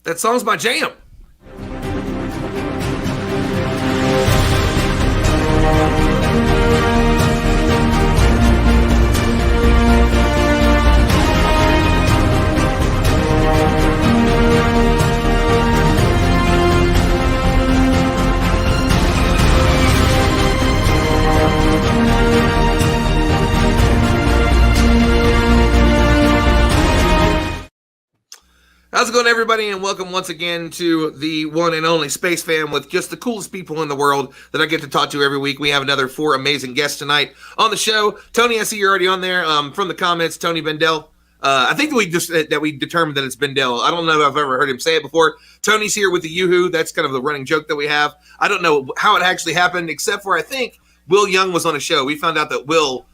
That song's my jam. How's it going, everybody, and welcome once again to the one and only Space Fam with just the coolest people in the world that I get to talk to every week. We have another 4 amazing guests tonight on the show. Tony, I see you're already on there. From the comments, Tony Bendel. I think that we determined that it's Bendel. I don't know if I've ever heard him say it before. Tony's here with the Yoo-Hoo. That's kind of the running joke that we have. I don't know how it actually happened, except for I think Will Young was on a show. We found out that Will,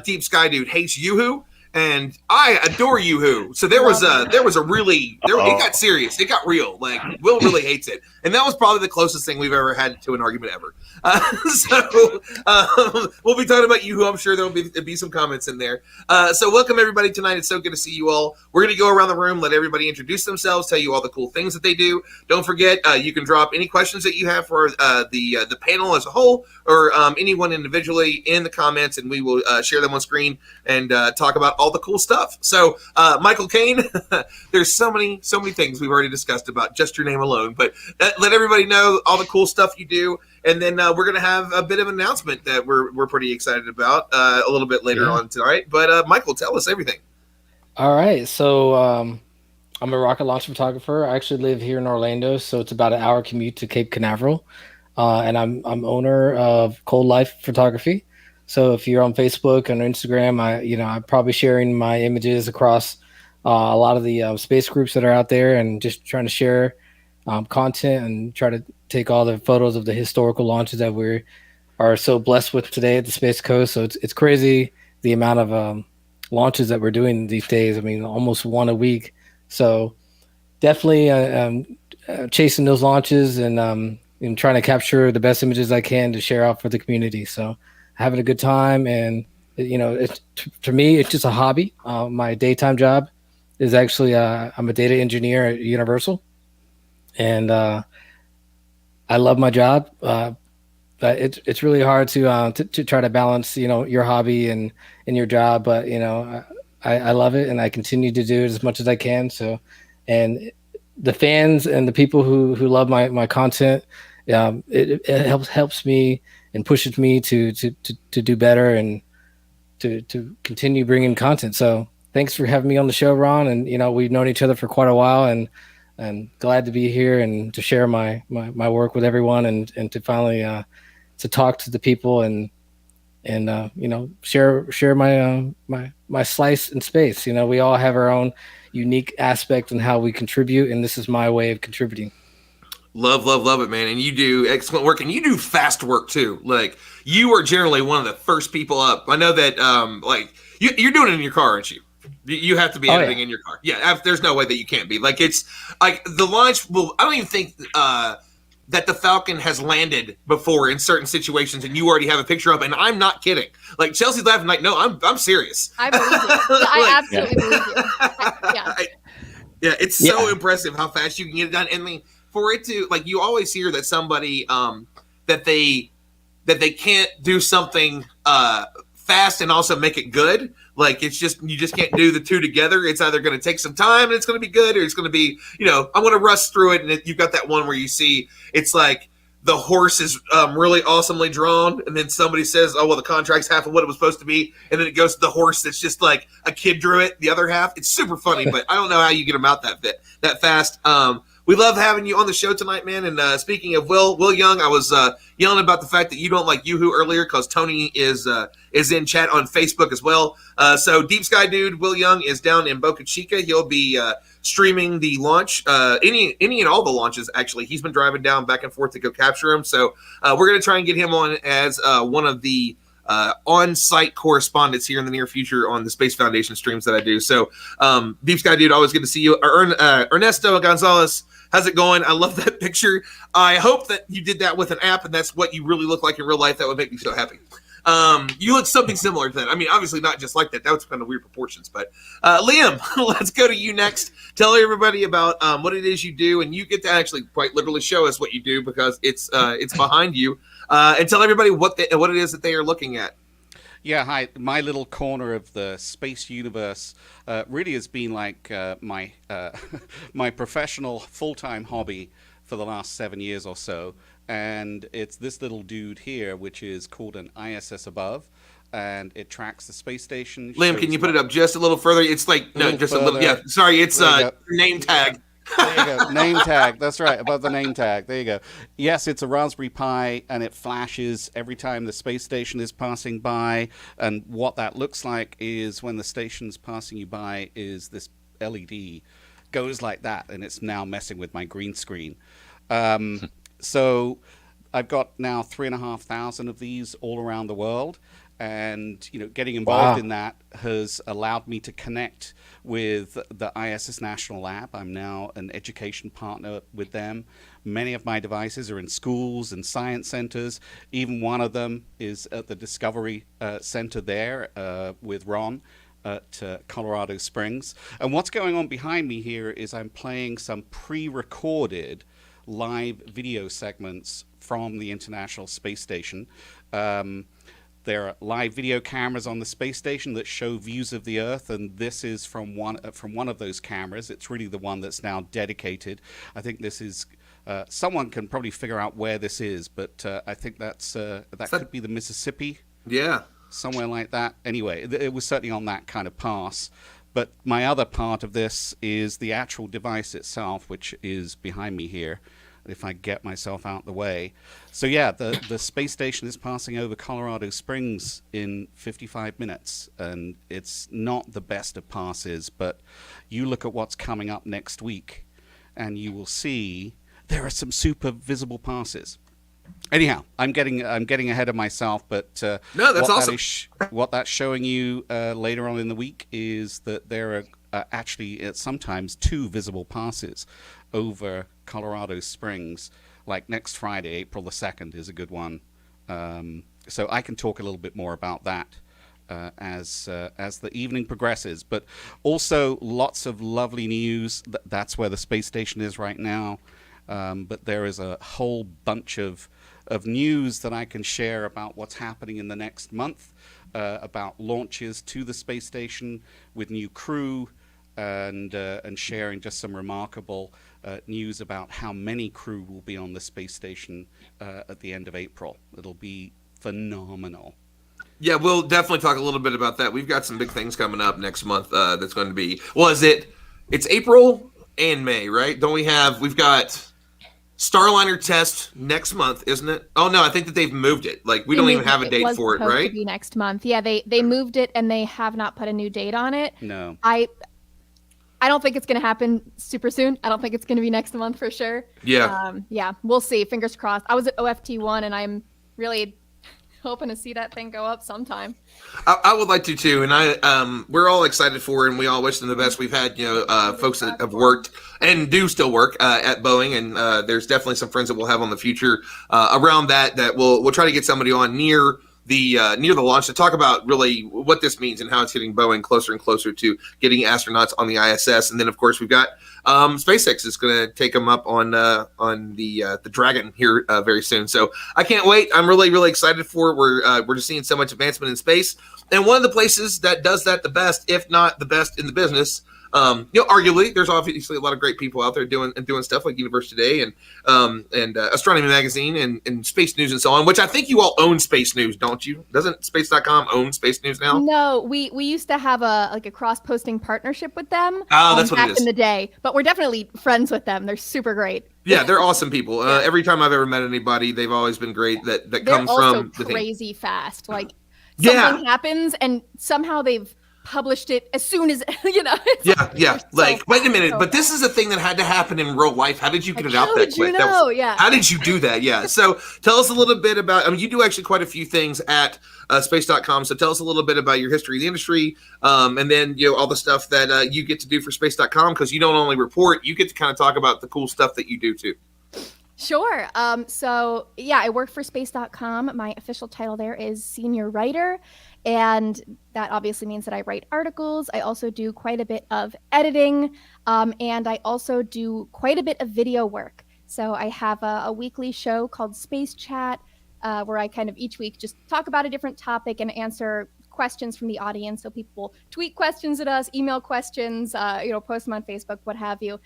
Deep Sky Dude, hates Yoo-Hoo. And I adore Yoo-Hoo. So it got serious. It got real. Like, Will really hates it. And that was probably the closest thing we've ever had to an argument ever. We'll be talking about Yoo-Hoo. I'm sure there'll be some comments in there. So welcome, everybody, tonight. It's so good to see you all. We're going to go around the room, let everybody introduce themselves, tell you all the cool things that they do. Don't forget, you can drop any questions that you have for the panel as a whole or anyone individually in the comments, and we will share them on screen and talk about all the cool stuff. So, Michael Caine, there's so many things we've already discussed about just your name alone, but let everybody know all the cool stuff you do. And then we're going to have a bit of an announcement that we're pretty excited about a little bit later on tonight. But Michael, tell us everything. All right. So I'm a rocket launch photographer. I actually live here in Orlando, so it's about an hour commute to Cape Canaveral. And I'm owner of Cold Life Photography. So if you're on Facebook and Instagram, I'm probably sharing my images across a lot of the space groups that are out there, and just trying to share content and try to take all the photos of the historical launches that we are so blessed with today at the Space Coast. So it's crazy the amount of launches that we're doing these days. I mean, almost one a week. So definitely chasing those launches and trying to capture the best images I can to share out for the community. So having a good time, and for me, it's just a hobby. My daytime job is actually I'm a data engineer at Universal, and I love my job. But it's really hard to try to balance your hobby and your job. But I love it, and I continue to do it as much as I can. So, and the fans and the people who love my content, it helps me and pushes me to do better and to continue bringing content. So thanks for having me on the show, Ron. And we've known each other for quite a while, and glad to be here and to share my work with everyone, and to finally to talk to the people and share my slice in space. We all have our own unique aspect and how we contribute, and this is my way of contributing. Love it, man. And you do excellent work, and you do fast work too. Like, you are generally one of the first people up. I know that you're doing it in your car, aren't you? You have to be editing in your car. Yeah, there's no way that you can't be. Like, it's like the launch will. I don't even think that the Falcon has landed before in certain situations, and you already have a picture up. And I'm not kidding. Like, Chelsea's laughing. Like, no, I'm serious. I believe you. I absolutely believe you. Yeah, it's so impressive how fast you can get it done. And for it to, like, you always hear that somebody that they can't do something fast and also make it good. Like, it's just, you just can't do the two together. It's either going to take some time and it's going to be good, or it's going to be, I'm going to rush through it. And you've got that one where you see it's like the horse is really awesomely drawn, and then somebody says, oh, well, the contract's half of what it was supposed to be, and then it goes to the horse that's just like a kid drew it, the other half. It's super funny, but I don't know how you get them out that fast. We love having you on the show tonight, man. And speaking of Will Young, I was yelling about the fact that you don't like Yoo-Hoo earlier because Tony is in chat on Facebook as well. So Deep Sky Dude, Will Young is down in Boca Chica. He'll be streaming the launch, any and all the launches, actually. He's been driving down back and forth to go capture them. So we're going to try and get him on as one of the on-site correspondents here in the near future on the Space Foundation streams that I do. So Deep Sky Dude, always good to see you. Ernesto Gonzalez, how's it going? I love that picture. I hope that you did that with an app and that's what you really look like in real life. That would make me so happy. You look something similar to that. I mean, obviously not just like that. That was kind of weird proportions. But Liam, let's go to you next. Tell everybody about what it is you do, and you get to actually quite literally show us what you do because it's behind you, and tell everybody what it is that they are looking at. Yeah, hi. My little corner of the space universe really has been like my my professional full-time hobby for the last 7 years or so. And it's this little dude here, which is called an ISS above, and it tracks the space station. Liam, can you put it up just a little further? It's like, no, just further. A little. Yeah, sorry, it's name tag. There you go. Name tag. That's right. Above the name tag. There you go. Yes, it's a Raspberry Pi, and it flashes every time the space station is passing by. And what that looks like is when the station's passing you by is this LED goes like that, and it's now messing with my green screen. So I've got now 3,500 of these all around the world. And, getting involved in that has allowed me to connect with the ISS National Lab. I'm now an education partner with them. Many of my devices are in schools and science centers. Even one of them is at the Discovery Center there with Ron at Colorado Springs. And what's going on behind me here is I'm playing some pre-recorded live video segments from the International Space Station. There are live video cameras on the space station that show views of the Earth, and this is from one of those cameras. It's really the one that's now dedicated. I think this is someone can probably figure out where this is, but I think that could be the Mississippi. Yeah, somewhere like that. Anyway, it was certainly on that kind of pass. But my other part of this is the actual device itself, which is behind me here, if I get myself out the way. So yeah, the space station is passing over Colorado Springs in 55 minutes, and it's not the best of passes, but you look at what's coming up next week, and you will see there are some super visible passes. Anyhow, I'm getting ahead of myself, but no, that's awesome. What that's showing you later on in the week is that there are actually sometimes 2 visible passes over Colorado Springs. Like next Friday, April the 2nd, is a good one. So I can talk a little bit more about that as the evening progresses. But also lots of lovely news. That's where the space station is right now. But there is a whole bunch of news that I can share about what's happening in the next month, about launches to the space station with new crew, and sharing just some remarkable news about how many crew will be on the space station at the end of April. It'll be phenomenal. Yeah, we'll definitely talk a little bit about that. We've got some big things coming up next month. That's going to be, it's April and May, right? We've got Starliner test next month, isn't it? Oh no, I think that they've moved it. Like we don't even have a date for it, right? To be next month. Yeah, they moved it and they have not put a new date on it. No. I don't think it's going to happen super soon. I don't think it's going to be next month for sure. Yeah. Yeah, we'll see. Fingers crossed. I was at OFT1 and I'm really hoping to see that thing go up sometime. I would like to too, and we're all excited for it, and we all wish them the best. We've had folks that have worked and do still work at Boeing, and there's definitely some friends that we'll have on the future around that we'll try to get somebody on near the launch to talk about really what this means and how it's getting Boeing closer and closer to getting astronauts on the ISS. And then of course we've got SpaceX is going to take them up on the Dragon here very soon. So I can't wait. I'm really, really excited for it. We're just seeing so much advancement in space. And one of the places that does that the best, if not the best in the business, arguably, there's obviously a lot of great people out there doing stuff like Universe Today and Astronomy Magazine and Space News and so on, which I think you all own Space News, don't you? Doesn't Space.com own Space News now? No, we used to have a cross-posting partnership with them. Oh, that's what it is. Back in the day, but we're definitely friends with them. They're super great. Yeah, they're awesome people. Every time I've ever met anybody, they've always been great. That comes from the crazy fast. Like something happens and somehow they've published it as soon as Yeah. Like, wait a minute, but this is a thing that had to happen in real life. How did you get it out that quick? How did you do that? Yeah. So tell us a little bit about. You do actually quite a few things at space.com. So tell us a little bit about your history of the industry, and then all the stuff that you get to do for space.com, because you don't only report, you get to kind of talk about the cool stuff that you do too. Sure. So yeah, I work for space.com. My official title there is senior writer. And that obviously means that I write articles. I also do quite a bit of editing. And I also do quite a bit of video work. So I have a weekly show called Space Chat, where I kind of each week just talk about a different topic and answer questions from the audience. So people tweet questions at us, email questions, post them on Facebook, what have you,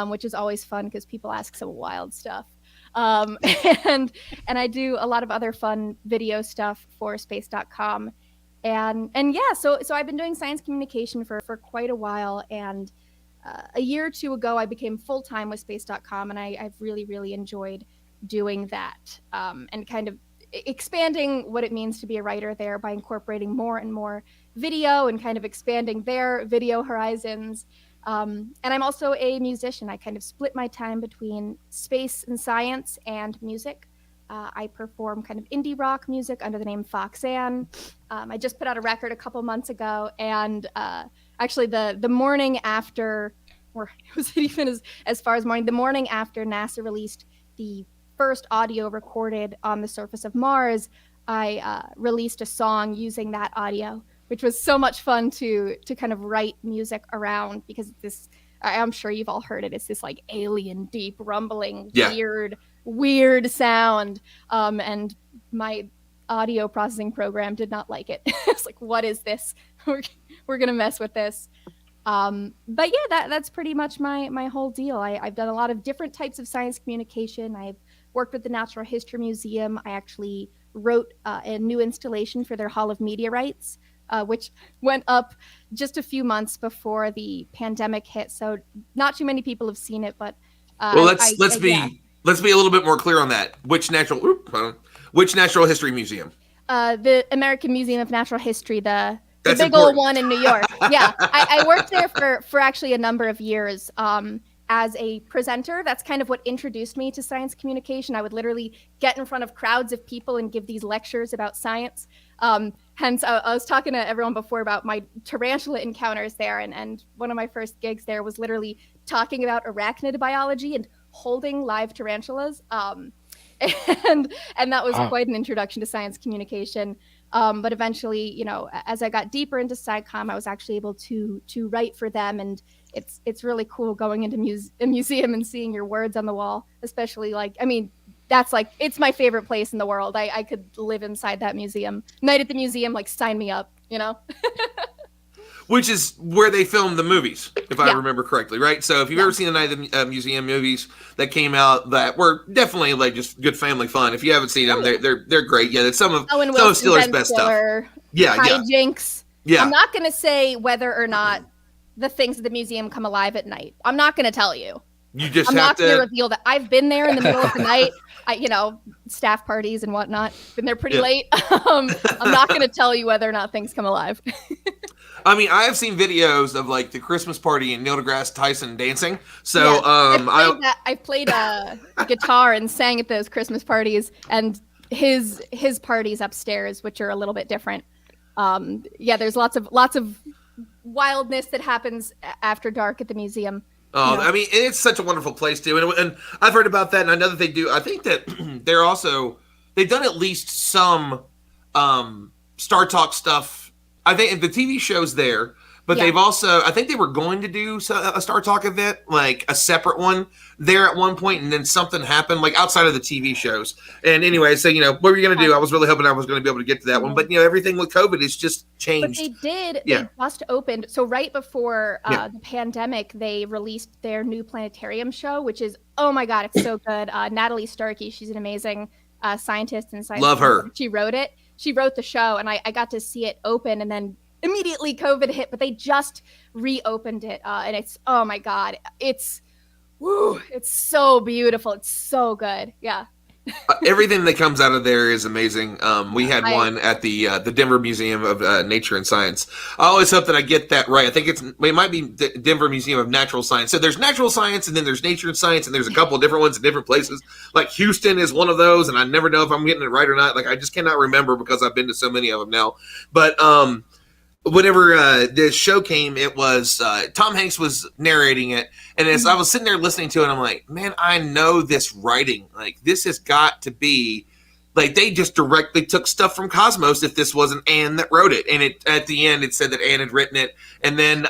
which is always fun because people ask some wild stuff. Um, and I do a lot of other fun video stuff for space.com. And yeah, so I've been doing science communication for quite a while. And a year or two ago, I became full-time with space.com, and I've really, really enjoyed doing that, and kind of expanding what it means to be a writer there by incorporating more and more video and kind of expanding their video horizons. And I'm also a musician. I kind of split my time between space and science and music. I perform kind of indie rock music under the name Foxanne. I just put out a record a couple months ago, and actually the morning after, or was it even as far as morning, the morning after NASA released the first audio recorded on the surface of Mars, I released a song using that audio, which was so much fun to kind of write music around, because this, I'm sure you've all heard it. It's this like alien, deep, rumbling, weird sound. And my audio processing program did not like it. It's like, what is this? We're gonna mess with this. But yeah, that's pretty much my whole deal. I've done a lot of different types of science communication. I've worked with the Natural History Museum. I actually wrote a new installation for their Hall of Meteorites, which went up just a few months before the pandemic hit. So not too many people have seen it, but well, let's be a little bit more clear on that. Which Natural History Museum? The American Museum of Natural History, the big old one in New York. Yeah, I worked there for actually a number of years. As a presenter, that's kind of what introduced me to science communication. I would literally get in front of crowds of people and give these lectures about science. Hence, I was talking to everyone before about my tarantula encounters there, and one of my first gigs there was literally talking about arachnid biology and holding live tarantulas. And that was quite an introduction to science communication. But eventually, as I got deeper into SciComm, I was actually able to write for them, and it's really cool going into a museum and seeing your words on the wall, especially that's it's my favorite place in the world. I could live inside that museum. Night at the museum, sign me up, Which is where they filmed the movies, if I remember correctly, right? So if you've ever seen the Night at the Museum movies that came out that were definitely just good family fun. If you haven't seen them, they're great. Yeah, that's some of Stiller's best stuff. Yeah, hijinks. Yeah. I'm not going to say whether or not the things at the museum come alive at night. I'm not going to tell you. I'm not going to reveal that. I've been there in the middle of the night. Staff parties and whatnot. Been there pretty late. I'm not going to tell you whether or not things come alive. I mean, I have seen videos of the Christmas party and Neil deGrasse Tyson dancing. So I played guitar and sang at those Christmas parties, and his parties upstairs, which are a little bit different. There's lots of wildness that happens after dark at the museum. Oh, I mean, it's such a wonderful place too, and I've heard about that, and I know that they do. I think that they've done at least some Star Talk stuff. I think the TV show's there, but they've also, I think they were going to do a Star Talk event, a separate one there at one point, and then something happened, outside of the TV shows. And anyway, so, what were you going to do? I was really hoping I was going to be able to get to that one, but, everything with COVID has just changed. But they just opened. So right before the pandemic, they released their new planetarium show, which is, oh my God, it's so good. Natalie Starkey, she's an amazing scientist and science. Love her. She wrote it. She wrote the show, and I got to see it open, and then immediately COVID hit, but they just reopened it. And it's, oh my God, it's so beautiful. It's so good. Yeah. Everything that comes out of there is amazing. We had one at the Denver Museum of Nature and Science. I always hope that I get that right. I think it might be the Denver Museum of Natural Science. So there's natural science, and then there's nature and science, and there's a couple of different ones in different places. Houston is one of those, and I never know if I'm getting it right or not. I just cannot remember because I've been to so many of them now. But whenever the show came, it was Tom Hanks was narrating it, and as I was sitting there listening to it, I'm like, man, I know this writing. Like, this has got to be like they just directly took stuff from Cosmos. If this wasn't Anne that wrote it, and it at the end it said that Anne had written it, and then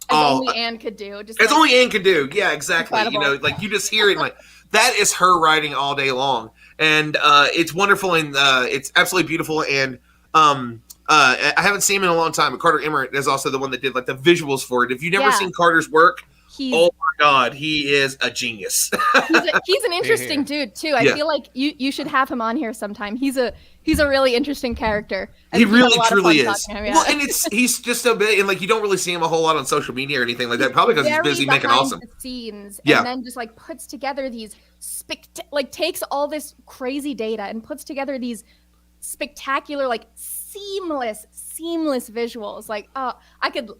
only Anne could do. Just as only Anne could do. Yeah, exactly. Incredible. You know, like you just hear it, like that is her writing all day long, and it's wonderful and it's absolutely beautiful. And I haven't seen him in a long time, but Carter Emmert is also the one that did like the visuals for it. If you've never seen Carter's work, oh my God, he is a genius. he's an interesting dude too. I feel like you should have him on here sometime. He's a really interesting character. He really truly is. Him, well, and he's just so big, and like you don't really see him a whole lot on social media or anything like that. Probably because he's busy making awesome the scenes, and then just like puts together these takes all this crazy data and puts together these spectacular, like seamless visuals. Like, oh, I could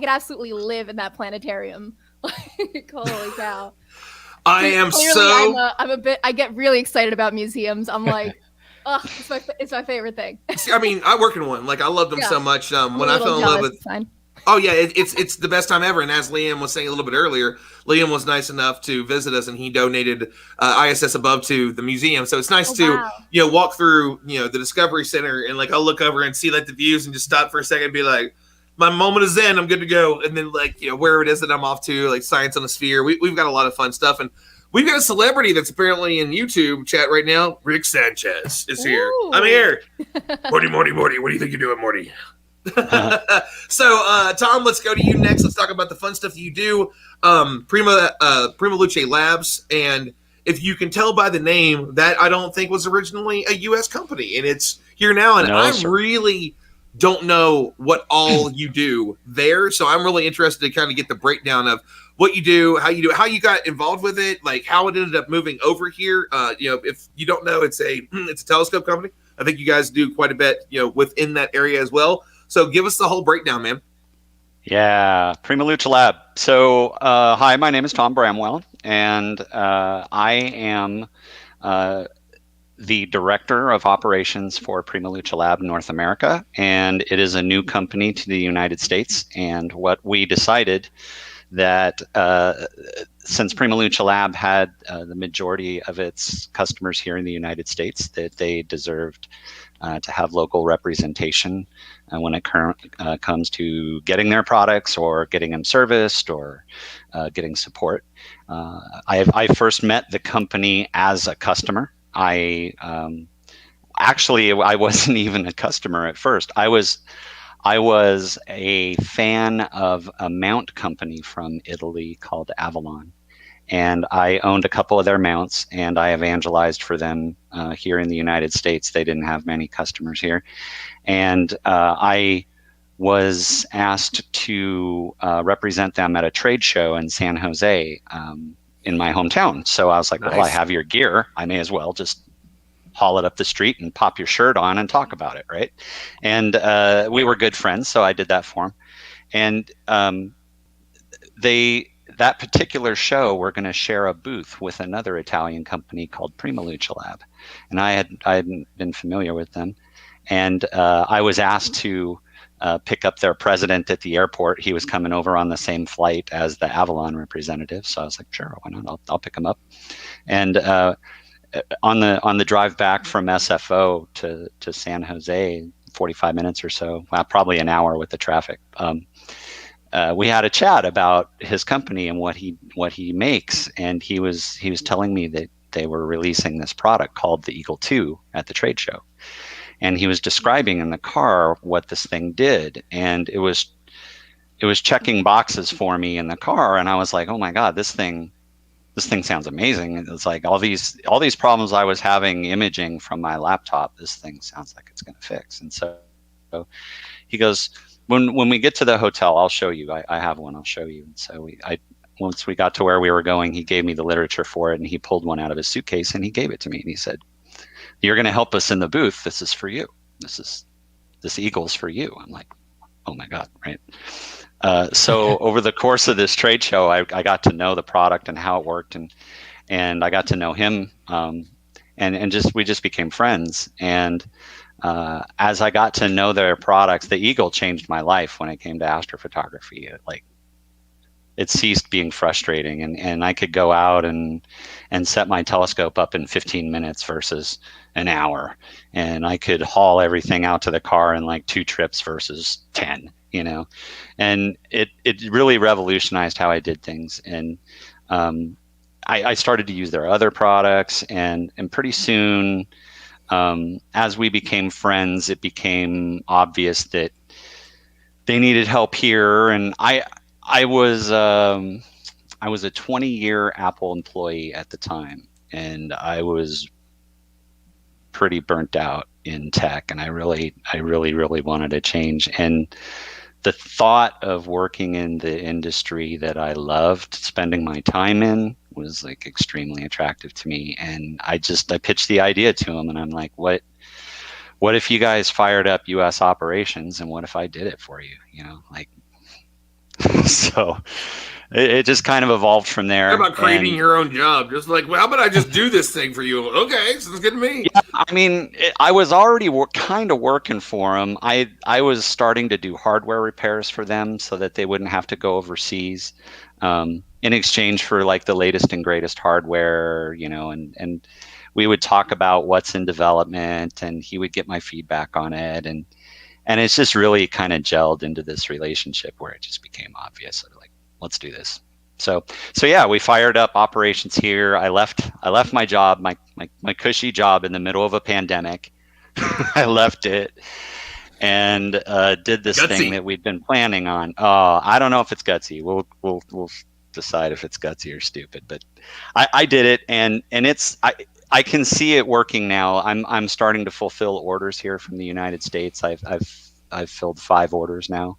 absolutely live in that planetarium. Like, holy cow. I get really excited about museums. I'm like, oh, it's my favorite thing. I mean, I work in one. Like, I love them so much. When I fell in love with oh yeah, it's the best time ever. And as Liam was saying a little bit earlier, Liam was nice enough to visit us, and he donated ISS above to the museum. So it's nice to walk through the Discovery Center, and like I'll look over and see like the views, and just stop for a second and be like, my moment is in, I'm good to go. And then like wherever it is that I'm off to, like Science on the Sphere, we've got a lot of fun stuff, and we've got a celebrity that's apparently in YouTube chat right now. Rick Sanchez is here. Ooh. I'm here. Morty. What do you think you're doing, Morty? So Tom, let's go to you next. Let's talk about the fun stuff that you do. Prima Luce Labs, and if you can tell by the name, that I don't think was originally a U.S. company, and it's here now. And really don't know what all you do there, so I'm really interested to kind of get the breakdown of what you do, how you got involved with it, like how it ended up moving over here. If you don't know, it's a telescope company. I think you guys do quite a bit, within that area as well. So give us the whole breakdown, man. Yeah, Prima Luce Lab. So, hi, my name is Tom Bramwell, and I am the Director of Operations for Prima Luce Lab North America, and it is a new company to the United States. And what we decided that since Prima Luce Lab had the majority of its customers here in the United States, that they deserved to have local representation when it comes to getting their products or getting them serviced or getting support. I first met the company as a customer. I wasn't even a customer at first. I was a fan of a mount company from Italy called Avalon. And I owned a couple of their mounts, and I evangelized for them here in the United States. They didn't have many customers here. And I was asked to represent them at a trade show in San Jose in my hometown. So I was like, nice. Well, I have your gear. I may as well just haul it up the street and pop your shirt on and talk about it, right? And we were good friends, so I did that for them. And that particular show, we're going to share a booth with another Italian company called Prima Luce Lab. And I hadn't been familiar with them. And I was asked to pick up their president at the airport. He was coming over on the same flight as the Avalon representative. So I was like, sure, why not? I'll pick him up. And on the drive back from SFO to San Jose, 45 minutes or so, well, probably an hour with the traffic. We had a chat about his company and what he makes, and he was telling me that they were releasing this product called the Eagle 2 at the trade show, and he was describing in the car what this thing did, and it was checking boxes for me in the car, and I was like, oh my God, this thing sounds amazing. It's like all these problems I was having imaging from my laptop, this thing sounds like it's going to fix. And so he goes, when we get to the hotel, I'll show you. I have one. I'll show you. And so once we got to where we were going, he gave me the literature for it, and he pulled one out of his suitcase and he gave it to me. And he said, "You're going to help us in the booth. This is for you. This Eagle's for you." I'm like, oh my God, right? So over the course of this trade show, I got to know the product and how it worked, and I got to know him, and we just became friends. And as I got to know their products, the Eagle changed my life when it came to astrophotography. It ceased being frustrating, and I could go out and set my telescope up in 15 minutes versus an hour, and I could haul everything out to the car in like 2 trips versus 10, and it really revolutionized how I did things. And I started to use their other products, and pretty soon, as we became friends, it became obvious that they needed help here. And I was a 20-year Apple employee at the time, and I was pretty burnt out in tech, and I really wanted to change. And the thought of working in the industry that I loved spending my time in was like extremely attractive to me. And I pitched the idea to him, and I'm like, what if you guys fired up US operations, and what if I did it for you? So it just kind of evolved from there. How about creating your own job? Just like, well, how about I just do this thing for you? Okay, sounds good to me. Yeah, I mean, I was already kind of working for them. I was starting to do hardware repairs for them so that they wouldn't have to go overseas, in exchange for like the latest and greatest hardware, and we would talk about what's in development, and he would get my feedback on it. And it's just really kind of gelled into this relationship where it just became obvious. Like, let's do this. So yeah, we fired up operations here. I left my job, my cushy job in the middle of a pandemic. I left it and did this thing that we'd been planning on. I don't know if it's gutsy. We'll decide if it's gutsy or stupid. But I did it, and I can see it working now. I'm starting to fulfill orders here from the United States. I've filled 5 orders now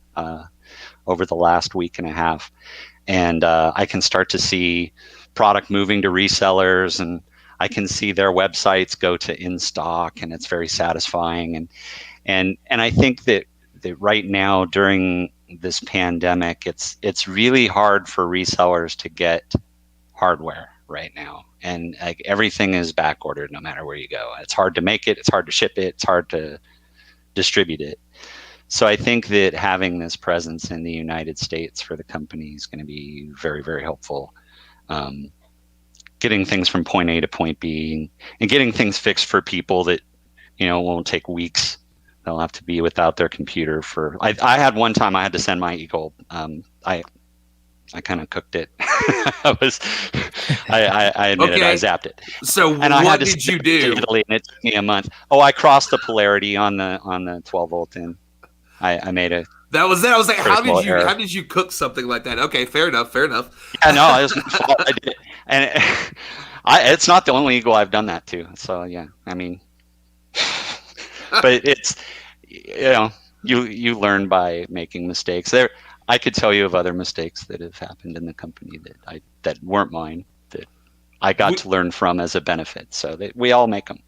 over the last week and a half, and I can start to see product moving to resellers, and I can see their websites go to in stock, and it's very satisfying. And I think that right now during this pandemic, it's really hard for resellers to get hardware right now. And like everything is back ordered no matter where you go. It's hard to make it, it's hard to ship it, it's hard to distribute it. So I think that having this presence in the United States for the company is going to be very, very helpful. Getting things from point A to point B, and getting things fixed for people that, won't take weeks. They'll have to be without their computer for. I had one time I had to send my Eagle. I kind of cooked it. I admit it. I zapped it. So and what did you do? Digitally, and it took me a month. I crossed the polarity on the 12-volt in. I made a. That was it. I was like, how did you cook something like that? Okay, fair enough. Yeah, no, it was my fault. I did it, and it's not the only Eagle I've done that to. So yeah, I mean, but it's you learn by making mistakes. I could tell you of other mistakes that have happened in the company that weren't mine, that I got to learn from as a benefit. So we all make them.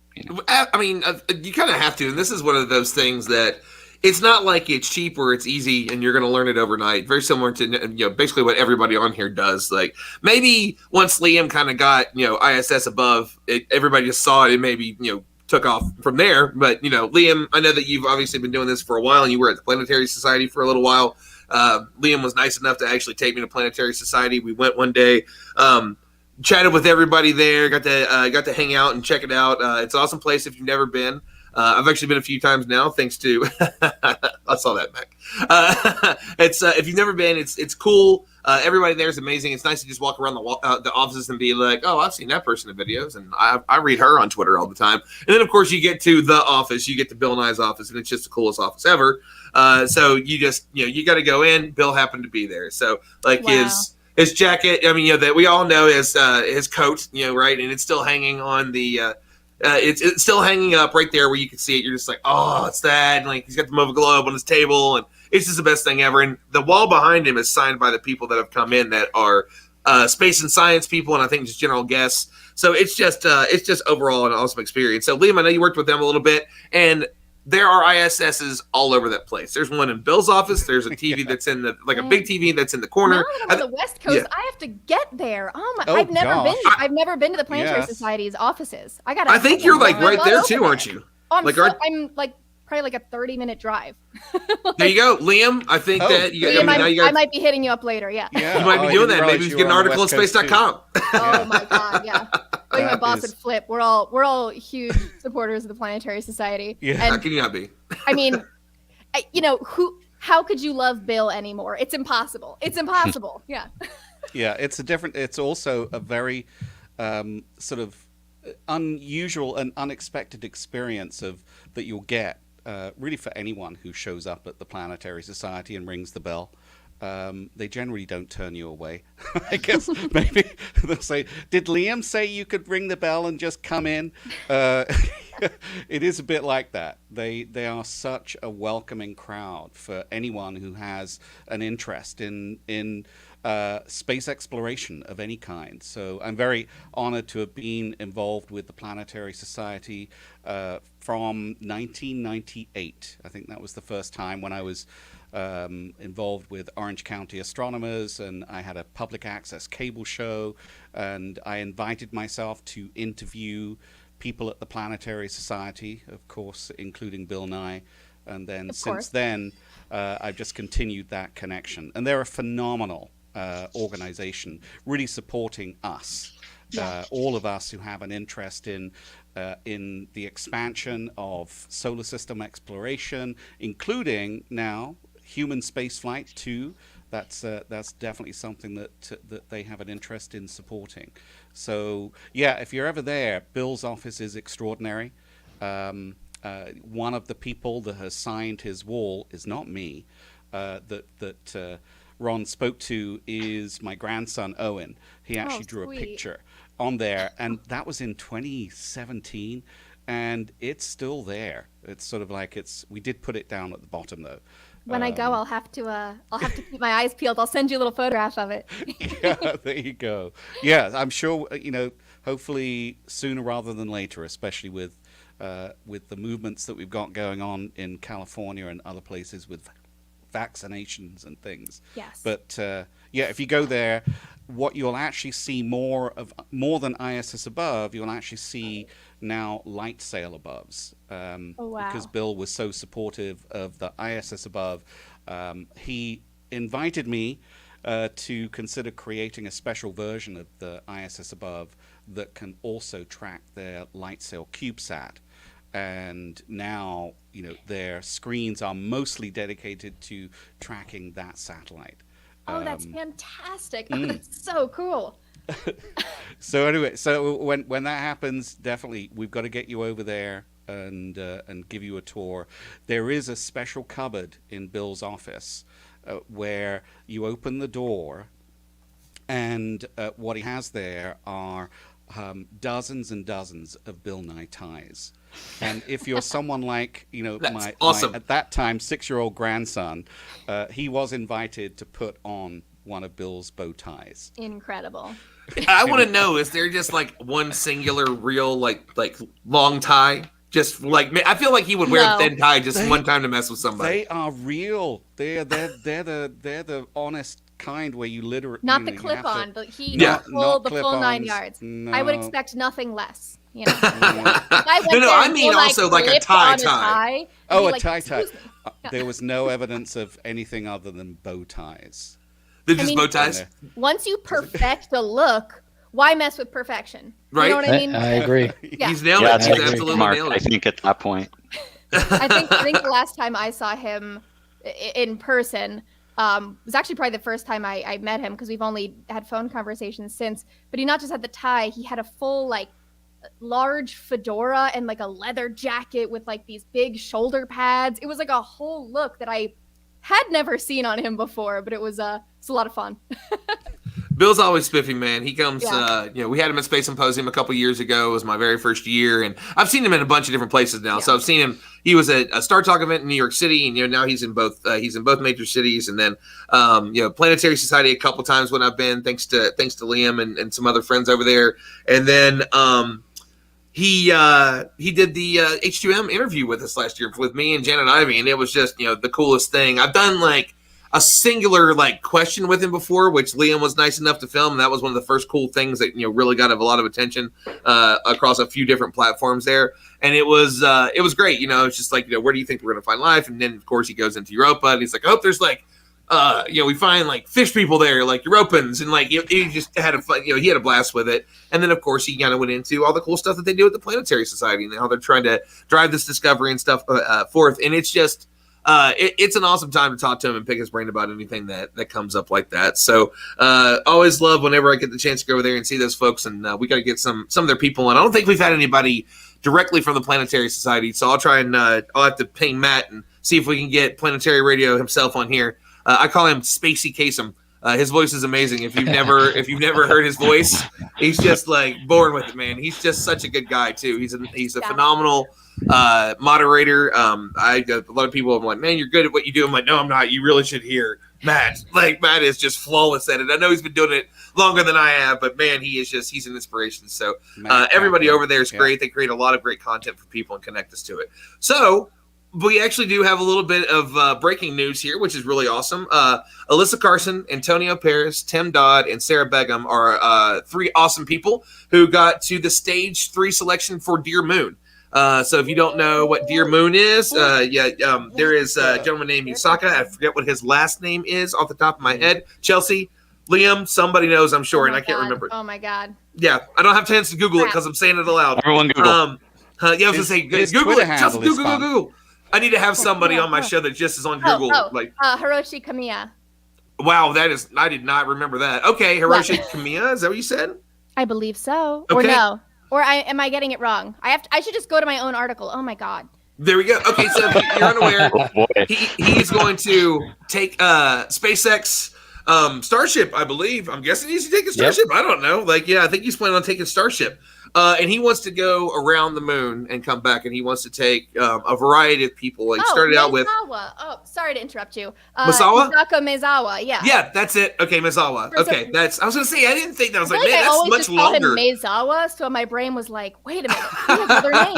I mean, you kind of have to, and this is one of those things that it's not like it's cheap or it's easy and you're going to learn it overnight. Very similar to basically what everybody on here does. Like maybe once Liam kind of got ISS above, everybody just saw it and maybe took off from there. But Liam, I know that you've obviously been doing this for a while, and you were at the Planetary Society for a little while. Liam was nice enough to actually take me to Planetary Society. We went one day, chatted with everybody there, got to hang out and check it out. It's an awesome place if you've never been. I've actually been a few times now, thanks to I saw that, Mac. It's if you've never been, it's cool. Everybody there is amazing. It's nice to just walk around the offices and be like, oh, I've seen that person in videos, and I read her on Twitter all the time. And then of course you get to the office, you get to Bill Nye's office, and it's just the coolest office ever. So you just you got to go in. Bill happened to be there, so like his jacket. I mean, that we all know his coat, right, and it's still hanging on the. It's still hanging up right there where you can see it. You're just like, oh, it's that. And like he's got the Mova Globe on his table, and it's just the best thing ever. And the wall behind him is signed by the people that have come in that are space and science people, and I think just general guests. So it's just overall an awesome experience. So Liam, I know you worked with them a little bit, and there are ISSs all over that place. There's one in Bill's office. There's a TV that's in a big TV that's in the corner. Now I'm on the West Coast. Yeah. I have to get there. I've never been to the Planetary Society's offices. I think you're like right there too, aren't you? I'm like probably like a 30-minute drive. There you go, Liam. I think that Liam, I might be hitting you up later. Yeah. You might be doing that. Maybe you can get an article on space.com. Oh my God, yeah. Like my boss would flip. We're all huge supporters of the Planetary Society. Yeah. And, how can you not be? I mean, how could you love Bill anymore? It's impossible. It's impossible. Yeah. Yeah, it's also a very sort of unusual and unexpected experience that you'll get really for anyone who shows up at the Planetary Society and rings the bell. They generally don't turn you away. I guess maybe they'll say, "Did Liam say you could ring the bell and just come in?" It is a bit like that. They are such a welcoming crowd for anyone who has an interest in space exploration of any kind. So I'm very honored to have been involved with the Planetary Society from 1998. I think that was the first time when I was involved with Orange County astronomers, and I had a public access cable show, and I invited myself to interview people at the Planetary Society, of course, including Bill Nye. And then since then, I've just continued that connection. And they're a phenomenal organization, really supporting us, all of us who have an interest in the expansion of solar system exploration, including now human spaceflight too. That's definitely something that they have an interest in supporting. So yeah, if you're ever there, Bill's office is extraordinary. One of the people that has signed his wall is not me. That Ron spoke to is my grandson Owen. He actually drew a picture on there, and that was in 2017, and it's still there. It's sort of like we did put it down at the bottom though. When I go, I'll have to keep my eyes peeled. I'll send you a little photograph of it. Yeah, there you go. Yeah, I'm sure, hopefully sooner rather than later, especially with the movements that we've got going on in California and other places with vaccinations and things. Yes. But if you go there, what you'll actually see more than ISS above, you'll actually see now light sail aboves. Because Bill was so supportive of the ISS above, he invited me to consider creating a special version of the ISS above that can also track their light sail CubeSat. And now, their screens are mostly dedicated to tracking that satellite. Oh, that's fantastic. Oh, that's so cool. So anyway, when that happens, definitely we've got to get you over there and give you a tour. There is a special cupboard in Bill's office where you open the door, and what he has there are dozens and dozens of Bill Nye ties. And if you're someone like, my at that time 6-year-old grandson, he was invited to put on one of Bill's bow ties. Incredible. I want to know, is there just like one singular real like long tie? Just like, I feel like he would wear a thin tie just one time to mess with somebody. They are real. They're the honest kind where you literally not the clip-on, but the full 9 yards. No. I would expect nothing less. No, I mean also like a tie. Oh, a tie. There was no evidence of anything other than bow ties. They're just bow ties? Once you perfect the look, why mess with perfection? Right? You know what I mean? I agree. Yeah. He's nailed it. He's absolutely nailed it. I think at that point. I think the last time I saw him in person was actually probably the first time I met him, because we've only had phone conversations since. But he not just had the tie, he had a full large fedora and a leather jacket with these big shoulder pads. It was a whole look that I had never seen on him before, but it's a lot of fun. Bill's always spiffy, man. He comes, we had him at Space Symposium a couple years ago. It was my very first year, and I've seen him in a bunch of different places now. So I've seen him. He was at a Star Talk event in New York City, and now he's in both. He's in both major cities, and then Planetary Society a couple times when I've been, thanks to Liam and some other friends over there, and then he did the H2M interview with us last year with me and Janet Ivey, and it was just the coolest thing. I've done a singular like question with him before, which Liam was nice enough to film. And that was one of the first cool things that really got a lot of attention across a few different platforms there. And it was great. It's just like, where do you think we're going to find life? And then of course he goes into Europa and he's like, I hope there's like we find like fish people there, like Europans, and like he just had a fun, he had a blast with it. And then of course he kind of went into all the cool stuff that they do at the Planetary Society and how they're trying to drive this discovery and stuff forth. And it's just it's an awesome time to talk to him and pick his brain about anything that comes up like that. So always love whenever I get the chance to go over there and see those folks. And we got to get some of their people in. I don't think we've had anybody directly from the Planetary Society, so I'll try and I'll have to ping Matt and see if we can get Planetary Radio himself on here. I call him Spacey Kasem. His voice is amazing. If you've never heard his voice, he's just like born with it, man. He's just such a good guy too. He's a phenomenal moderator. A lot of people are like, man, you're good at what you do. I'm like, no, I'm not. You really should hear Matt. Like Matt is just flawless at it. I know he's been doing it longer than I have, but man, he's an inspiration. So everybody over there is great. They create a lot of great content for people and connect us to it. So we actually do have a little bit of breaking news here, which is really awesome. Alyssa Carson, Antonio Paris, Tim Dodd, and Sarah Begum are 3 awesome people who got to the stage 3 selection for Dear Moon. So if you don't know what Dear Moon is, there is a gentleman named Yusaka. I forget what his last name is off the top of my head. Chelsea, Liam, somebody knows, I'm sure, and I can't remember. Oh my God. Yeah, I don't have chance to Google it because I'm saying it aloud. Everyone Google. I was going to say, Google it. Chelsea, Google. I need to have somebody on my show that just is on Google. Hiroshi Kamiya. Wow, I did not remember that. Okay, Hiroshi Kamiya, is that what you said? I believe so. Okay. Or no. Or am I getting it wrong? I should just go to my own article. Oh my God. There we go. Okay, so if you're unaware, Oh, boy. he is going to take SpaceX Starship, I believe. I'm guessing he's taking Starship. Yep. I don't know. I think he's planning on taking Starship. And he wants to go around the moon and come back, and he wants to take a variety of people. Started out with Oh, sorry to interrupt you. Misawa? Misako Maezawa, yeah. Yeah, that's it. Okay, Misawa. Okay, I was gonna say I didn't think that. I was like, man, I that's always much just call longer. him Maezawa, so my brain was like, wait a minute, he has another name.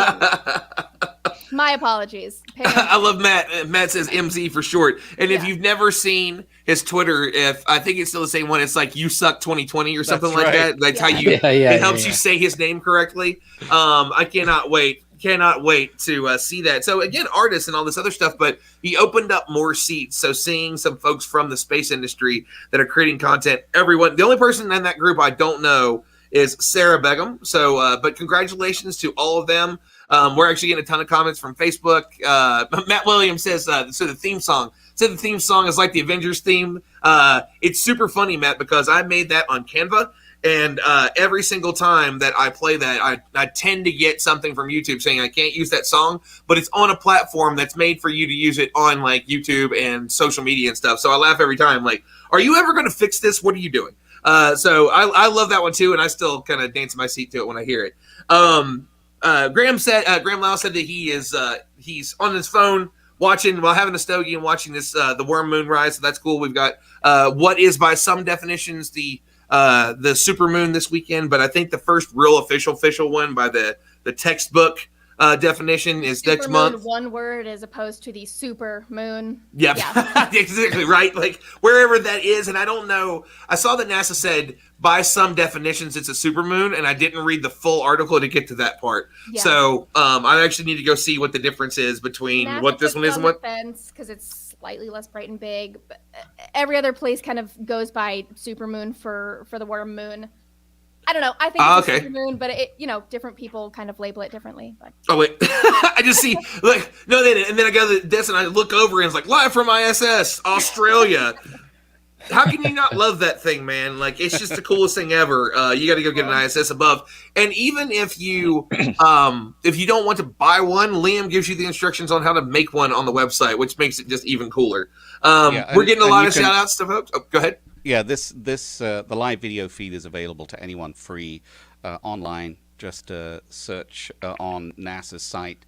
My apologies. I love Matt. Matt says MZ for short. And if you've never seen his Twitter, I think it's still the same one. It's like You Suck 2020 or something like that. That's how you. It helps you say his name correctly. I cannot wait to see that. So again, artists and all this other stuff, but he opened up more seats. So seeing some folks from the space industry that are creating content, the only person in that group I don't know is Sarah Begum. So, but congratulations to all of them. We're actually getting a ton of comments from Facebook. Matt Williams says, so the theme song is like the Avengers theme. It's super funny, Matt, because I made that on Canva. And every single time that I play that, I tend to get something from YouTube saying I can't use that song, but it's on a platform that's made for you to use it on like YouTube and social media and stuff. So I laugh every time. Like, are you ever going to fix this? What are you doing? So I love that one too, and I still kind of dance in my seat to it when I hear it. Graham Lau said that he's on his phone watching while having a stogie and watching this the worm moon rise. So that's cool. We've got what is by some definitions the super moon this weekend, but I think the first real official one by the textbook definition is super next moon, month. One word as opposed to the super moon. Yep. Yeah, exactly right. Like wherever that is, and I don't know. I saw that NASA said by some definitions it's a supermoon, and I didn't read the full article to get to that part. Yeah. So I actually need to go see what the difference is between NASA what this one is and what. Because it's slightly less bright and big, but every other place kind of goes by supermoon for the worm moon. I don't know. I think it's a supermoon, but different people kind of label it differently. But. Oh wait, I just see like no, and then I go to this and I look over and it's like live from ISS, Australia. How can you not love that thing, man? Like it's just the coolest thing ever. You got to go get an ISS above, and even if you don't want to buy one, Liam gives you the instructions on how to make one on the website, which makes it just even cooler. We're getting a lot of shout outs to folks. Oh, go ahead. Yeah, the live video feed is available to anyone free online. Just search on NASA's site.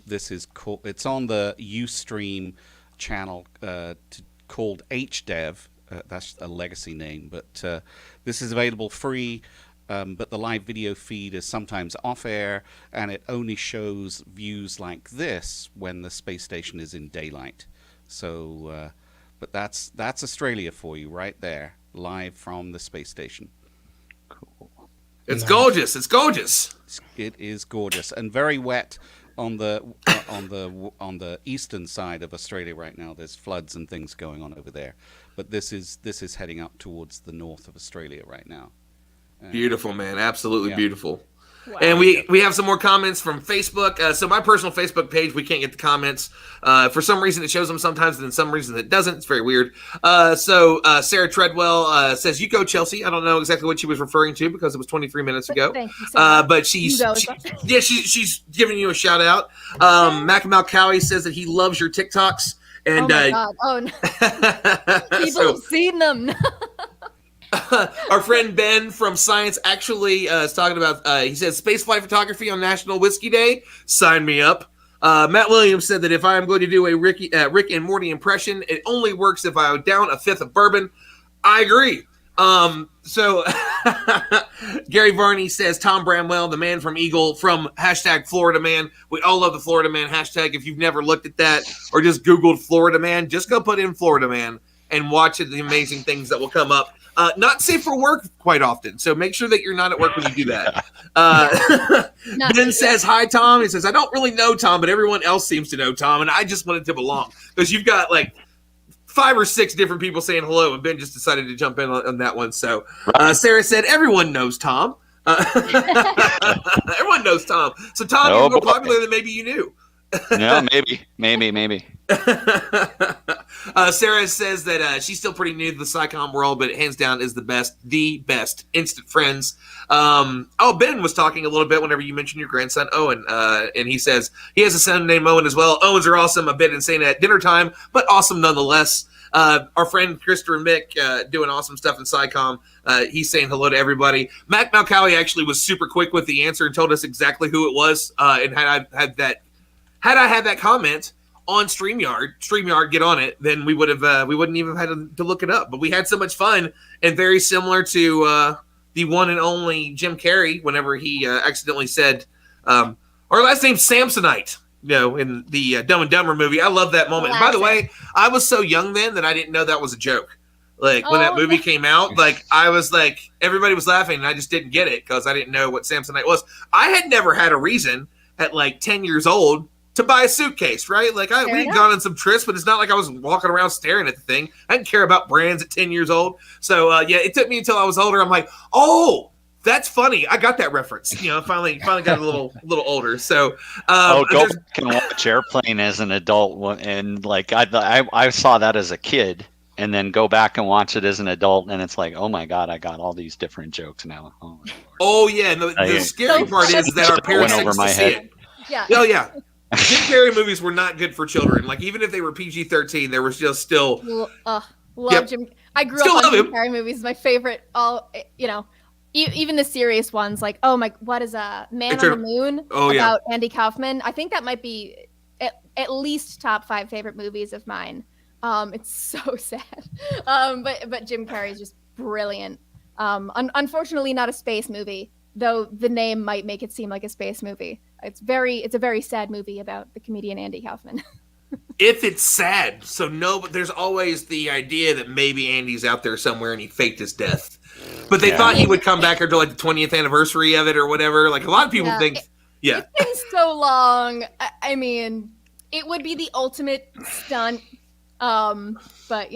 This is cool. It's on the Ustream channel called HDev. That's a legacy name, but this is available free. But the live video feed is sometimes off air, and it only shows views like this when the space station is in daylight. So But that's Australia for you right there, live from the space station. It's gorgeous. It's gorgeous. It is gorgeous and very wet on the on the eastern side of Australia right now. There's floods and things going on over there, but this is heading up towards the north of Australia right now. Beautiful, man. Absolutely Yeah. beautiful. Wow. And we have some more comments from Facebook. So my personal Facebook page, we can't get the comments. For some reason, it shows them sometimes, and then some reason it doesn't. It's very weird. So Sarah Treadwell says, "You go, Chelsea." I don't know exactly what she was referring to because it was 23 minutes ago. Thank you, Sarah. But she's she's giving you a shout out. Mac Malcowie says that he loves your TikToks. And oh my God. Oh, no. People have seen them. our friend Ben from Science actually is talking about, he says, spaceflight photography on National Whiskey Day. Sign me up. Matt Williams said that if I'm going to do a Rick and Morty impression, it only works if I down a fifth of bourbon. I agree. So Gary Varney says, Tom Bramwell, the man from Eagle, from hashtag Florida Man. We all love the Florida Man hashtag. If you've never looked at that or just Googled Florida Man, just go put in Florida Man and watch the amazing things that will come up. Not safe for work quite often, so make sure that you're not at work when you do that. Ben says, hi, Tom. He says, I don't really know Tom, but everyone else seems to know Tom, and I just wanted to belong. Because you've got like 5 or 6 different people saying hello, and Ben just decided to jump in on that one. So Sarah said, everyone knows Tom. Everyone knows Tom. So Tom, you're more popular than maybe you knew. No, maybe. Sarah says that she's still pretty new to the SciComm world, but hands down is the best. Instant friends. Ben was talking a little bit whenever you mentioned your grandson, Owen, and he says he has a son named Owen as well. Owens are awesome, a bit insane at dinner time, but awesome nonetheless. Our friend Christopher Mick doing awesome stuff in SciComm. He's saying hello to everybody. Mac Malcowie actually was super quick with the answer and told us exactly who it was, and had I had that comment on StreamYard, get on it, then we wouldn't even have had to look it up. But we had so much fun, and very similar to the one and only Jim Carrey whenever he accidentally said, our last name's Samsonite, in the Dumb and Dumber movie. I love that moment. And by the way, I was so young then that I didn't know that was a joke. Like, when that movie came out, like, I was like, everybody was laughing, and I just didn't get it because I didn't know what Samsonite was. I had never had a reason at, like, 10 years old to buy a suitcase, right? Like, we had gone on some trips, but it's not like I was walking around staring at the thing. I didn't care about brands at 10 years old. So, it took me until I was older. I'm like, oh, that's funny. I got that reference. Finally got a little older. So, go back and watch Airplane as an adult, and like I saw that as a kid, and then go back and watch it as an adult, and it's like, oh my God, I got all these different jokes now. Oh yeah, and the scary part is that our parents went over my head. Yeah. Oh yeah. Jim Carrey movies were not good for children. Like, even if they were PG-13, there was just still love Jim. I grew up on Jim Carrey movies. My favorite, even the serious ones, like, oh my, what is Man on the Moon about Andy Kaufman? I think that might be at least top 5 favorite movies of mine. It's so sad, but Jim Carrey is just brilliant. Unfortunately, not a space movie, though the name might make it seem like a space movie. It's a very sad movie about the comedian Andy Kaufman. If it's sad, but there's always the idea that maybe Andy's out there somewhere and he faked his death. But they thought he would come back after like the 20th anniversary of it or whatever. Like, a lot of people think, It's been so long. I mean, it would be the ultimate stunt. But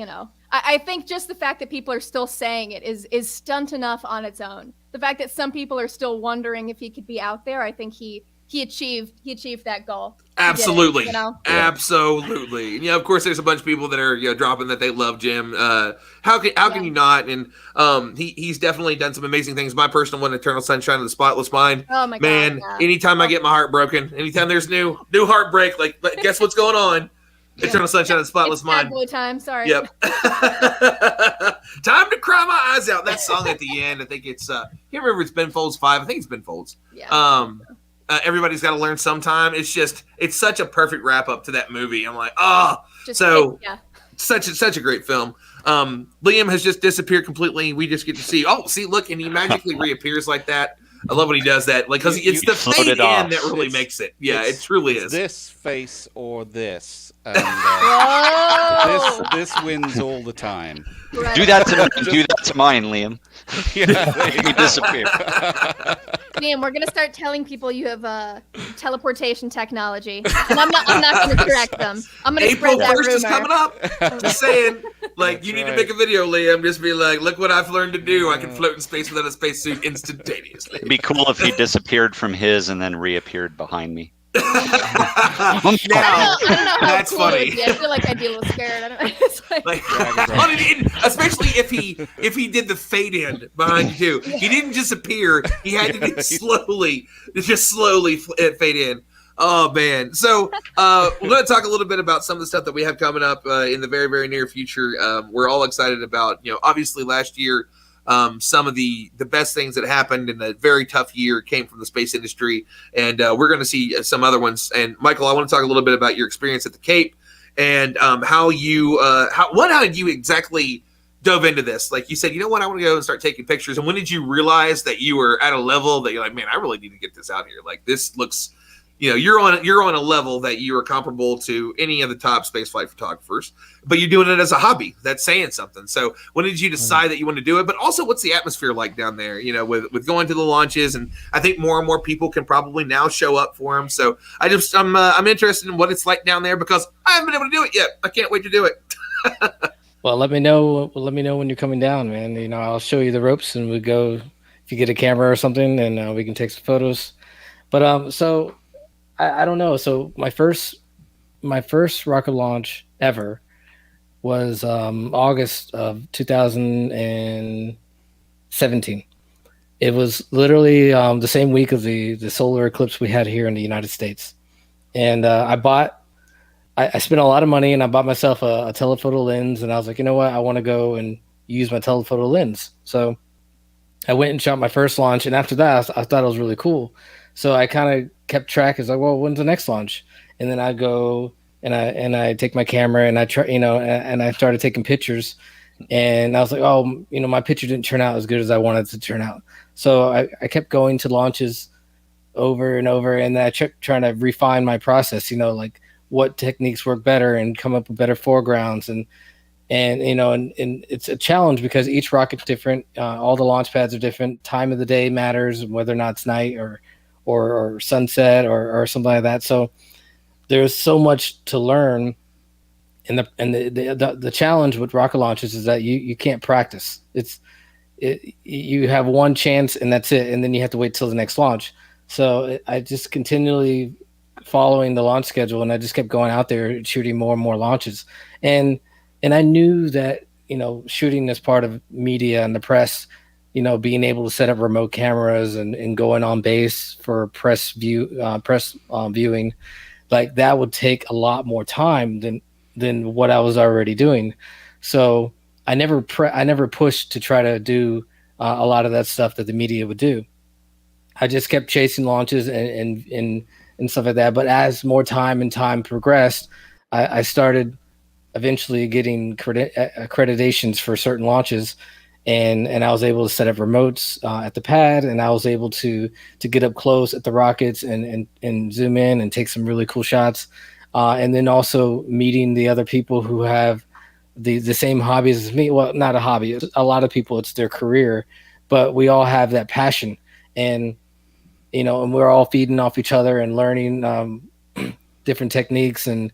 I think just the fact that people are still saying it is stunt enough on its own. The fact that some people are still wondering if he could be out there, I think he achieved that goal. Absolutely. Absolutely. And of course there's a bunch of people that are dropping that they love Jim. How can you not? And he's definitely done some amazing things. My personal one, Eternal Sunshine of the Spotless Mind. Oh my God. Man, anytime I get my heart broken, anytime there's new heartbreak, like, guess what's going on? Eternal Sunshine of the Spotless Mind. Bad boy time, sorry. Yep. Time to cry my eyes out. That song at the end, I think it's I can't remember if it's Ben Folds 5. I think it's Ben Folds. Yeah. Everybody's got to learn sometime. It's such a perfect wrap up to that movie. I'm like, such a great film. Liam has just disappeared completely. We just get to see, look, and he magically reappears like that. I love when he does that, like because it's the float fade it in off. that really makes it. Yeah, it truly is. This face or this, and Whoa! this wins all the time. Right. Do that to mine. Do that to mine, Liam. Yeah, there you You go. disappear. Liam, we're gonna start telling people you have teleportation technology, and I'm not gonna correct them. I'm gonna April spread that 1st rumor. is coming up. Just saying, like That's you need right. to make a video, Liam. Just be like, look what I've learned to do. I can float in space without a spacesuit instantaneously. It'd be cool if he disappeared from his and then reappeared behind me. Now, I don't know how that's cool funny. it would be. I feel like I'd be a little scared. I don't know. It's like, Like, Dragon's Breath. especially if he did the fade in behind you too. He didn't disappear. He had to do slowly fade in. Oh man! So we're going to talk a little bit about some of the stuff that we have coming up in the very, very near future. We're all excited about. Obviously last year, some of the best things that happened in a very tough year came from the space industry, and we're going to see some other ones. And Michael, I want to talk a little bit about your experience at the Cape and how did you exactly dove into this? Like you said, you know what, I want to go and start taking pictures. And when did you realize that you were at a level that you're like, man, I really need to get this out here? Like this looks, you're on a level that you are comparable to any of the top spaceflight photographers, but you're doing it as a hobby. That's saying something. So when did you decide that you want to do it? But also, what's the atmosphere like down there? With going to the launches, and I think more and more people can probably now show up for them. So I'm interested in what it's like down there because I haven't been able to do it yet. I can't wait to do it. Well, let me know. Let me know when you're coming down, man. I'll show you the ropes, and we go. If you get a camera or something, and we can take some photos. But so I don't know. So my first rocket launch ever was August of 2017. It was literally the same week of the solar eclipse we had here in the United States, and I spent a lot of money, and I bought myself a telephoto lens, and I was like, you know what, I want to go and use my telephoto lens. So I went and shot my first launch, and after that, I thought it was really cool. So I kind of kept track. It's like, well, when's the next launch? And then I go and I take my camera and I try, and I started taking pictures. And I was like, oh, my picture didn't turn out as good as I wanted it to turn out. So I kept going to launches over and over, and then I kept trying to refine my process. Like what techniques work better and come up with better foregrounds and it's a challenge because each rocket's different. All the launch pads are different. Time of the day matters, whether or not it's night or sunset or something like that. So there's so much to learn, and the challenge with rocket launches is that you can't practice. You have one chance and that's it, and then you have to wait till the next launch. So I just continually following the launch schedule, and I just kept going out there shooting more and more launches, and I knew that shooting as part of media and the press, being able to set up remote cameras and going on base for press viewing, like that would take a lot more time than what I was already doing. So I never pushed to try to do a lot of that stuff that the media would do. I just kept chasing launches and stuff like that. But as more time progressed, I started eventually getting accreditations for certain launches, and I was able to set up remotes at the pad, and I was able to get up close at the rockets and zoom in and take some really cool shots, and then also meeting the other people who have the same hobbies as me. Well, not a hobby. A lot of people, it's their career, but we all have that passion, and and we're all feeding off each other and learning different techniques, and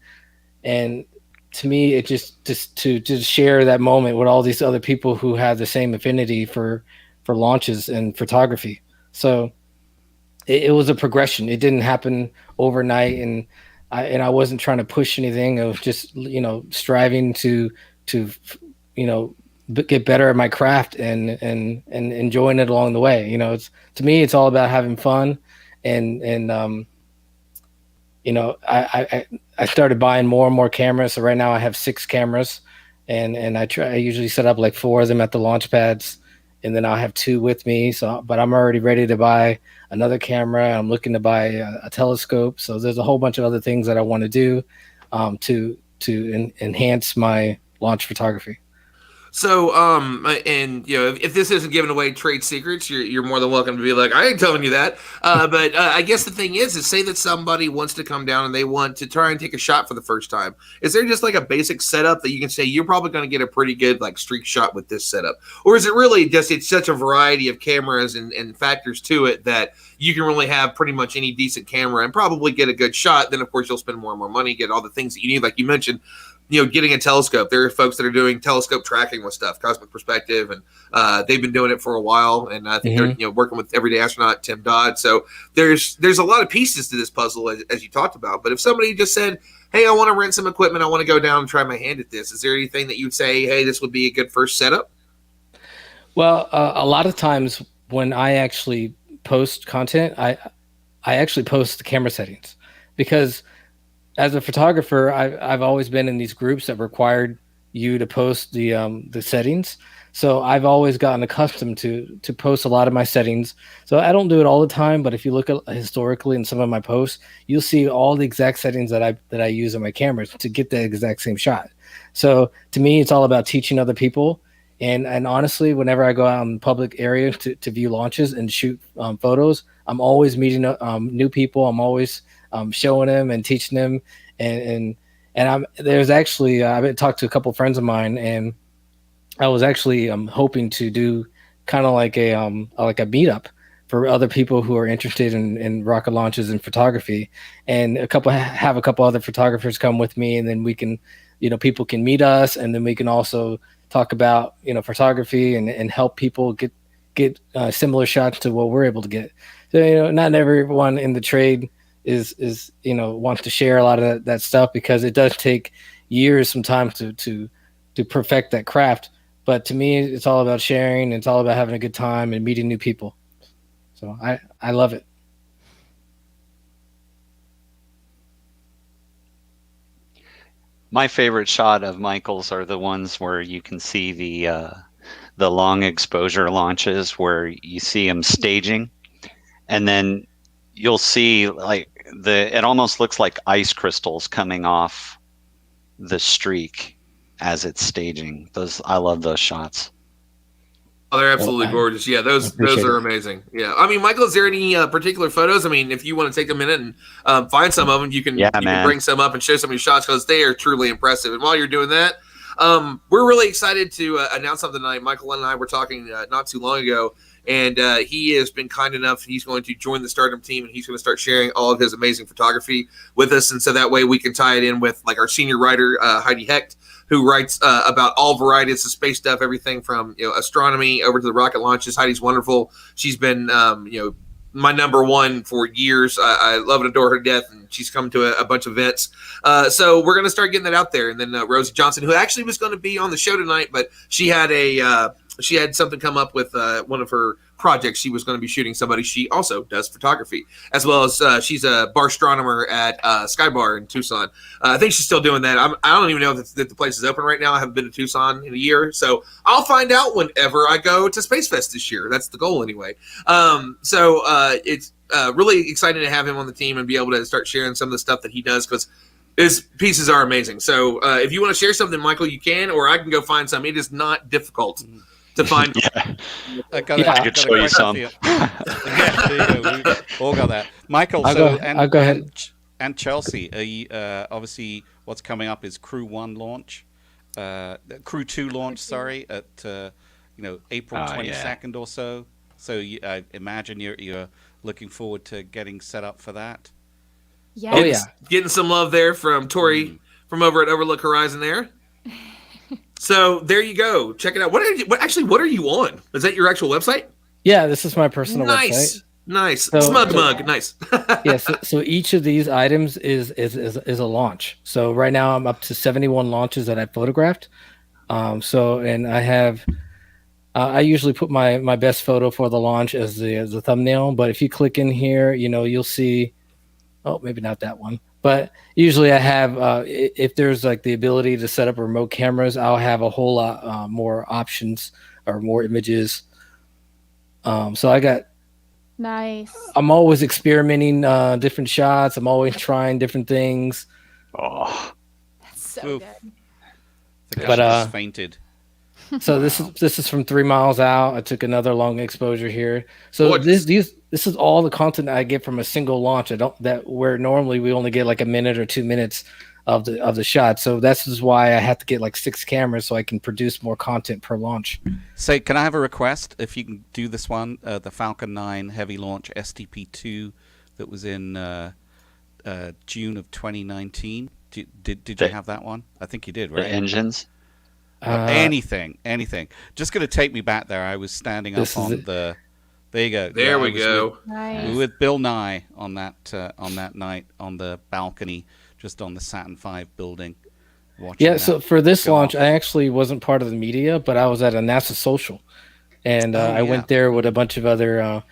to me, it just to share that moment with all these other people who have the same affinity for launches and photography. So it was a progression. It didn't happen overnight, and I wasn't trying to push anything. I was just striving to get better at my craft and enjoying it along the way. It's, to me, it's all about having fun, and I started buying more and more cameras. So right now I have 6 cameras, and I usually set up like 4 of them at the launch pads, and then I'll have 2 with me. So, but I'm already ready to buy another camera. I'm looking to buy a telescope. So there's a whole bunch of other things that I want to do to enhance my launch photography. So, and if this isn't giving away trade secrets, you're more than welcome to be like, I ain't telling you that. But I guess the thing is say that somebody wants to come down and they want to try and take a shot for the first time. Is there just like a basic setup that you can say you're probably going to get a pretty good like streak shot with this setup, or is it really just it's such a variety of cameras and factors to it that you can really have pretty much any decent camera and probably get a good shot? Then of course you'll spend more and more money, get all the things that you need, like you mentioned. Getting a telescope. There are folks that are doing telescope tracking with stuff, Cosmic Perspective, and they've been doing it for a while. And I think they're working with everyday astronaut Tim Dodd. So there's a lot of pieces to this puzzle as you talked about. But if somebody just said, "Hey, I want to rent some equipment. I want to go down and try my hand at this," is there anything that you'd say, "Hey, this would be a good first setup"? Well, a lot of times when I actually post content, I actually post the camera settings because as a photographer, I've always been in these groups that required you to post the settings. So I've always gotten accustomed to post a lot of my settings. So I don't do it all the time, but if you look at historically in some of my posts, you'll see all the exact settings that I use on my cameras to get the exact same shot. So to me, it's all about teaching other people. And honestly, whenever I go out in public area to view launches and shoot photos, I'm always meeting new people. I'm always showing them and teaching them, and there's actually I've talked to a couple of friends of mine, and I was actually hoping to do kind of like a meetup for other people who are interested in rocket launches and photography, and have a couple other photographers come with me, and then we can, people can meet us, and then we can also talk about photography and help people get similar shots to what we're able to get. So not everyone in the trade is wants to share a lot of that stuff because it does take years sometimes to perfect that craft. But to me, it's all about sharing. It's all about having a good time and meeting new people. So I love it. My favorite shot of Michael's are the ones where you can see the long exposure launches where you see him staging, and then you'll see like it almost looks like ice crystals coming off the streak as it's staging. I love those shots. Oh, they're absolutely gorgeous. Yeah, those are amazing. Yeah, I mean, Michael, is there any particular photos? I mean, if you want to take a minute and find some of them, you can bring some up and show some of your shots because they are truly impressive. And while you're doing that, we're really excited to announce something tonight. Michael and I were talking not too long ago, and he has been kind enough. He's going to join the Stardom team, and he's going to start sharing all of his amazing photography with us. And so that way we can tie it in with like our senior writer, Heidi Hecht, who writes about all varieties of space stuff, everything from astronomy over to the rocket launches. Heidi's wonderful. She's been my number one for years. I love and adore her to death, and she's come to a bunch of events. So we're going to start getting that out there. And then Rosie Johnson, who actually was going to be on the show tonight, but she had something come up with one of her projects. She was going to be shooting somebody. She also does photography, as well as she's a bar astronomer at Skybar in Tucson. I think she's still doing that. I don't even know if the place is open right now. I haven't been to Tucson in a year, so I'll find out whenever I go to Space Fest this year. That's the goal anyway. So it's really exciting to have him on the team and be able to start sharing some of the stuff that he does because his pieces are amazing. So if you want to share something, Michael, you can, or I can go find some. It is not difficult to find. I could show you some. Yeah, there you go. We all got that. Michael, I'll go ahead. And Chelsea, obviously what's coming up is Crew 1 launch, Crew 2 launch, sorry, at April 22nd or so. So I imagine you're looking forward to getting set up for that. Yeah. Getting some love there from Tori from over at Overlook Horizon there. So there you go. Check it out. What are you on? Is that your actual website? Yeah, this is my personal website. Nice. Smug mug. Nice. Yeah. So each of these items is a launch. So right now I'm up to 71 launches that I photographed. And I have. I usually put my best photo for the launch as the thumbnail. But if you click in here, you'll see. Oh, maybe not that one. But usually I have, if there's like the ability to set up remote cameras, I'll have a whole lot more options or more images. So I got. Nice. I'm always experimenting different shots. I'm always trying different things. Oh, That's so good. The guy just fainted. So this is from 3 miles out. I took another long exposure here. So Gorgeous. this is all the content I get from a single launch. I don't that where normally we only get like a minute or 2 minutes of the shot. So that's just why I have to get like 6 cameras so I can produce more content per launch. Say, can I have a request? If you can do this one, the Falcon 9 heavy launch STP-2 that was in June of 2019. Did you have that one? I think you did, right? The engines. Anything. Just going to take me back there. I was standing up on the. There you go. There we go. Nice. With Bill Nye on that night on the balcony, just on the Saturn V building. Yeah. So for this launch, I actually wasn't part of the media, but I was at a NASA social, and I went there with a bunch of other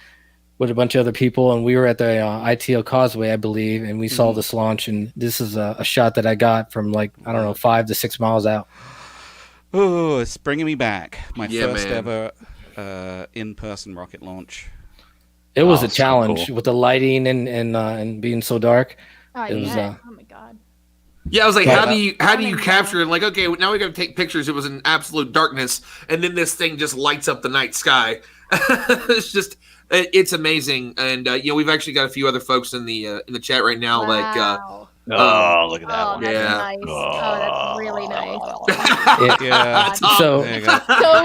people, and we were at the ITL Causeway, I believe, and we saw this launch. And this is a shot that I got from like 5 to 6 miles out. Oh, it's bringing me back. My first man. ever in-person rocket launch. It was a so challenge cool. with the lighting and being so dark. Oh, It was, yeah. Oh my god. Yeah, I was like, But, how do you capture it? Like, okay, now we got to take pictures. It was in absolute darkness, and then this thing just lights up the night sky. It's amazing. And we've actually got a few other folks in the chat right now. Wow. Look at that Oh, one. that's Yeah. nice. Oh, that's really nice. Yeah. Tom. So There you go. So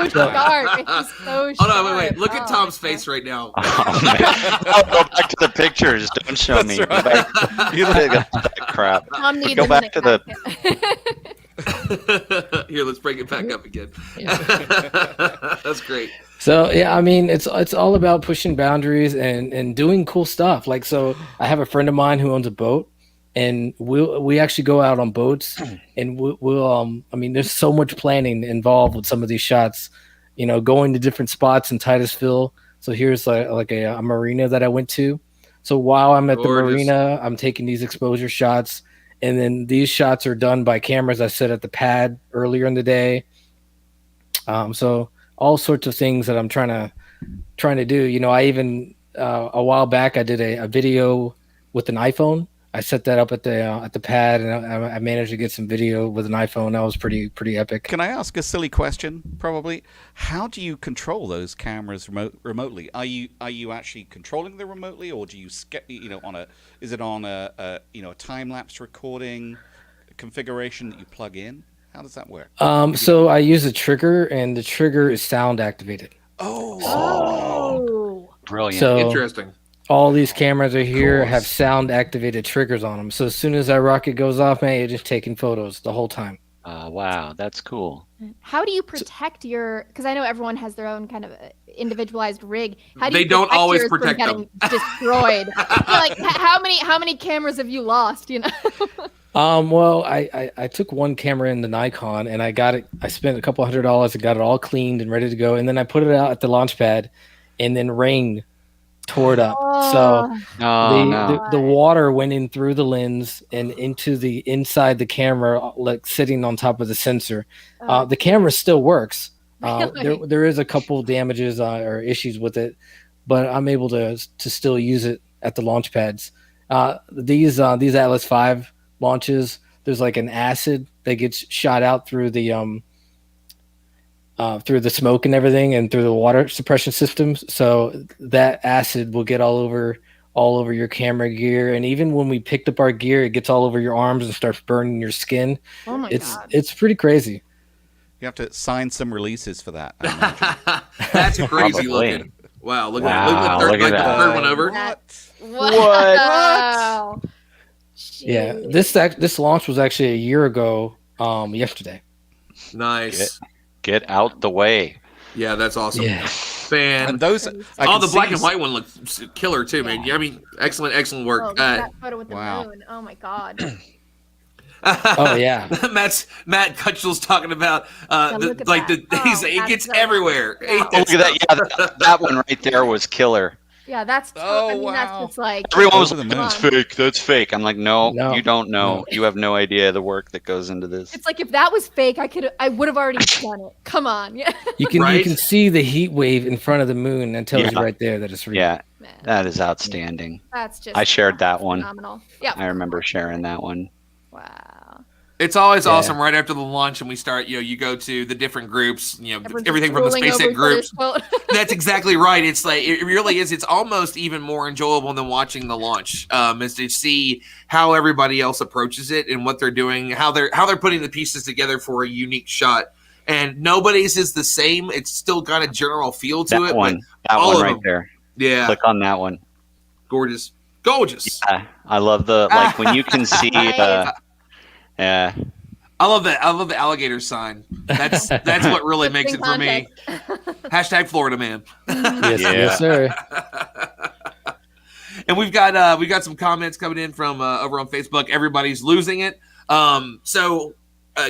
sharp. It's so sharp. Hold on, wait. Look at Oh, Tom's my face right now. Oh, man. Oh, go back to the pictures. Don't show me. Go back. You Look at that crap. God. Tom needs Go a back to the. minute. Here, let's bring it back up again. That's great. So yeah, I mean, it's all about pushing boundaries and doing cool stuff. Like, so I have a friend of mine who owns a boat, and we actually go out on boats, and we'll I mean, there's so much planning involved with some of these shots. Going to different spots in Titusville. So here's like a marina that I went to. So while I'm at Gorgeous. the marina, I'm taking these exposure shots, and then these shots are done by cameras I set at the pad earlier in the day. So all sorts of things that I'm trying to do. I even a while back I did a video with an iPhone. I set that up at the pad, and I managed to get some video with an iPhone. That was pretty epic. Can I ask a silly question? Probably. How do you control those cameras remotely? Are you actually controlling them remotely, or do you is it on a time lapse recording configuration that you plug in? How does that work? So I use a trigger, and the trigger is sound activated. Oh. Brilliant. So Interesting. all these cameras are here course. have sound activated triggers on them. So as soon as that rocket goes off, man, you're just taking photos the whole time. Wow, that's cool. How do you protect your? Because I know everyone has their own kind of individualized rig. How do They you don't protect always yours from protect getting destroyed? Like how many cameras have you lost? Well, I took one camera in the Nikon, and I got it. I spent a couple $100 and got it all cleaned and ready to go. And then I put it out at the launch pad, and then rain tore it up. So Oh, no. the water went in through the lens and into the inside the camera, like sitting on top of the sensor. The camera still works. Really? There is a couple damages or issues with it, but I'm able to still use it at the launch pads. These Atlas V launches, there's like an acid that gets shot out through the smoke and everything, and through the water suppression systems. So that acid will get all over your camera gear, and even when we picked up our gear, it gets all over your arms and starts burning your skin. Oh my god. It's pretty crazy. You have to sign some releases for that. I imagine. That's crazy Probably. looking. Wow, look Wow, at the look at the that. third one over. Wow. Yeah, Jeez. this launch was actually a year ago yesterday. Nice. Get out the way. Yeah, that's awesome. Yeah. Man. And those. I Oh, can the black see- and white one looks killer too, man. Yeah, I mean, excellent Oh, work. look at that photo with the wow. moon. Oh my god. Oh yeah. Matt Cutchell's talking about look at that. it Oh, gets that's everywhere. Wow. Oh, look at that. Yeah, that one right there was killer. Yeah, that's. Oh, I mean, wow. that's just like. Everyone was Over the like, moon. that's fake. That's fake. I'm like, no, No. you don't know. No. You have no idea the work that goes into this. It's like if that was fake, I would have already done it. Come on, yeah. You can Right? see the heat wave in front of the moon, and tells you Yeah. right there that it's real. Yeah, Man, that is outstanding. that's just. I shared that one. Phenomenal. Yeah. I remember sharing that one. Wow. It's always Yeah. awesome right after the launch, and we start. You go to the different groups. Everyone's Everything just from the rolling over SpaceX each other's groups. quote. That's exactly right. It's like it really is. It's almost even more enjoyable than watching the launch. Is to see how everybody else approaches it and what they're doing, how they're putting the pieces together for a unique shot. And nobody's is the same. It's still got a general feel to That it. one, but all of right them, there. yeah, Click on that one. gorgeous. Yeah, I love the like when you can see. Nice. Yeah, I love that. I love the alligator sign. That's what really makes it for me. Hashtag Florida man. Yes, Yeah. yes, sir. And we've got some comments coming in from over on Facebook. Everybody's losing it. So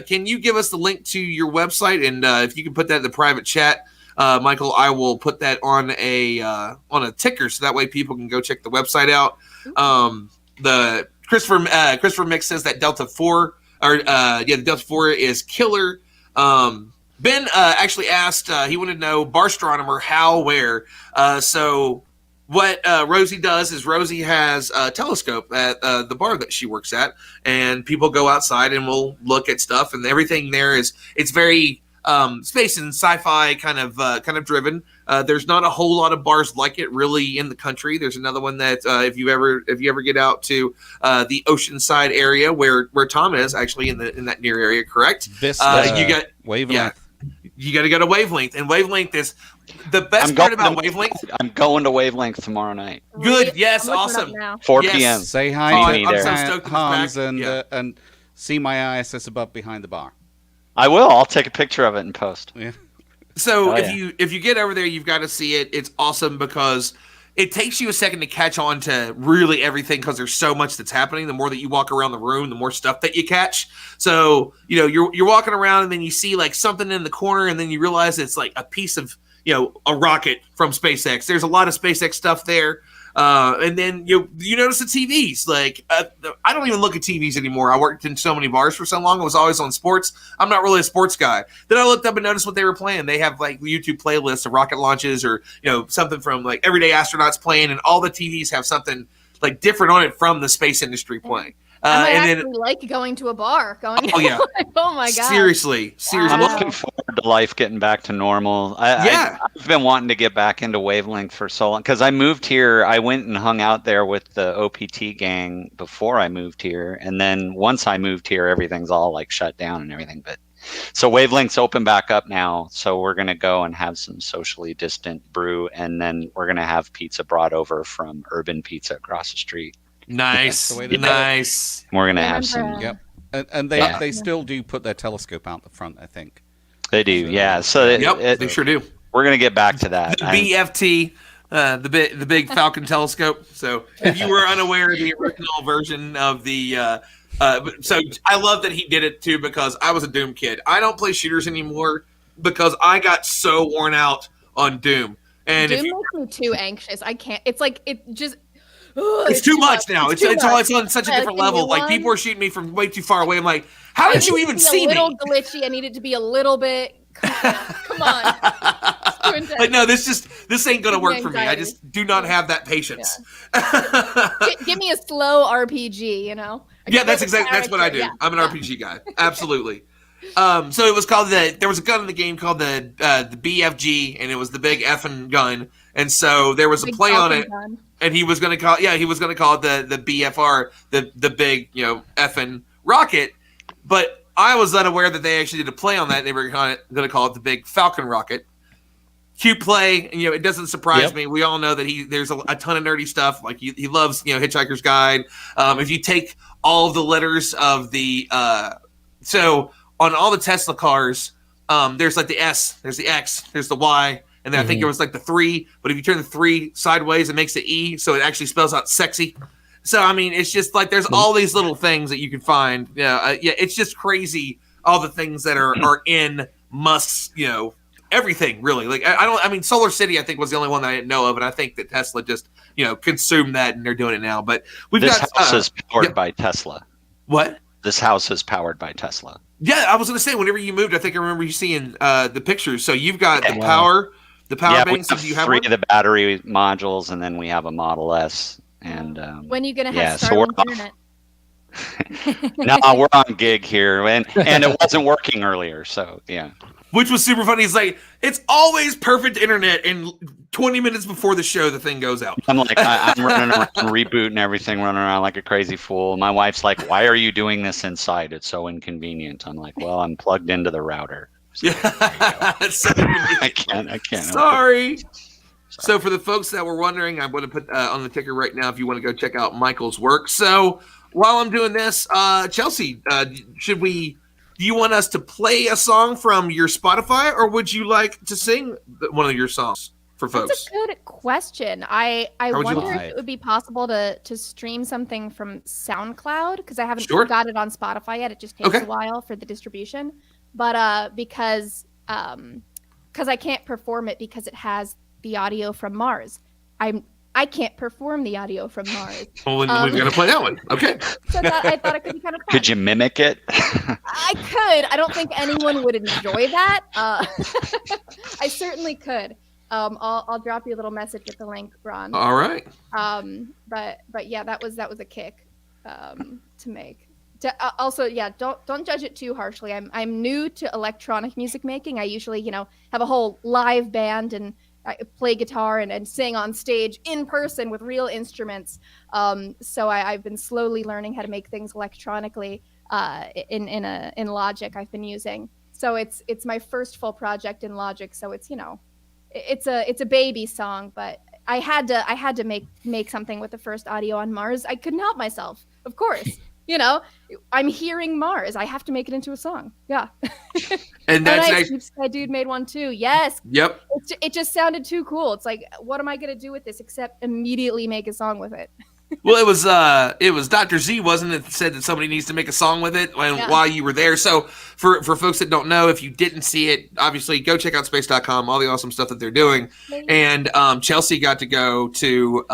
can you give us the link to your website? And if you can put that in the private chat, Michael, I will put that on a ticker so that way people can go check the website out. The Christopher Mix says that Delta 4 the Delta 4 is killer. Ben actually asked, he wanted to know bar astronomer, how, where. So what Rosie does is Rosie has a telescope at the bar that she works at, and people go outside and will look at stuff, and everything there it's very space and sci-fi kind of driven. There's not a whole lot of bars like it really in the country. There's another one that if you ever get out to the Oceanside area where Tom is actually in that near area, correct? This you got Wavelength. you got to go to Wavelength, and Wavelength is the best part about Wavelength. I'm going to Wavelength tomorrow night. Good, yes, I'm looking it up awesome. now. 4 Yes. p.m. Say Oh, hi I'm to so stoked in the Hans back. and see my ISS above behind the bar. I will. I'll take a picture of it and post. Yeah. So Oh, if you get over there, you've got to see it. It's awesome because it takes you a second to catch on to really everything because there's so much that's happening. The more that you walk around the room, the more stuff that you catch. So you're walking around and then you see like something in the corner, and then you realize it's like a piece of a rocket from SpaceX. There's a lot of SpaceX stuff there. And then you notice the TVs. Like I don't even look at TVs anymore. I worked in so many bars for so long. I was always on sports. I'm not really a sports guy. Then I looked up and noticed what they were playing. They have like YouTube playlists of rocket launches or something from like Everyday Astronauts playing, and all the TVs have something like different on it from the space industry playing. I might And actually then like going to a bar. Oh, yeah. Oh my god. seriously, I'm Wow. looking forward to life getting back to normal. Yeah. I've been wanting to get back into Wavelength for so long because I moved here. I went and hung out there with the OPT gang before I moved here, and then once I moved here, everything's all like shut down and everything. But so Wavelength's open back up now, so we're gonna go and have some socially distant brew, and then we're gonna have pizza brought over from Urban Pizza across the street. nice, the way to do it. nice. We're gonna Yeah, have some. remember, Yep. And they Yeah. they still do put their telescope out the front, I think. They do, yeah. So Yep, they sure do. we're gonna get back to that. The BFT, the big Falcon telescope. So if you were unaware of the original version of the, so I love that he did it too because I was a Doom kid. I don't play shooters anymore because I got so worn out on Doom. And Doom if you, makes me too anxious. I can't. It's like it just. it's too much now. It's too on such a Yeah, different give me level. Like one. people are shooting me from way too far away. I'm like, how did you even see a me? little glitchy. I need it to be a little bit. Come on. It's too intense. Like no, this ain't gonna Give me work for me. I anxiety. just do not have that patience. Give me a slow RPG. Yeah, that's what I do. Yeah. I'm an RPG guy. Absolutely. So it was called there was a gun in the game called the BFG, and it was the big effing gun. And so there was a Big play on Falcon it, gun. and he was going to call it the BFR, the big effing rocket. But I was unaware that they actually did a play on that. They were going to call it the big Falcon rocket. Cute play, and it doesn't surprise Yep. me. We all know that there's a ton of nerdy stuff. Like he loves Hitchhiker's Guide. If you take all of the letters of the so on all the Tesla cars, there's like the S, there's the X, there's the Y, and then I think there was like the 3. But if you turn the 3 sideways, it makes the E, so it actually spells out sexy. So I mean, it's just like there's all these little things that you can find. It's just crazy all the things that are in Musk's everything really. Like I mean, Solar City I think was the only one that I didn't know of, and I think that Tesla just consumed that and they're doing it now. But This got house is powered by Tesla. what? This house is powered by Tesla. Yeah, I was going to say, whenever you moved, I think I remember you seeing the pictures. So you've got the Wow. power Yeah, banks. we Do you have have 3 one? of the battery modules, and then we have a Model S. And When are you gonna have yeah, so we're Starlink off. internet? No, we're on gig here, and it wasn't working earlier, so yeah. Which was super funny. It's like, it's always perfect internet, and 20 minutes before the show, the thing goes out. I'm like, I'm running around, rebooting everything, running around like a crazy fool. My wife's like, "Why are you doing this inside? It's so inconvenient." I'm like, "Well, I'm plugged into the router." So I can't. Sorry. So for the folks that were wondering, I'm going to put on the ticker right now if you want to go check out Michael's work. So while I'm doing this, Chelsea, do you want us to play a song from your Spotify, or would you like to sing one of your songs for folks? That's a good question. I wonder if like? it would be possible to stream something from SoundCloud, because I haven't Sure. got it on Spotify yet. It just takes a while for the distribution. But because I can't perform it because it has the audio from Mars. I can't perform the audio from Mars. Well, we're going to play that one. Okay. So I thought it could be kind of fun. Could you mimic it? I could. I don't think anyone would enjoy that. I certainly could. I'll drop you a little message with the link, Ron. All right. But yeah, that was a kick to make. Also, yeah, don't judge it too harshly. I'm new to electronic music making. I usually, have a whole live band and I play guitar and sing on stage in person with real instruments. So I've been slowly learning how to make things electronically in Logic I've been using. So it's my first full project in Logic. So it's it's a baby song, but I had to make something with the first audio on Mars. I couldn't help myself, of course. I'm hearing Mars. I have to make it into a song. Yeah. And that's nice. Deep Sky Dude made one too. Yes. Yep. It just sounded too cool. It's like, what am I gonna do with this except immediately make a song with it? Well, it was Dr. Z, wasn't it, that said that somebody needs to make a song with it while you were there. So for folks that don't know, if you didn't see it, obviously go check out space.com, all the awesome stuff that they're doing. And Chelsea got to go to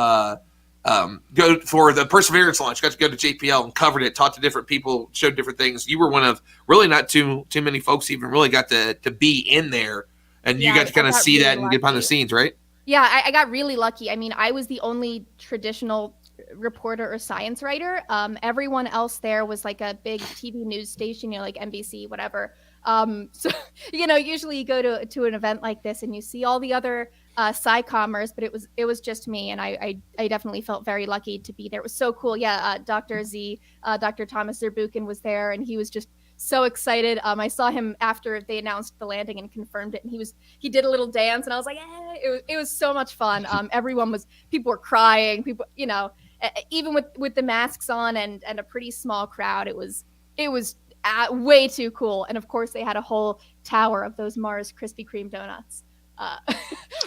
go for the Perseverance launch, got to go to JPL and covered it, talked to different people, showed different things. You were one of really not too many folks even really got to be in there, and you got to kind of see that and get behind the scenes, right? Yeah, I got really lucky. I mean, I was the only traditional reporter or science writer. Everyone else there was like a big TV news station, like NBC, whatever. So usually you go to an event like this and you see all the other SciCommers, but it was just me, and I definitely felt very lucky to be there. It was so cool. Yeah, Dr. Z, Dr. Thomas Zurbuchen was there, and he was just so excited. I saw him after they announced the landing and confirmed it, and he did a little dance, and I was like, it was so much fun. People were crying, people, even with the masks on and a pretty small crowd, it was way too cool. And of course they had a whole tower of those Mars Krispy Kreme donuts.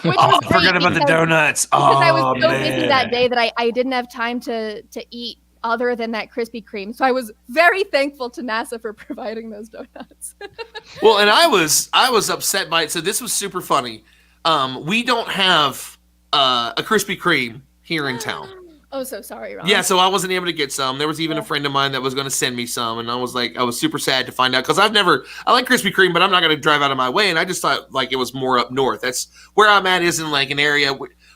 Which was I forgot about the donuts. Because I was so busy that day that I didn't have time to eat other than that Krispy Kreme. So I was very thankful to NASA for providing those donuts. Well, and I was upset by it. So this was super funny. We don't have a Krispy Kreme here in town. Oh, so sorry, Ron. Yeah, so I wasn't able to get some. There was even a friend of mine that was going to send me some, and I was super sad to find out, because I like Krispy Kreme, but I'm not going to drive out of my way, and I just thought like it was more up north. That's where I'm at, is in like an area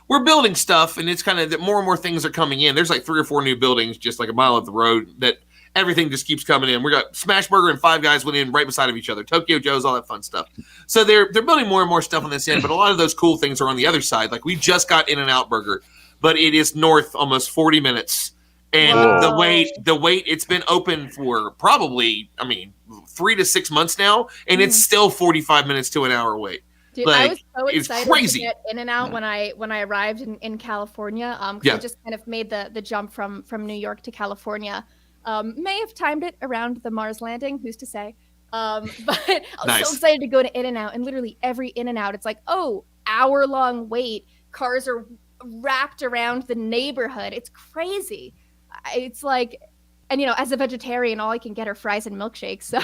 we're building stuff, and it's kind of that more and more things are coming in. There's like 3 or 4 new buildings just like a mile up the road that everything just keeps coming in. We got Smashburger and Five Guys went in right beside of each other, Tokyo Joe's, all that fun stuff. So they're building more and more stuff on this end, but a lot of those cool things are on the other side. Like we just got In-N-Out Burger, but it is north almost 40 minutes. And the wait, it's been open for probably, 3 to 6 months now, and it's still 45 minutes to an hour wait. Dude, like, I was so excited crazy. to get In-N-Out when I arrived in California. I just kind of made the jump from New York to California. May have timed it around the Mars landing, who's to say? But I was so excited to go to In-N-Out, and literally every In-N-Out, it's like, hour-long wait. Cars are wrapped around the neighborhood. It's crazy. It's like, and as a vegetarian, all I can get are fries and milkshakes. So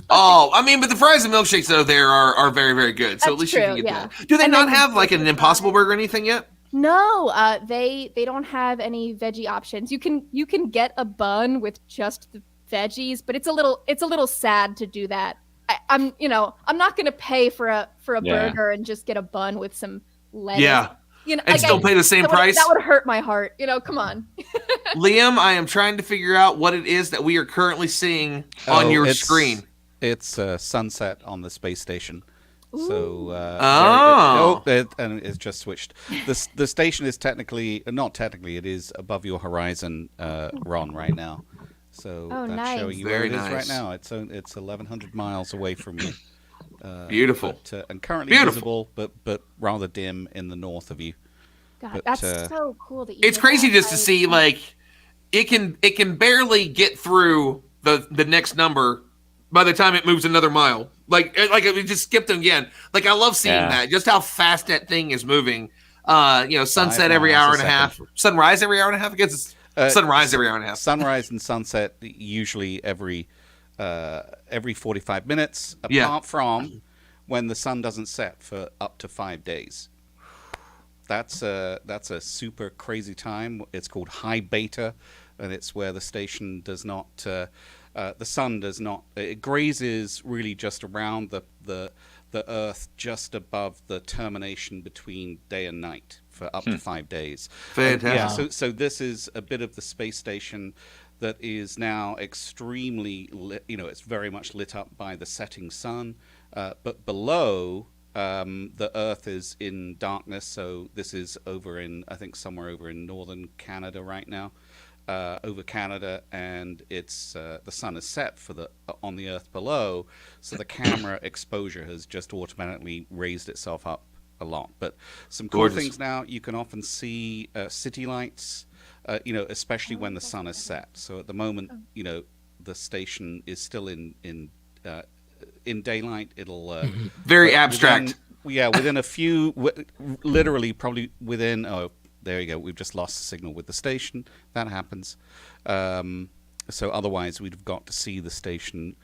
but the fries and milkshakes though there are very, very good. So That's at least true, you can get yeah. that. Do they not have like an Impossible Burger or anything yet? No, they don't have any veggie options. You can get a bun with just the veggies, but it's a little sad to do that. I'm not going to pay for a burger and just get a bun with some lettuce. Yeah. and still pay the same price. That would hurt my heart. Come on. Liam, I am trying to figure out what it is that we are currently seeing on your screen. It's sunset on the space station. Ooh. So, and it's just switched. The station is not technically, it is above your horizon, Ron, right now. So that's nice. showing you Very where it is nice. right now. It's 1,100 miles away from you. Beautiful. And currently visible, but rather dim in the north of you. God, that's so cool that you. It's crazy just to see it can barely get through the next number by the time it moves another mile. Like it just skipped them again. Like I love seeing that, just how fast that thing is moving. Sunset every hour and a half, sunrise every hour and a half. I guess it's sunrise every hour and a half. Sunrise and sunset usually every 45 minutes, apart from when the sun doesn't set for up to 5 days. That's a super crazy time. It's called high beta, and it's where the station does not, the sun does not. It grazes really just around the Earth, just above the termination between day and night for up to 5 days. Fantastic. So this is a bit of the space station that is now extremely lit. It's very much lit up by the setting sun, but below. The Earth is in darkness, so this is I think somewhere over in northern Canada right now, over Canada, and it's the sun is set on the Earth below, so the camera exposure has just automatically raised itself up a lot. But some cool things now, you can often see city lights, especially when the sun is set. So at the moment, the station is still in daylight. It'll very abstract. Within a few, literally probably within. Oh, there you go. We've just lost the signal with the station. That happens. So otherwise, we'd have got to see the station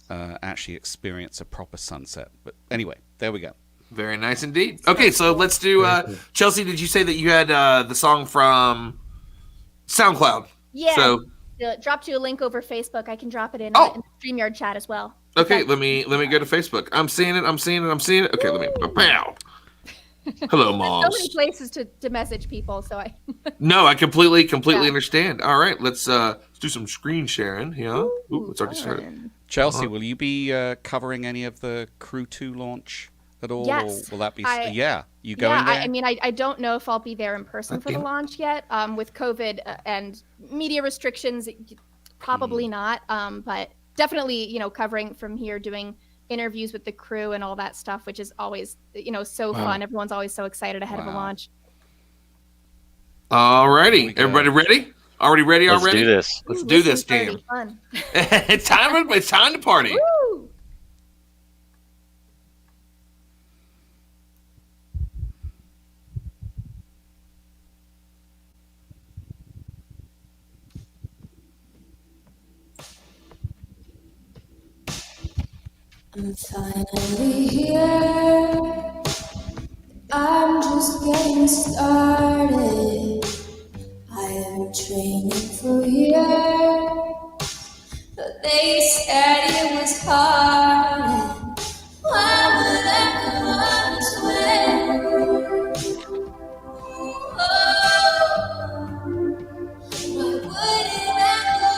actually experience a proper sunset. But anyway, there we go. Very nice indeed. Okay, so let's do. Chelsea, did you say that you had the song from SoundCloud? Yeah. So dropped you a link over Facebook. I can drop it in the StreamYard chat as well. Okay, let me go to Facebook. I'm seeing it. Okay, let me. Pow. Hello, moms. So many places to message people, so I. No, I completely understand. All right, let's do some screen sharing. Yeah, it's already started. Chelsea, will you be covering any of the Crew 2 launch at all? Yes. Or will that be? You going there? I mean, I don't know if I'll be there in person for the launch yet. With COVID and media restrictions, probably not. But. Definitely, covering from here, doing interviews with the crew and all that stuff, which is always, so fun. Everyone's always so excited ahead of a launch. All righty. Everybody ready? Already ready Let's already? Do this. Let's do this, damn. It's time to party. Woo! I'm finally here. I'm just getting started. I have been training for years, but they said it was hard. And why would I come this way? Why wouldn't I go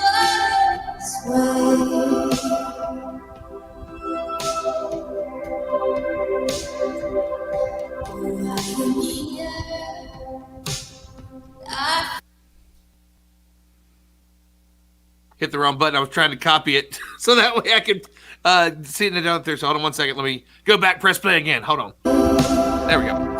this way? Hit the wrong button. I was trying to copy it so that way I could see it down there. So hold on 1 second. Let me go back, press play again. Hold on. There we go.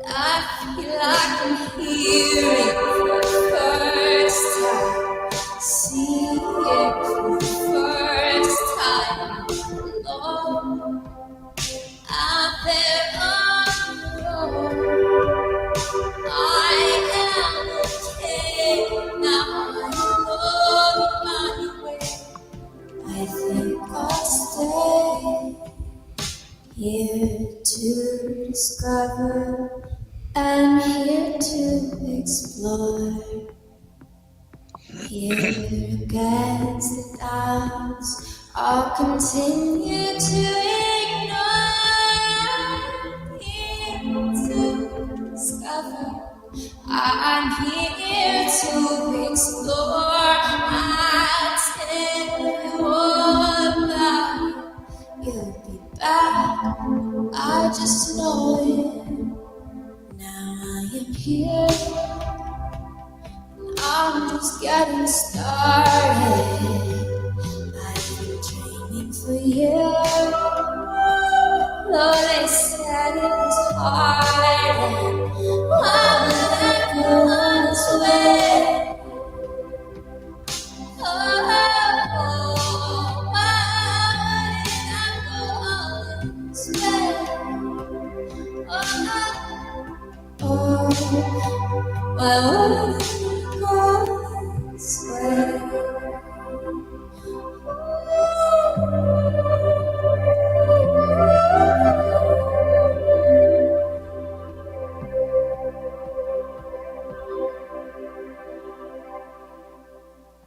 I feel like I'm hearing for the first time, seeing for the first time, alone. Out there on the road, I am okay now. I'm on my way. I think I'll stay here to discover and here to explore. Here against the clouds, I'll continue to ignore, here to discover. I'm here to explore. I'll tell you all about it. You'll be back, I just know it. Now I am here, I'm just getting started. I've been dreaming for years, though they said it was hard. And why would I go on this way? Oh, why would I go on this way? Oh, why would I go this way?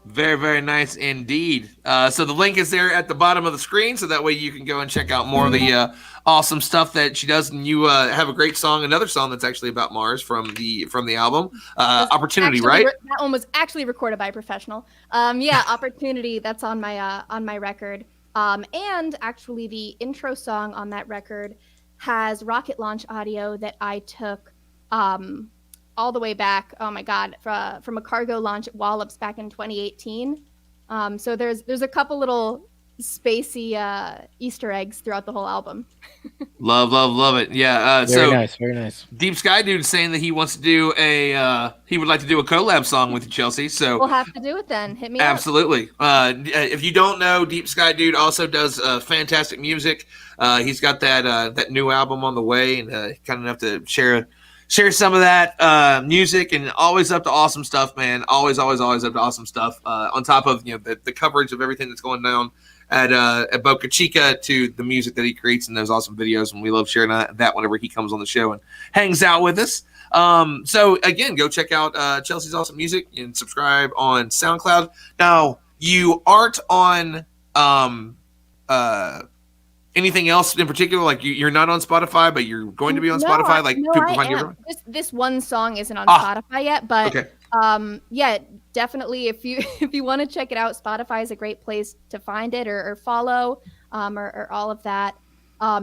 Very, very nice indeed. So the link is there at the bottom of the screen, so that way you can go and check out more of the awesome stuff that she does. And you have a great song, another song that's actually about Mars from the album, Opportunity, Actually, right? That one was actually recorded by a professional. Yeah, Opportunity. That's on my record. And actually, the intro song on that record has rocket launch audio that I took all the way back. Oh my God, from a cargo launch at Wallops back in 2018. So there's a couple little spacey Easter eggs throughout the whole album. Love it. Yeah. Very nice, very nice. Deep Sky Dude saying that he wants to do he would like to do a collab song with you, Chelsea. So We'll have to do it then. Hit me absolutely. If you don't know, Deep Sky Dude also does fantastic music. He's got that new album on the way, and kind enough to share some of that music, and always up to awesome stuff, man. Always up to awesome stuff. On top of the coverage of everything that's going down at Boca Chica, to the music that he creates and those awesome videos, and we love sharing that whenever he comes on the show and hangs out with us. So again, go check out Chelsea's awesome music and subscribe on SoundCloud. Now, you aren't on anything else in particular? Like you're not on Spotify, but you're going to be on Spotify? Like no, people I find am. you? This one song isn't on Spotify yet, but Okay. yeah, definitely if you want to check it out, Spotify is a great place to find it or follow or all of that,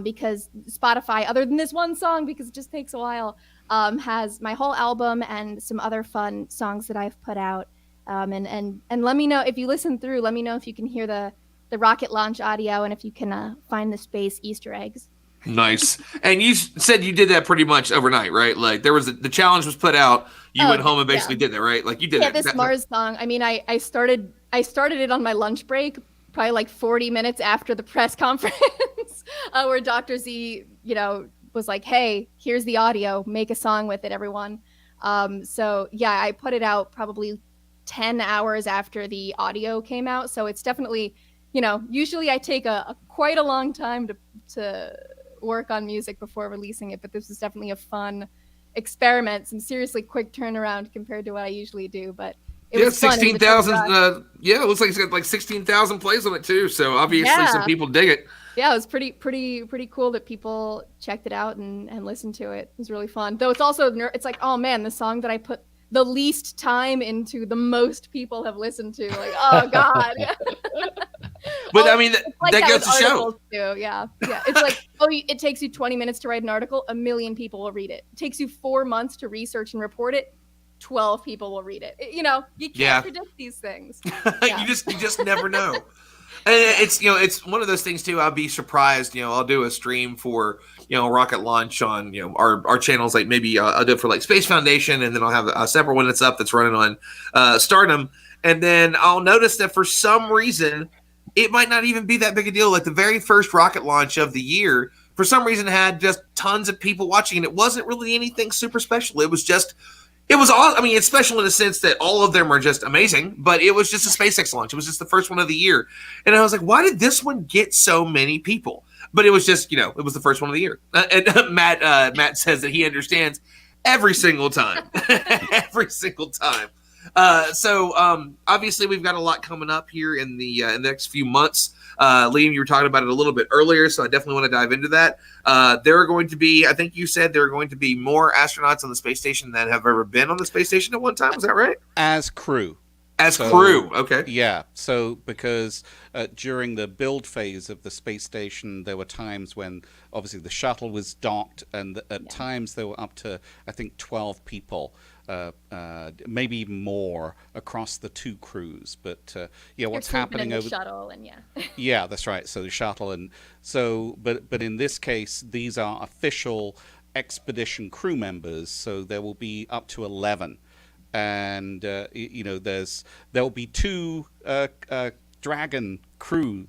because Spotify, other than this one song, because it just takes a while, has my whole album and some other fun songs that I've put out. And let me know if you listen through. Let me know if you can hear the rocket launch audio and if you can find the space Easter eggs. Nice. And you said you did that pretty much overnight, right? Like there was the challenge was put out. You went home and basically did that, right? Like you did that. This Mars song. I mean, I started it on my lunch break, probably like 40 minutes after the press conference, where Dr. Z, was like, "Hey, here's the audio. Make a song with it, everyone." So yeah, I put it out probably 10 hours after the audio came out. So it's definitely, usually I take quite a long time to work on music before releasing it, but this was definitely a fun experiment, some seriously quick turnaround compared to what I usually do, but it was 16,000 it looks like it's got like 16,000 plays on it too, so obviously some people dig it. Yeah, it was pretty cool that people checked it out and listened to it. It was really fun, though. It's also it's like, oh man, the song that I put the least time into, the most people have listened to. Like, oh god. But I mean, that goes to show. Too. Yeah. It's like, it takes you 20 minutes to write an article, 1 million people will read it. It takes you 4 months to research and report it, 12 people will read it. You can't predict these things. Yeah. you just never know. And it's one of those things too. I'll be surprised. I'll do a stream for rocket launch on our channels. Like maybe I'll do it for like Space Foundation, and then I'll have a separate one that's up that's running on Stardom. And then I'll notice that for some reason it might not even be that big a deal. Like the very first rocket launch of the year, for some reason, had just tons of people watching, and it wasn't really anything super special. It was all. I mean, it's special in the sense that all of them are just amazing, but it was just a SpaceX launch. It was just the first one of the year, and I was like, why did this one get so many people? But it was just, it was the first one of the year. And Matt says that he understands every single time, every single time. Obviously we've got a lot coming up here in the next few months. Liam, you were talking about it a little bit earlier, so I definitely want to dive into that. There are going to be, I think you said there are going to be more astronauts on the space station than have ever been on the space station at one time. Is that right? As crew. As crew, okay. Yeah, so because during the build phase of the space station, there were times when obviously the shuttle was docked, and at times there were up to, I think, 12 people, maybe even more, across the two crews. But what's happening over the shuttle and yeah, that's right. So the shuttle, and so but in this case, these are official expedition crew members, so there will be up to 11. And there'll be two Dragon crew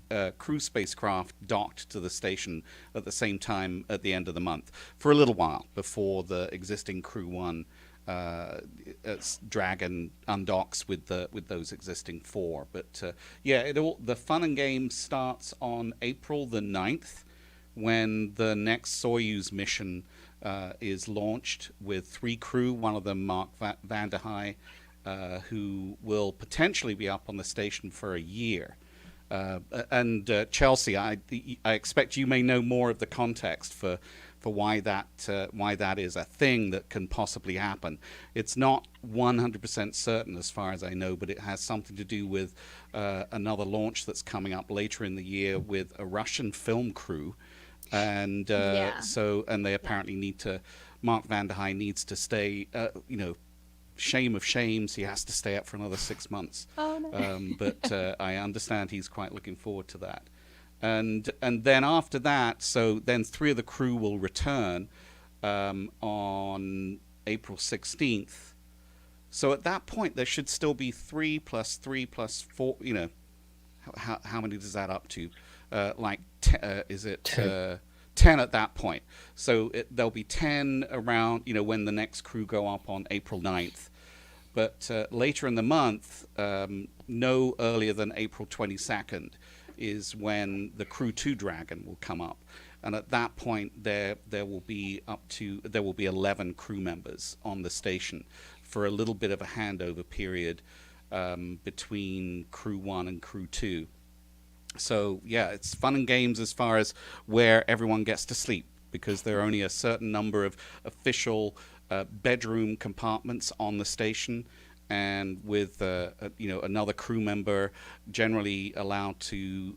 spacecraft docked to the station at the same time at the end of the month for a little while before the existing Crew 1 Dragon undocks with those existing 4. But the fun and games starts on April the 9th, when the next Soyuz mission is launched with 3 crew, one of them Mark van der Heij, who will potentially be up on the station for a year. And Chelsea, I expect you may know more of the context for why that is a thing that can possibly happen. It's not 100% certain as far as I know, but it has something to do with another launch that's coming up later in the year with a Russian film crew. And they apparently need to. Mark van der Heij needs to stay. Shame of shames, he has to stay up for another 6 months. Oh no! But I understand he's quite looking forward to that. And then after that, so then 3 of the crew will return on April 16th. So at that point, there should still be 3 plus 3 plus 4. How many does that up to? Is it 10 at that point? So there'll be 10 around, when the next crew go up on April 9th. But later in the month, no earlier than April 22nd, is when the Crew 2 Dragon will come up. And at that point, there will be 11 crew members on the station for a little bit of a handover period between Crew 1 and Crew 2. So, it's fun and games as far as where everyone gets to sleep, because there are only a certain number of official bedroom compartments on the station, and with another crew member generally allowed to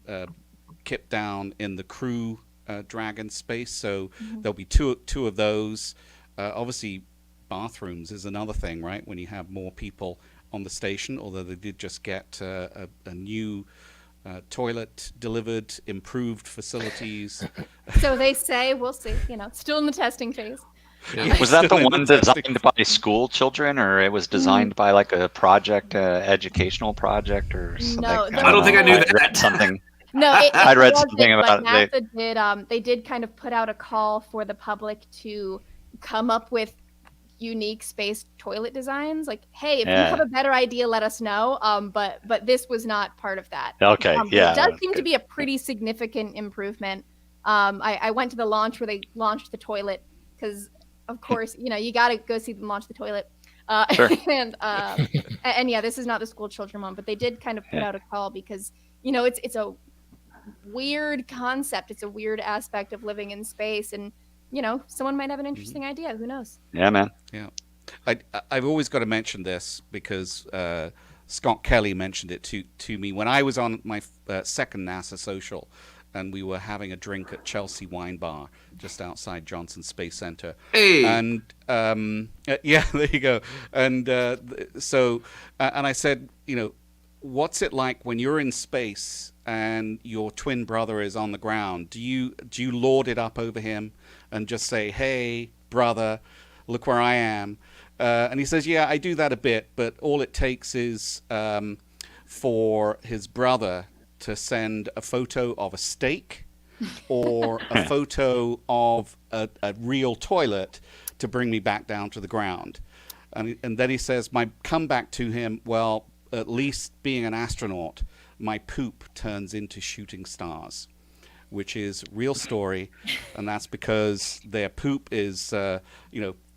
kip down in the crew Dragon space. So there'll be two of those. Obviously, bathrooms is another thing, right? When you have more people on the station, although they did just get a new toilet delivered, improved facilities. So they say, we'll see, still in the testing phase. Yeah. Was that the one designed by school children, or it was designed by like a project, educational project or something? No, I don't think I knew that. Read something. No, I'd read something about it. NASA they did kind of put out a call for the public to come up with unique space toilet designs. Like, hey, if you have a better idea, let us know. But this was not part of that. Okay, It does seem to be a pretty significant improvement. I went to the launch where they launched the toilet, because of course, you got to go see them launch the toilet. Sure. and this is not the school children one, but they did kind of put out a call because, it's a weird concept. It's a weird aspect of living in space, and someone might have an interesting idea. Who knows? Yeah, man. Yeah, I've always got to mention this because Scott Kelly mentioned it to me when I was on my second NASA social, and we were having a drink at Chelsea Wine Bar just outside Johnson Space Center. Hey. And there you go. And and I said, what's it like when you're in space and your twin brother is on the ground? Do you lord it up over him and just say, "Hey, brother, look where I am"? And he says, "Yeah, I do that a bit, but all it takes is for his brother to send a photo of a steak or a photo of a real toilet to bring me back down to the ground." And then he says, my comeback to him, well, at least being an astronaut, my poop turns into shooting stars, which is real story. And that's because their poop is,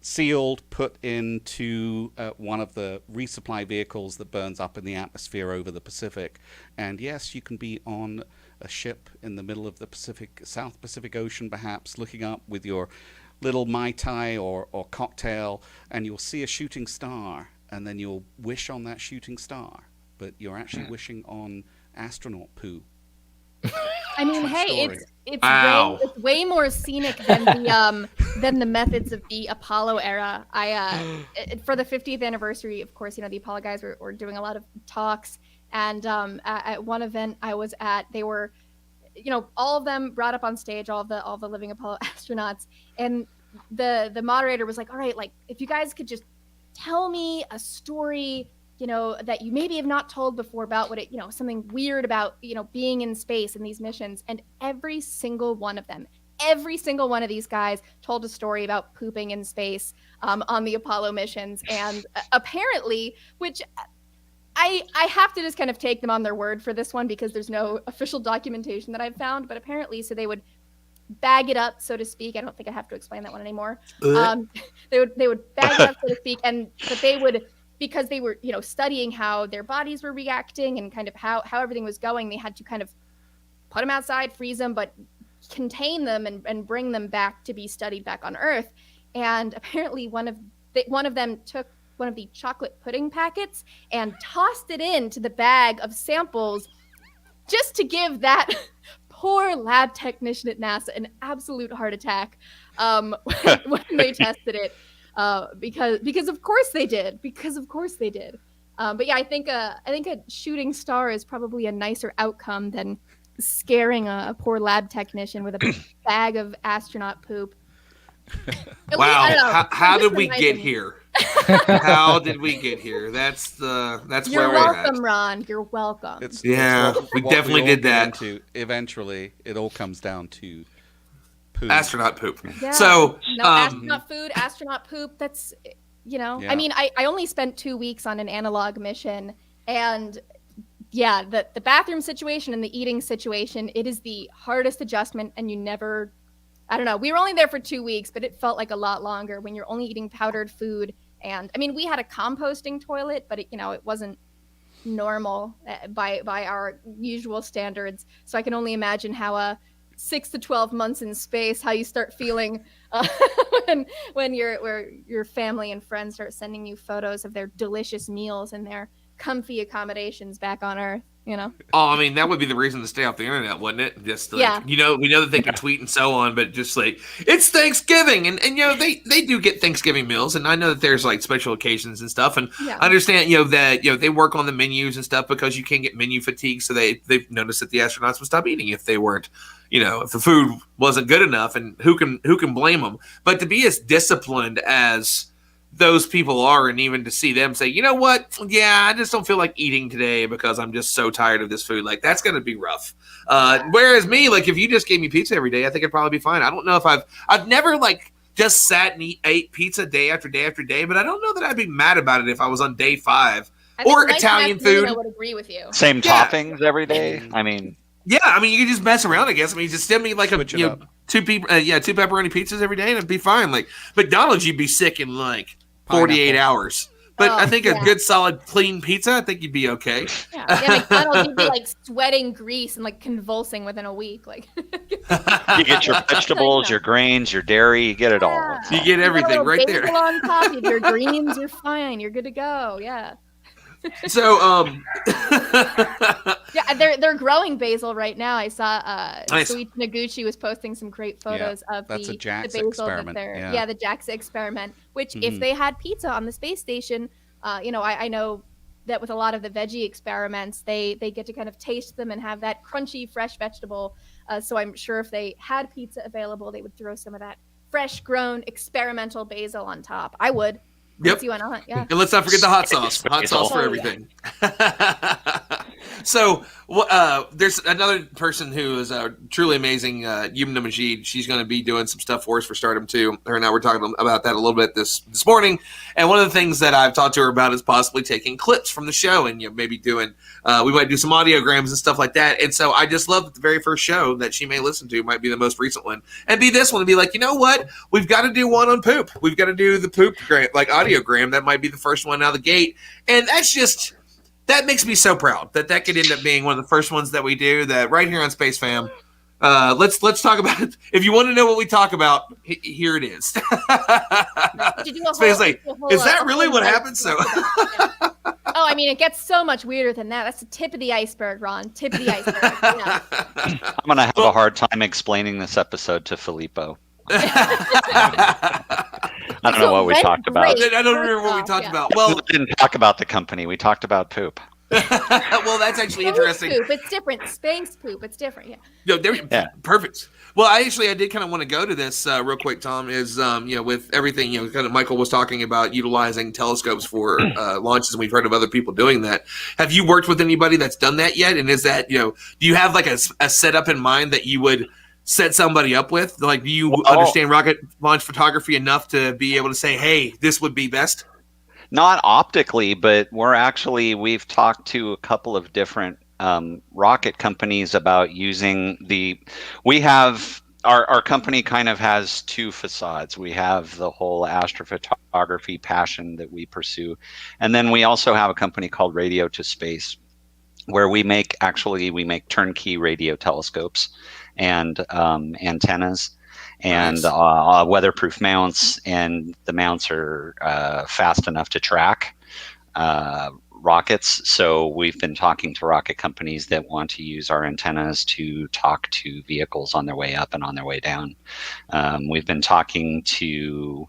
sealed, put into one of the resupply vehicles that burns up in the atmosphere over the Pacific. And yes, you can be on a ship in the middle of the Pacific, South Pacific Ocean, perhaps, looking up with your little Mai Tai or cocktail, and you'll see a shooting star, and then you'll wish on that shooting star, but you're actually wishing on astronaut poo. I mean, True hey, story. it's way more scenic than the methods of the Apollo era. For the 50th anniversary, of course, the Apollo guys were doing a lot of talks, and at one event I was at, they were, all of them brought up on stage, all the living Apollo astronauts, and the moderator was like, all right, like, if you guys could just tell me a story, that you maybe have not told before about what something weird about, being in space and these missions. And every single one of these guys told a story about pooping in space on the Apollo missions. And apparently, which I have to just kind of take them on their word for this one because there's no official documentation that I've found, but apparently, so they would bag it up, so to speak. I don't think I have to explain that one anymore. They would bag it up, so to speak, but they would, because they were, studying how their bodies were reacting and kind of how everything was going, they had to kind of put them outside, freeze them, but contain them and bring them back to be studied back on Earth. And apparently one of them took one of the chocolate pudding packets and tossed it into the bag of samples just to give that poor lab technician at NASA an absolute heart attack when they tested it. Because of course they did. But yeah, I think a shooting star is probably a nicer outcome than scaring a poor lab technician with a bag of astronaut poop. Wow, how did we get here? How did we get here? That's where we're at. You're welcome, Ron. You're welcome. We definitely did that. Eventually, it all comes down to poop. Astronaut poop. Yeah. So astronaut food, astronaut poop. That's Yeah. I mean, I only spent 2 weeks on an analog mission, and yeah, the bathroom situation and the eating situation, it is the hardest adjustment, and you never. I don't know. We were only there for 2 weeks, but it felt like a lot longer when you're only eating powdered food. And I mean, we had a composting toilet, but it wasn't normal by our usual standards. So I can only imagine how 6 to 12 months in space, how you start feeling when your family and friends start sending you photos of their delicious meals and their comfy accommodations back on Earth. Oh, I mean, that would be the reason to stay off the internet, wouldn't it? Just like, Yeah. we know that they can tweet and so on, but just like, it's Thanksgiving, and they do get Thanksgiving meals, and I know that there's like special occasions and stuff, and Yeah. I understand that they work on the menus and stuff because you can get menu fatigue, so they've noticed that the astronauts would stop eating if they weren't, if the food wasn't good enough, and who can blame them? But to be as disciplined as those people are, and even to see them say, you know what, yeah, I just don't feel like eating today because I'm just so tired of this food, like that's gonna be rough. Whereas me, like, if you just gave me pizza every day, I think it'd probably be fine. I don't know if I've never like just sat and ate pizza day after day after day, but I don't know that I'd be mad about it if I was on day 5. I think Or Mike Italian Matthew, food. I would agree with you. Same Yeah. toppings every day. I mean, Yeah, I mean, you can just mess around, I guess. I mean, just send me like Switch it up. two pepperoni pizzas every day, and it'd be fine. Like McDonald's, you'd be sick in like 48 Pineapple. hours. But I think a yeah. good, solid, clean pizza, I think you'd be okay. Yeah, McDonald's, you'd be like sweating grease and like convulsing within a week. Like you get your vegetables, your grains, your dairy, you get it all. Yeah. You get everything You got a right little there. basil on top, you have your greens, you're fine. You're good to go. Yeah. So, Yeah, they're growing basil right now. I saw Nice. Sweet Noguchi was posting some great photos of that's a the JAXA basil experiment, that they're yeah. the JAXA experiment. Which if they had pizza on the space station, I know that with a lot of the veggie experiments, they get to kind of taste them and have that crunchy, fresh vegetable. So I'm sure if they had pizza available, they would throw some of that fresh grown experimental basil on top. I would. Yep. See why not? Yeah. And let's not forget the hot sauce. Hot Basil. sauce for Oh, everything. So there's another person who is truly amazing, Yumna Majid. She's going to be doing some stuff for us for Stardom too. Her and I were talking about that a little bit this morning. And one of the things that I've talked to her about is possibly taking clips from the show and maybe doing. We might do some audiograms and stuff like that. And so I just love that the very first show that she may listen to might be the most recent one, and be this one and be like, you know what? We've got to do one on poop. We've got to do the poop audiogram. That might be the first one out of the gate, and that's just. That makes me so proud that could end up being one of the first ones that we do. That right here on Space Fam. Let's talk about it. If you want to know what we talk about, here it is. Space like, is that really what happened? So. Oh, I mean, it gets so much weirder than that. That's the tip of the iceberg, Ron. Tip of the iceberg. Yeah. I'm gonna have a hard time explaining this episode to Filippo. I don't know what we talked about. I don't remember what we talked about. Well, we didn't talk about the company. We talked about poop. Well, that's actually interesting. Poop. It's different. Space poop. It's different. Yeah. No, perfect. Well, I did kind of want to go to this real quick, Tom, is, with everything, kind of Michael was talking about utilizing telescopes for launches, and we've heard of other people doing that. Have you worked with anybody that's done that yet? And is that, do you have like a setup in mind that you would set somebody up with? Like, do you understand rocket launch photography enough to be able to say, hey, this would be best? Not optically, but we've talked to a couple of different rocket companies about using we have, our company kind of has two facades. We have the whole astrophotography passion that we pursue. And then we also have a company called Radio to Space, where we make turnkey radio telescopes and antennas and weatherproof mounts, and the mounts are fast enough to track rockets. So we've been talking to rocket companies that want to use our antennas to talk to vehicles on their way up and on their way down. We've been talking to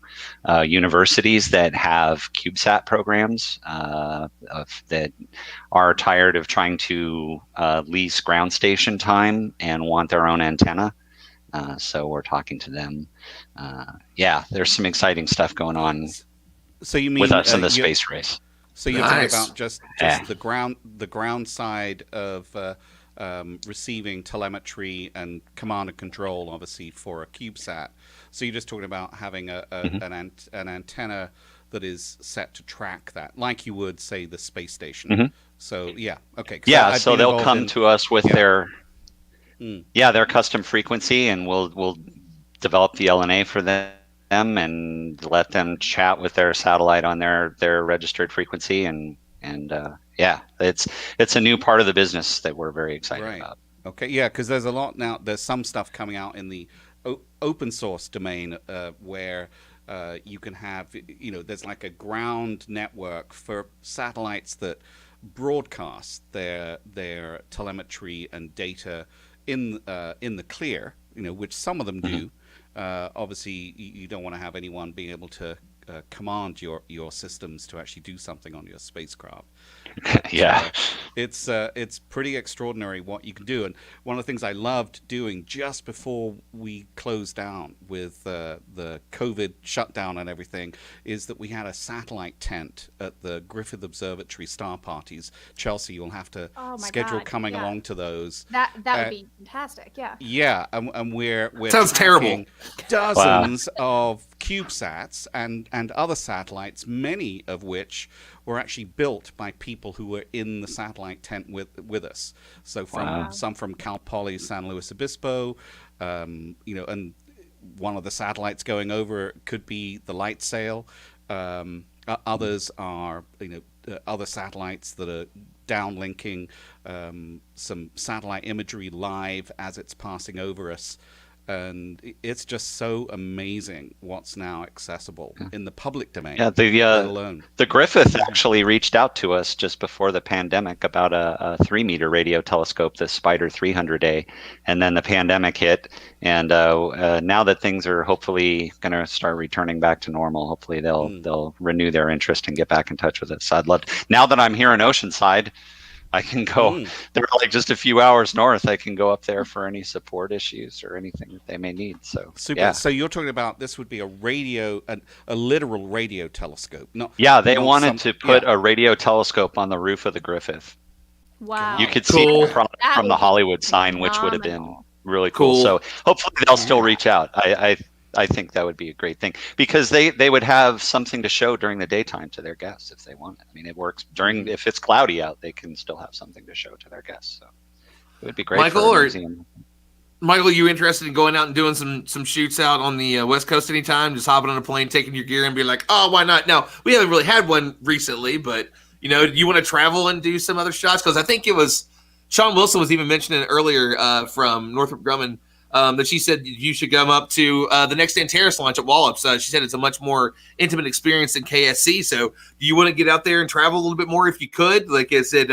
universities that have CubeSat programs that are tired of trying to lease ground station time and want their own antenna. So we're talking to them. There's some exciting stuff going on with us in the space race. So you're talking about just the ground side of receiving telemetry and command and control, obviously, for a CubeSat. So you're just talking about having an antenna that is set to track that, like you would, say, the space station. Mm-hmm. So so they'll come to us with their custom frequency, and we'll develop the LNA for them and let them chat with their satellite on their registered frequency, and it's a new part of the business that we're very excited about. Okay, yeah, because there's a lot now. There's some stuff coming out in the open source domain where you can have, there's like a ground network for satellites that broadcast their telemetry and data in the clear, which some of them do. Obviously, you don't want to have anyone being able to command your systems to actually do something on your spacecraft. It's pretty extraordinary what you can do. And one of the things I loved doing just before we closed down with the COVID shutdown and everything is that we had a satellite tent at the Griffith Observatory star parties. Chelsea, you'll have to schedule coming along to those. That would be fantastic. Yeah. Yeah, and we're sounds terrible. Dozens of CubeSats and other satellites, many of which were actually built by people who were in the satellite tent with us. So some from Cal Poly San Luis Obispo, and one of the satellites going over could be the light sail. Others are other satellites that are downlinking some satellite imagery live as it's passing over us. And it's just so amazing what's now accessible in the public domain. Yeah, the Griffith actually reached out to us just before the pandemic about a 3-meter radio telescope, the Spider 300A, and then the pandemic hit. And now that things are hopefully going to start returning back to normal, hopefully they'll renew their interest and get back in touch with us. I'd love now that I'm here in Oceanside, I can go. They're like just a few hours north. I can go up there for any support issues or anything that they may need. So super. Yeah. So you're talking about this would be a literal radio telescope. They wanted to put a radio telescope on the roof of the Griffith. Wow. You could Cool. see from That the would be Hollywood sign, which would have been phenomenal. really cool. Cool. So hopefully they'll still reach out. I think that would be a great thing because they would have something to show during the daytime to their guests if they want it. I mean, it works if it's cloudy out, they can still have something to show to their guests. So it would be great Michael, for a or museum. Michael, you interested in going out and doing some shoots out on the West Coast anytime? Just hopping on a plane, taking your gear, and be like, oh, why not? Now, we haven't really had one recently, but, you know, do you want to travel and do some other shots? Because I think it was Sean Wilson was even mentioning it earlier from Northrop Grumman that she said you should come up to the next Antares launch at Wallops. She said it's a much more intimate experience than KSC. So do you want to get out there and travel a little bit more if you could? Like, is it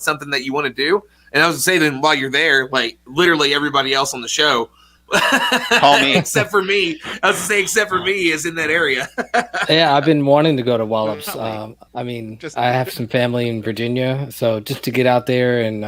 something that you want to do? And I was going to say then while you're there, like literally everybody else on the show, Call me. except for me. I was going to say except for me is in that area. Yeah, I've been wanting to go to Wallops. Really? I mean, Just- I have some family in Virginia, so just to get out there and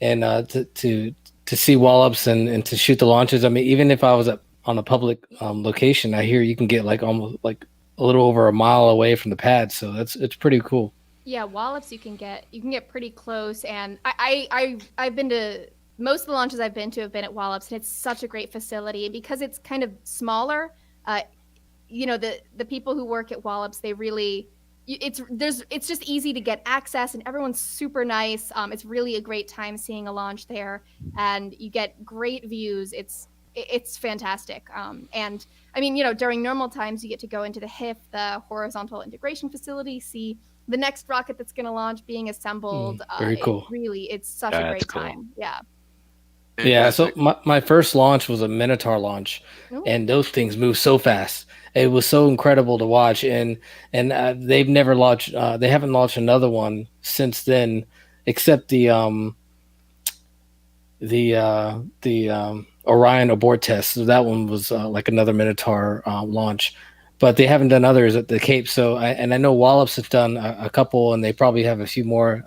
to see Wallops and to shoot the launches. I mean, even if I was on a public location, I hear you can get like almost like a little over a mile away from the pad, so it's pretty cool. Yeah, Wallops you can get pretty close, and I've been to most of the launches I've been to have been at Wallops, and it's such a great facility because it's kind of smaller. The people who work at Wallops, they really it's just easy to get access, and everyone's super nice. It's really a great time seeing a launch there, and you get great views. It's fantastic. And I mean, during normal times, you get to go into the HIF, the Horizontal Integration Facility, see the next rocket that's going to launch being assembled. Very cool. It's such a great cool. time. Yeah. Yeah, so my first launch was a Minotaur launch, Ooh. and those things move so fast. It was so incredible to watch, and they've never launched. They haven't launched another one since then, except the Orion abort test. So that one was like another Minotaur launch, but they haven't done others at the Cape. So I know Wallops has done a couple, and they probably have a few more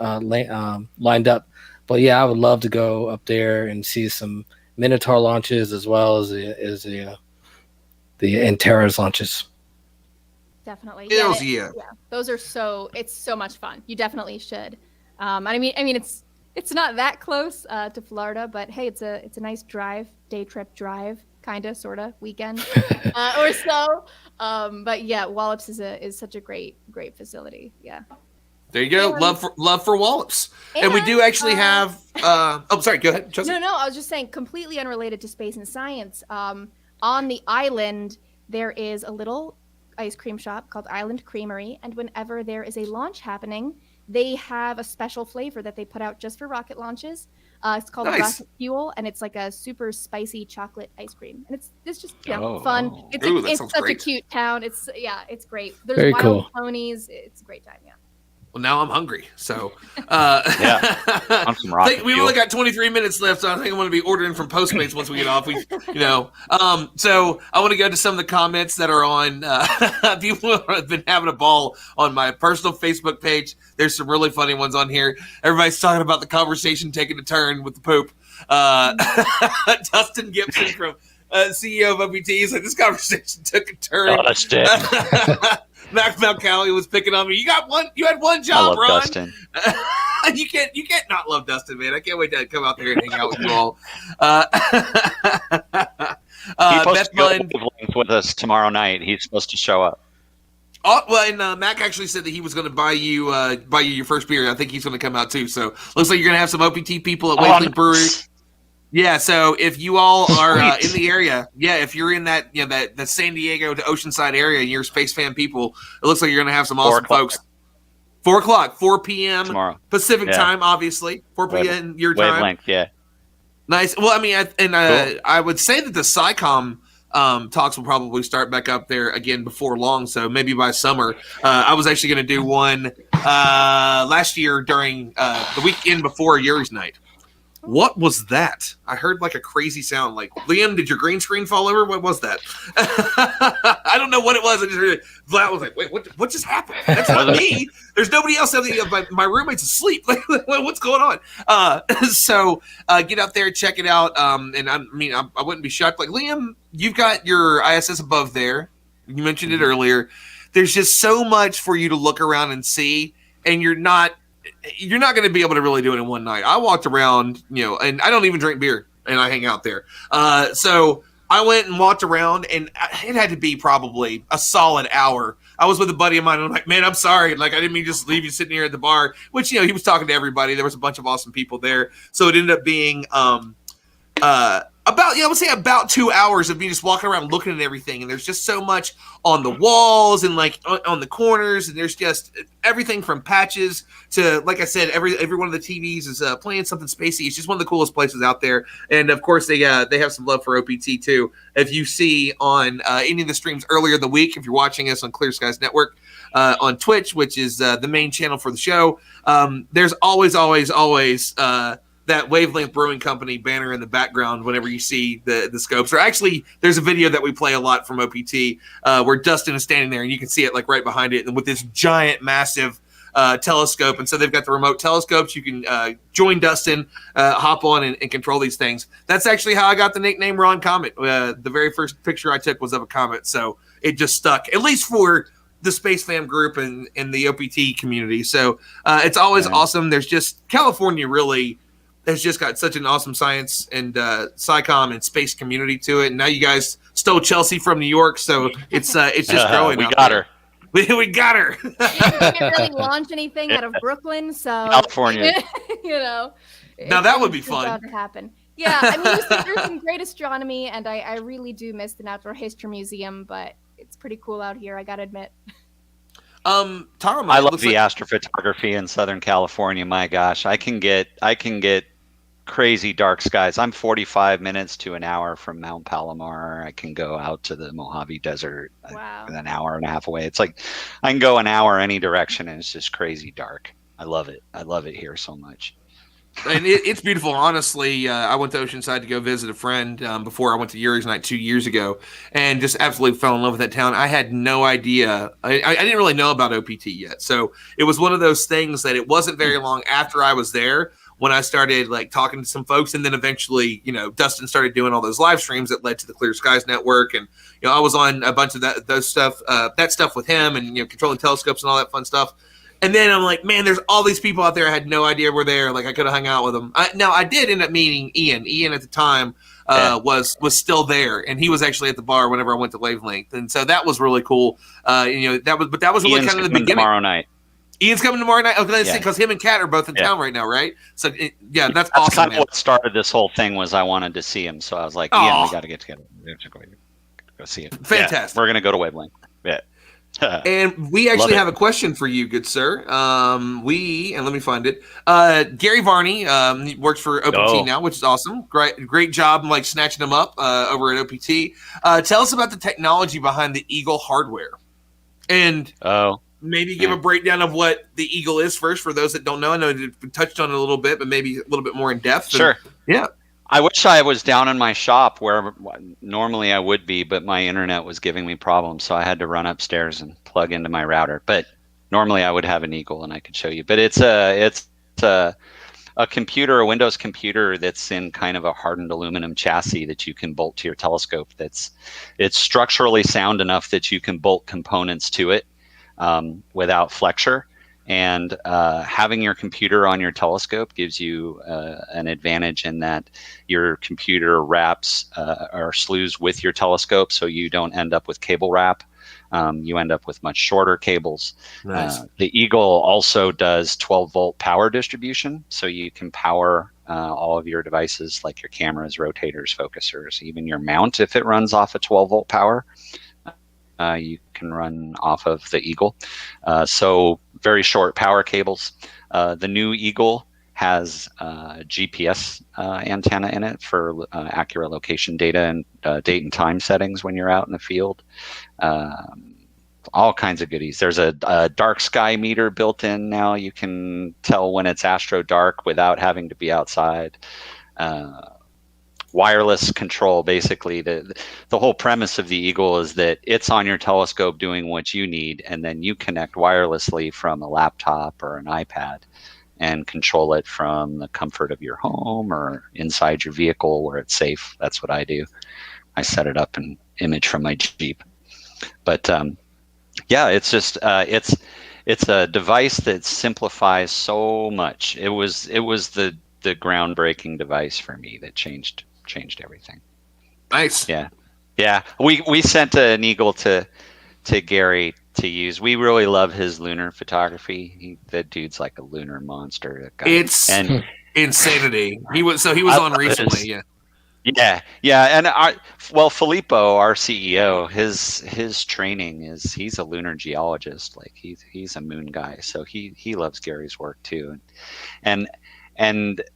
lined up. But yeah, I would love to go up there and see some Minotaur launches as well as the Antares launches. Definitely. Hells yeah. yeah. Those are it's so much fun. You definitely should. I mean, it's not that close to Florida, but hey, it's a nice day trip drive, kind of, sort of weekend or so. But yeah, Wallops is such a great facility. Yeah. There you go. Love for Wallops. And we do actually have sorry, go ahead, Chelsea. No, I was just saying, completely unrelated to space and science. On the island, there is a little ice cream shop called Island Creamery, and whenever there is a launch happening, they have a special flavor that they put out just for rocket launches. It's called Rocket Fuel, and it's like a super spicy chocolate ice cream, and it's just fun. It's such a cute town. It's great. There's Very wild cool. ponies. It's a great time. Yeah. Well, now I'm hungry. So, Yeah. On some rocket we've fuel. only got 23 minutes left, so I think I'm going to be ordering from Postmates once we get off. So I want to go to some of the comments that are on. People have been having a ball on my personal Facebook page. There's some really funny ones on here. Everybody's talking about the conversation taking a turn with the poop. Dustin Gibson from CEO of OPT is like, this conversation took a turn. Dustin. Mac Malcali was picking on me. You had one I job, love Ron. Dustin. you can't not love Dustin, man. I can't wait to come out there and hang out with you all. He's supposed Beth to go Munn. wavelength with us tomorrow night. He's supposed to show up. Oh, well, and Mac actually said that he was going to buy you your first beer. I think he's going to come out too. So looks like you're going to have some OPT people at Wavelength Brewery. Yeah, so if you all are in the area, if you're in that that San Diego to Oceanside area and you're Space Fan people, it looks like you're going to have some awesome folks. 4 p.m. Tomorrow. Pacific time, obviously. 4 p.m. your time. Wavelength, yeah. Nice. Well, I mean, Cool. I would say that the SciComm talks will probably start back up there again before long, so maybe by summer. I was actually going to do one last year during the weekend before Yuri's night. What was that? I heard like a crazy sound. Like, Liam, did your green screen fall over? What was that? I don't know what it was. I just heard it. Vlad was like, wait, what just happened? That's not me. There's nobody else. My roommate's asleep. Like, what's going on? So get out there, check it out. And I wouldn't be shocked. Like, Liam, you've got your ISS above there. You mentioned it earlier. There's just so much for you to look around and see, and you're not you're not going to be able to really do it in one night. I walked around, and I don't even drink beer, and I hang out there. So I went and walked around, and it had to be probably a solid hour. I was with a buddy of mine, and I'm like, man, I'm sorry. Like, I didn't mean just leave you sitting here at the bar, which, he was talking to everybody. There was a bunch of awesome people there. So it ended up being I would say about 2 hours of me just walking around looking at everything, and there's just so much on the walls and like on the corners, and there's just everything from patches to, like I said, every one of the TVs is playing something spacey. It's just one of the coolest places out there, and of course they have some love for OPT too. If you see on any of the streams earlier in the week, if you're watching us on Clear Skies Network on Twitch, which is the main channel for the show, there's always that Wavelength Brewing Company banner in the background whenever you see the scopes. Or actually, there's a video that we play a lot from OPT where Dustin is standing there, and you can see it like right behind it, and with this giant, massive telescope. And so they've got the remote telescopes. You can join Dustin, hop on and control these things. That's actually how I got the nickname Ron Comet. The very first picture I took was of a comet, so it just stuck, at least for the Space Fam group and the OPT community. So it's always awesome. There's just California really has just got such an awesome science and SciComm and space community to it. And now you guys stole Chelsea from New York, so it's just growing. We got her. We got her. We can't really launch anything out of Brooklyn, so California. Now that would be fun. Bound to happen. Yeah, I mean, there's some great astronomy, and I really do miss the Natural History Museum, but it's pretty cool out here, I gotta admit. Tom, I love the astrophotography in Southern California. My gosh, I can get crazy dark skies. I'm 45 minutes to an hour from Mount Palomar. I can go out to the Mojave Desert. Wow. An hour and a half away. It's like I can go an hour any direction, and it's just crazy dark. I love it. I love it here so much. And it's beautiful. Honestly, I went to Oceanside to go visit a friend before I went to Yuri's Night 2 years ago, and just absolutely fell in love with that town. I had no idea. I didn't really know about OPT yet. So it was one of those things that it wasn't very long after I was there when I started like talking to some folks, and then eventually, Dustin started doing all those live streams that led to the Clear Skies Network, and I was on a bunch of that stuff with him, and controlling telescopes and all that fun stuff. And then I'm like, man, there's all these people out there. I had no idea were there. Like I could have hung out with them. Now I did end up meeting Ian. Ian at the time was still there, and he was actually at the bar whenever I went to Wavelength, and so that was really cool. That was really Ian's kind of the beginning. Tomorrow night. Ian's coming tomorrow night. Okay, because him and Kat are both in town right now, right? So that's awesome. That's kind man. of what started this whole thing. Was I wanted to see him, so I was like, Ian, we got to get together. We have to go see him. Fantastic. Yeah, we're gonna go to Wavelength. Yeah. And we actually have a question for you, good sir. And let me find it. Gary Varney he works for OPT now, which is awesome. Great job, like snatching him up over at OPT. Tell us about the technology behind the Eagle hardware, and maybe give a breakdown of what the Eagle is first for those that don't know. I know we touched on it a little bit, but maybe a little bit more in depth. Sure. Yeah. I wish I was down in my shop where normally I would be, but my internet was giving me problems, so I had to run upstairs and plug into my router. But normally I would have an Eagle and I could show you. But it's a computer, a Windows computer that's in kind of a hardened aluminum chassis that you can bolt to your telescope. It's structurally sound enough that you can bolt components to it without flexure. And having your computer on your telescope gives you an advantage in that your computer wraps or slews with your telescope, so you don't end up with cable wrap. You end up with much shorter cables. Nice. The Eagle also does 12-volt power distribution, so you can power all of your devices like your cameras, rotators, focusers, even your mount if it runs off a 12-volt power. You can run off of the Eagle. So very short power cables. The new Eagle has a GPS antenna in it for accurate location data and date and time settings when you're out in the field. All kinds of goodies. There's a dark sky meter built in now. You can tell when it's astro dark without having to be outside. Wireless control. Basically, the whole premise of the Eagle is that it's on your telescope doing what you need, and then you connect wirelessly from a laptop or an iPad and control it from the comfort of your home or inside your vehicle where it's safe. That's what I do. I set it up and image from my Jeep. But it's just it's a device that simplifies so much. It was the groundbreaking device for me that changed everything. Nice. Yeah. Yeah. We sent an Eagle to Gary to use. We really love his lunar photography. That dude's like a lunar monster. That guy. It's insanity. He was on recently. Yeah. And Filippo, our CEO, his training is, he's a lunar geologist. Like he's a moon guy, so he loves Gary's work too. And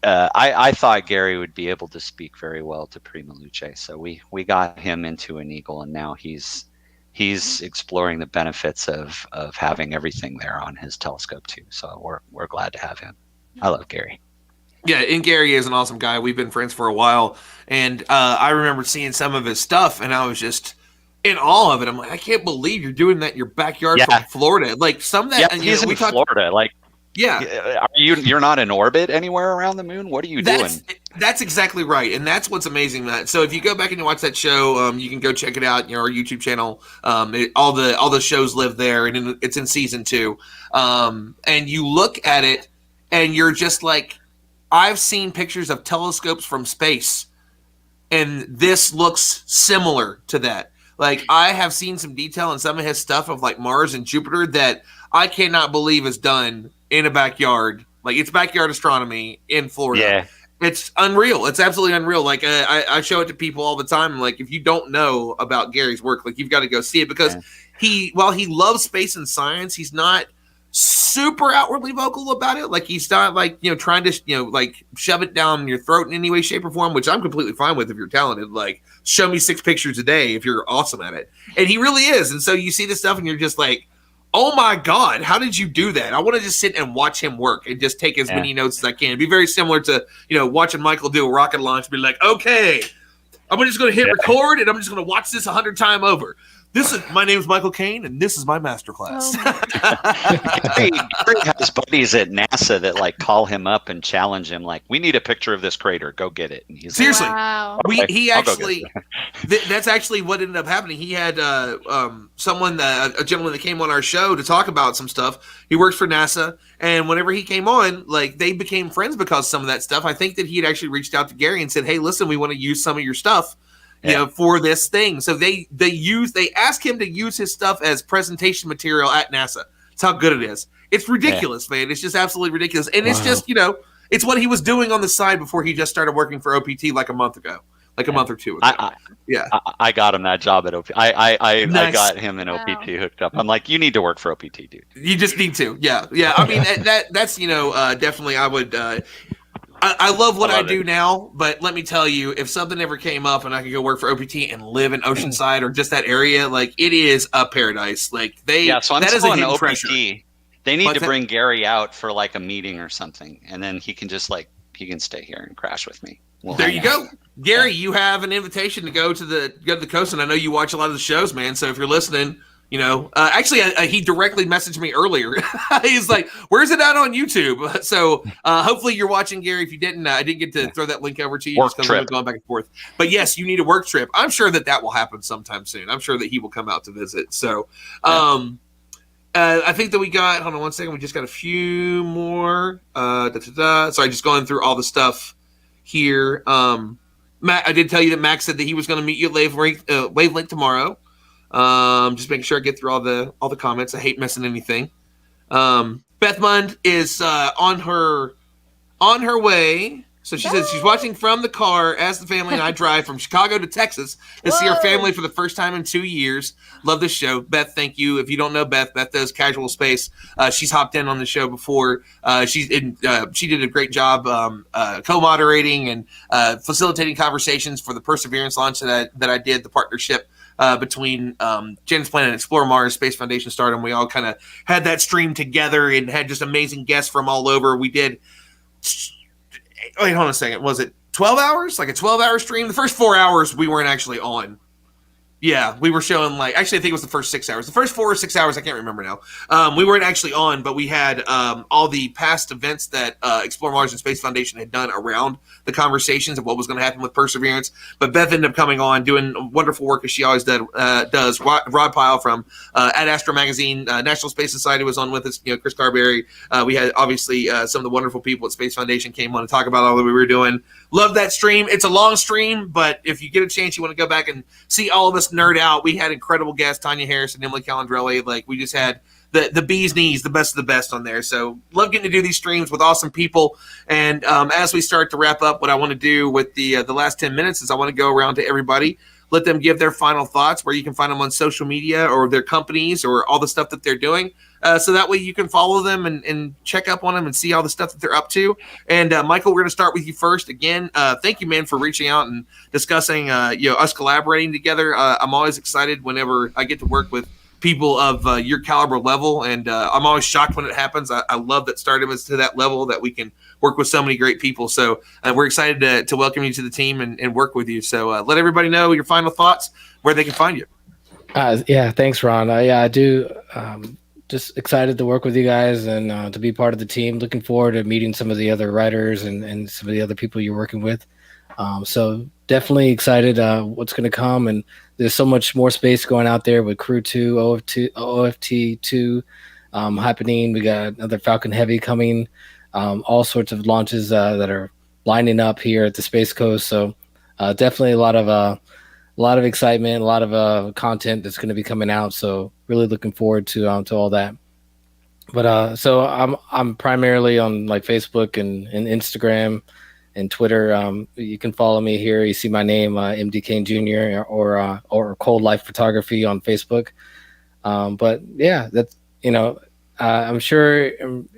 I thought Gary would be able to speak very well to Prima Luce, so we got him into an Eagle, and now he's exploring the benefits of having everything there on his telescope too. So we're glad to have him. I love Gary. Yeah, and Gary is an awesome guy. We've been friends for a while, and I remember seeing some of his stuff, and I was just in awe of it. I'm like, I can't believe you're doing that in your backyard from Florida. Like some of that. Yeah, and, he's in Florida. Like, yeah, you're not in orbit anywhere around the moon? What are you doing? That's exactly right, and that's what's amazing. So if you go back and you watch that show, you can go check it out. Our YouTube channel. All the shows live there, and it's in season 2. And you look at it, and you're just like, I've seen pictures of telescopes from space, and this looks similar to that. Like, I have seen some detail in some of his stuff of like Mars and Jupiter that I cannot believe is done in a backyard. Like, it's backyard astronomy in Florida. Yeah. It's unreal. It's absolutely unreal. Like, I show it to people all the time. Like, if you don't know about Gary's work, like, you've got to go see it, because while he loves space and science, he's not super outwardly vocal about it. Like, he's not like, trying to, like shove it down your throat in any way, shape, or form, which I'm completely fine with if you're talented. Like, show me 6 pictures a day if you're awesome at it. And he really is. And so you see this stuff and you're just like, oh my God, how did you do that? I want to just sit and watch him work and just take as many notes as I can. It'd be very similar to, watching Michael do a rocket launch, be like, okay, I'm just going to hit record and I'm just going to watch this 100 times over. My name is Michael Caine, and this is my masterclass. Gary has buddies at NASA that like call him up and challenge him, like, we need a picture of this crater. Go get it. And he's seriously. like, wow. He actually, that's actually what ended up happening. He had a gentleman that came on our show to talk about some stuff. He works for NASA, and whenever he came on, like, they became friends because of some of that stuff. I think that he had actually reached out to Gary and said, hey, listen, we want to use some of your stuff. For this thing. So they ask him to use his stuff as presentation material at NASA. That's how good it is. It's ridiculous, man. It's just absolutely ridiculous. And it's just, it's what he was doing on the side before he just started working for OPT like a month ago. Like a month or two ago. I got him that job at OPT. I got him and Wow. OPT hooked up. I'm like, you need to work for OPT, dude. You just need to. Yeah. I mean, that's definitely, I would. I love what I do now, but let me tell you, if something ever came up and I could go work for OPT and live in Oceanside or just that area, like, it is a paradise. Like, so I'm telling OPT, treasure. They need to bring Gary out for like a meeting or something, and then he can just he can stay here and crash with me. There you go, Gary. You have an invitation to go to the coast, and I know you watch a lot of the shows, man. So if you're listening. Actually, he directly messaged me earlier. He's like, "Where's it out on YouTube?" So hopefully you're watching, Gary. If you didn't, I didn't get to throw that link over to you. Work just trip. going back and forth. But yes, you need a work trip. I'm sure that will happen sometime soon. I'm sure that he will come out to visit. So, I think that we got. Hold on one second. We just got a few more. Sorry, just going through all the stuff here. Matt, I did tell you that Max said that he was going to meet you at Wavelength tomorrow. Just making sure I get through all the comments. I hate missing anything. Beth Mund is on her way. So she says she's watching from the car as the family and I drive from Chicago to Texas to see our family for the first time in 2 years. Love this show. Beth, thank you. If you don't know Beth does Casual Space. She's hopped in on the show before. She did a great job co-moderating and facilitating conversations for the Perseverance launch that I did, the partnership between Janet's Planet, Explore Mars, Space Foundation Stardom. We all kind of had that stream together and had just amazing guests from all over. We did, wait, hold on a second. Was it 12 hours? Like a 12-hour stream? The first 4 hours we weren't actually on. Yeah, we were showing actually I think it was the first 6 hours. The first 4 or 6 hours, I can't remember now. We weren't actually on, but we had all the past events that Explore Mars and Space Foundation had done around the conversations of what was going to happen with Perseverance. But Beth ended up coming on, doing wonderful work as she always does. Rod Pyle from at Astro Magazine, National Space Society was on with us. Chris Carberry. We had obviously some of the wonderful people at Space Foundation came on to talk about all that we were doing. Love that stream. It's a long stream, but if you get a chance, you want to go back and see all of us nerd out. We had incredible guests, Tanya Harris and Emily Calandrelli. We just had the bee's knees, the best of the best on there. So love getting to do these streams with awesome people. And as we start to wrap up, what I want to do with the last 10 minutes is I want to go around to everybody, let them give their final thoughts, where you can find them on social media or their companies or all the stuff that they're doing. So that way you can follow them and check up on them and see all the stuff that they're up to. And Michael, we're going to start with you first. Again, thank you, man, for reaching out and discussing us collaborating together. I'm always excited whenever I get to work with people of your caliber level, and I'm always shocked when it happens. I love that started us to that level, that we can work with so many great people. So we're excited to welcome you to the team and work with you. So let everybody know your final thoughts, where they can find you. Yeah, thanks, Ron. Yeah, I do. Just excited to work with you guys and to be part of the team. Looking forward to meeting some of the other writers and some of the other people you're working with. So definitely excited what's going to come. And there's so much more space going out there with Crew 2, OFT 2 happening. We got another Falcon Heavy coming. All sorts of launches that are lining up here at the Space Coast. So definitely a lot of excitement, a lot of content that's going to be coming out. So really looking forward to all that. But so I'm primarily on Facebook and Instagram and Twitter. You can follow me here. You see my name, MD Kane Jr. or Cold Life Photography on Facebook. But yeah, that's I'm sure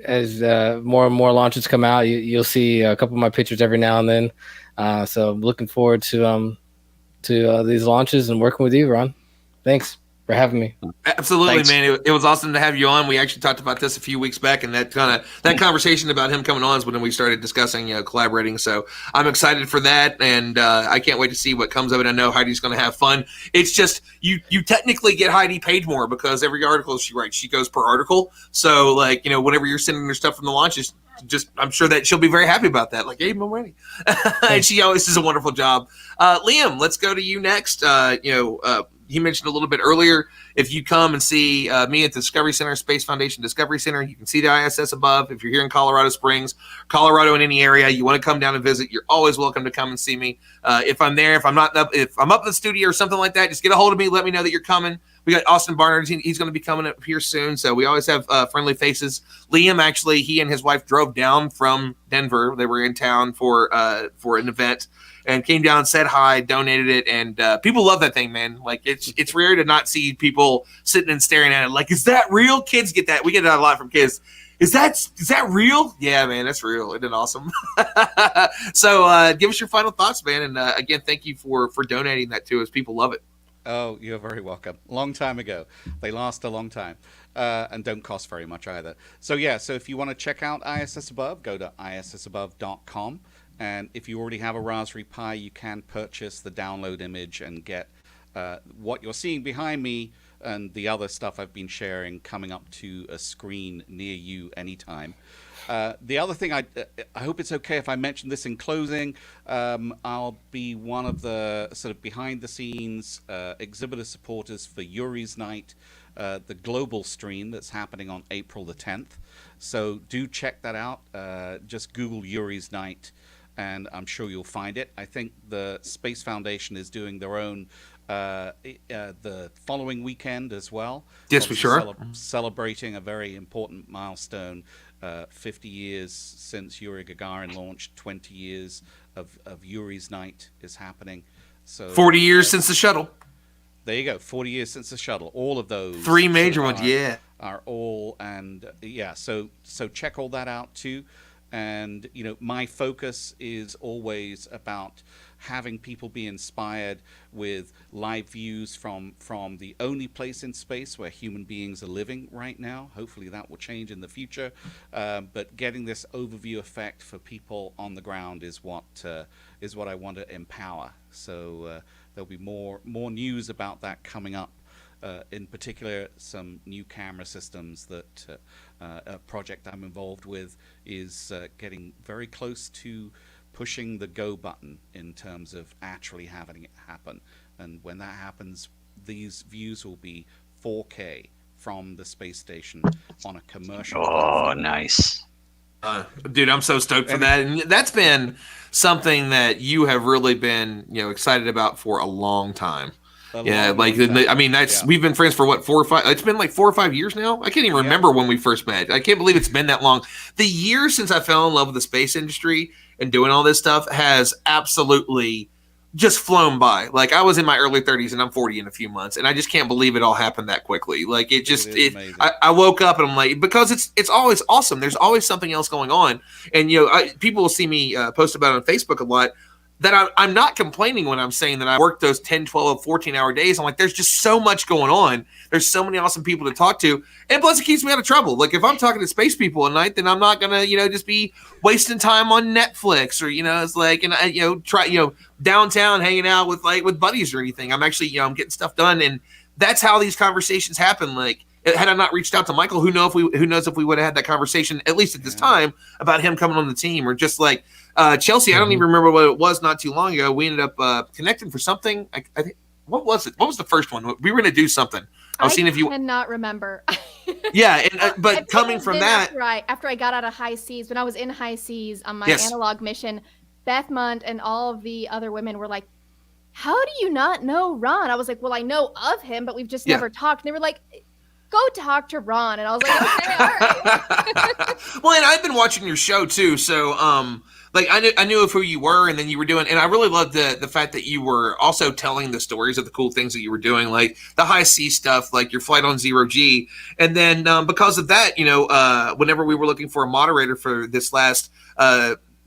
as more and more launches come out, you'll see a couple of my pictures every now and then. So I'm looking forward to these launches and working with you, Ron. Thanks for having me. Absolutely, Thanks. man. It was awesome to have you on. We actually talked about this a few weeks back, and that conversation about him coming on is when we started discussing collaborating. So I'm excited for that, and I can't wait to see what comes of it. I know Heidi's going to have fun. It's just you technically get Heidi paid more because every article she writes, she goes per article. So whenever you're sending her stuff from the launches, I'm sure that she'll be very happy about that. Hey, I'm ready. And she always does a wonderful job. Liam, let's go to you next. You mentioned a little bit earlier, if you come and see me at the Discovery Center, Space Foundation Discovery Center, you can see the ISS above. If you're here in Colorado Springs, Colorado, in any area, you want to come down and visit, you're always welcome to come and see me. If I'm there, if I'm up in the studio or something like that, just get a hold of me. Let me know that you're coming. We got Austin Barnard. He's going to be coming up here soon. So we always have friendly faces. Liam, actually, he and his wife drove down from Denver. They were in town for an event and came down, said hi, donated it, and people love that thing, man. It's rare to not see people sitting and staring at it. Is that real? Kids get that. We get that a lot from kids. Is that real? Yeah, man, that's real. Isn't it awesome? So give us your final thoughts, man. And again, thank you for donating that to us. People love it. Oh, you're very welcome. Long time ago. They last a long time and don't cost very much either. So if you want to check out ISS Above, go to issabove.com. And if you already have a Raspberry Pi, you can purchase the download image and get what you're seeing behind me and the other stuff I've been sharing coming up to a screen near you anytime. The other thing, I hope it's okay if I mention this in closing. I'll be one of the sort of behind-the-scenes exhibitor supporters for Yuri's Night, the global stream that's happening on April the 10th. So do check that out. Just Google Yuri's Night, and I'm sure you'll find it. I think the Space Foundation is doing their own the following weekend as well. Yes, we sure are. Celebrating a very important milestone. 50 years since Yuri Gagarin launched, 20 years of Yuri's Night is happening. So 40 years since the shuttle. There you go, 40 years since the shuttle. All of those. Three major ones, are all, and so check all that out too. And my focus is always about having people be inspired with live views from the only place in space where human beings are living right now. Hopefully that will change in the future, but getting this overview effect for people on the ground is what I want to empower. So there'll be more news about that coming up. In particular, some new camera systems that a project I'm involved with is getting very close to pushing the go button in terms of actually having it happen. And when that happens, these views will be 4K from the space station on a commercial platform. Nice. Dude, I'm so stoked for that. And that's been something that you have really been, excited about for a long time. We've been friends for what, 4 or 5? It's been like 4 or 5 years now. I can't even remember when we first met. I can't believe it's been that long. The years since I fell in love with the space industry and doing all this stuff has absolutely just flown by. Like, I was in my early 30s and I'm 40 in a few months, and I just can't believe it all happened that quickly. Like, I woke up and I'm like, because it's always awesome. There's always something else going on. And, people will see me post about it on Facebook a lot, that I'm not complaining when I'm saying that I work those 10, 12, 14-hour days. I'm like, there's just so much going on. There's so many awesome people to talk to. And plus, it keeps me out of trouble. Like, if I'm talking to space people at night, then I'm not going to, just be wasting time on Netflix or, it's like, and downtown hanging out with buddies or anything. I'm actually, I'm getting stuff done. And that's how these conversations happen. Like, had I not reached out to Michael, who knows if we would have had that conversation, at least at this time, about him coming on the team, or just like, Chelsea, I don't even remember what it was not too long ago. We ended up connecting for something. I think, what was it? What was the first one? We were going to do something. I cannot remember. Yeah, but coming from that, after I got out of High Seas, when I was in High Seas on my analog mission, Beth Munt and all of the other women were like, "How do you not know Ron?" I was like, "Well, I know of him, but we've just never talked." And they were like, "Go talk to Ron." And I was like, "Okay, all right." Well, and I've been watching your show too, so I knew of who you were, and then you were doing, and I really loved the fact that you were also telling the stories of the cool things that you were doing, like the high sea stuff, like your flight on 0G. And then because of that, whenever we were looking for a moderator for this last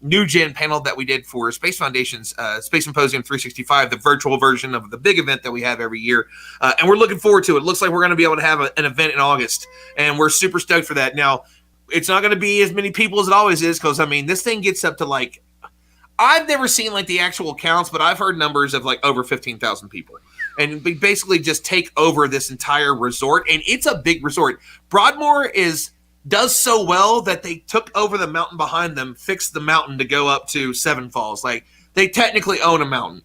new gen panel that we did for Space Foundation's Space Symposium 365, the virtual version of the big event that we have every year, and we're looking forward to it. It looks like we're going to be able to have an event in August, and we're super stoked for that. Now, it's not going to be as many people as it always is, because, this thing gets up to, like, I've never seen, like, the actual counts, but I've heard numbers of, like, over 15,000 people. And we basically just take over this entire resort, and it's a big resort. Broadmoor does so well that they took over the mountain behind them, fixed the mountain to go up to Seven Falls. Like, they technically own a mountain.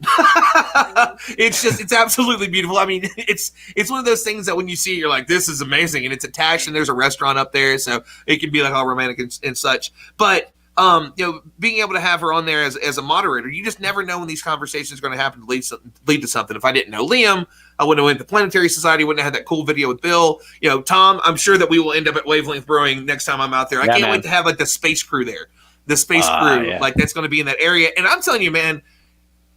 It's absolutely beautiful. It's one of those things that when you see it, you're like, this is amazing. And it's attached, and there's a restaurant up there, so it can be like all romantic and such. But, being able to have her on there as a moderator, you just never know when these conversations are going to happen to lead to something. If I didn't know Liam, I wouldn't have went to Planetary Society, wouldn't have had that cool video with Bill. Tom, I'm sure that we will end up at Wavelength Brewing next time I'm out there. I can't wait to have, like, the space crew there. The space crew, like, that's going to be in that area. And I'm telling you, man,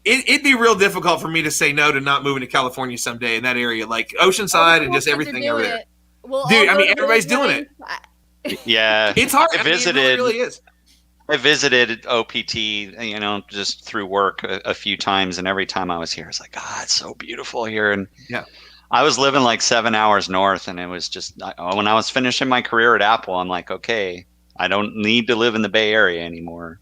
it'd be real difficult for me to say no to not moving to California someday in that area, like Oceanside and just everything over there. Dude, everybody's doing it. Yeah. It's hard. It really is. I visited OPT, just through work a few times, and every time I was here, it's like, God, it's so beautiful here. And I was living like 7 hours north, and it was just, when I was finishing my career at Apple, I'm like, okay, I don't need to live in the Bay Area anymore.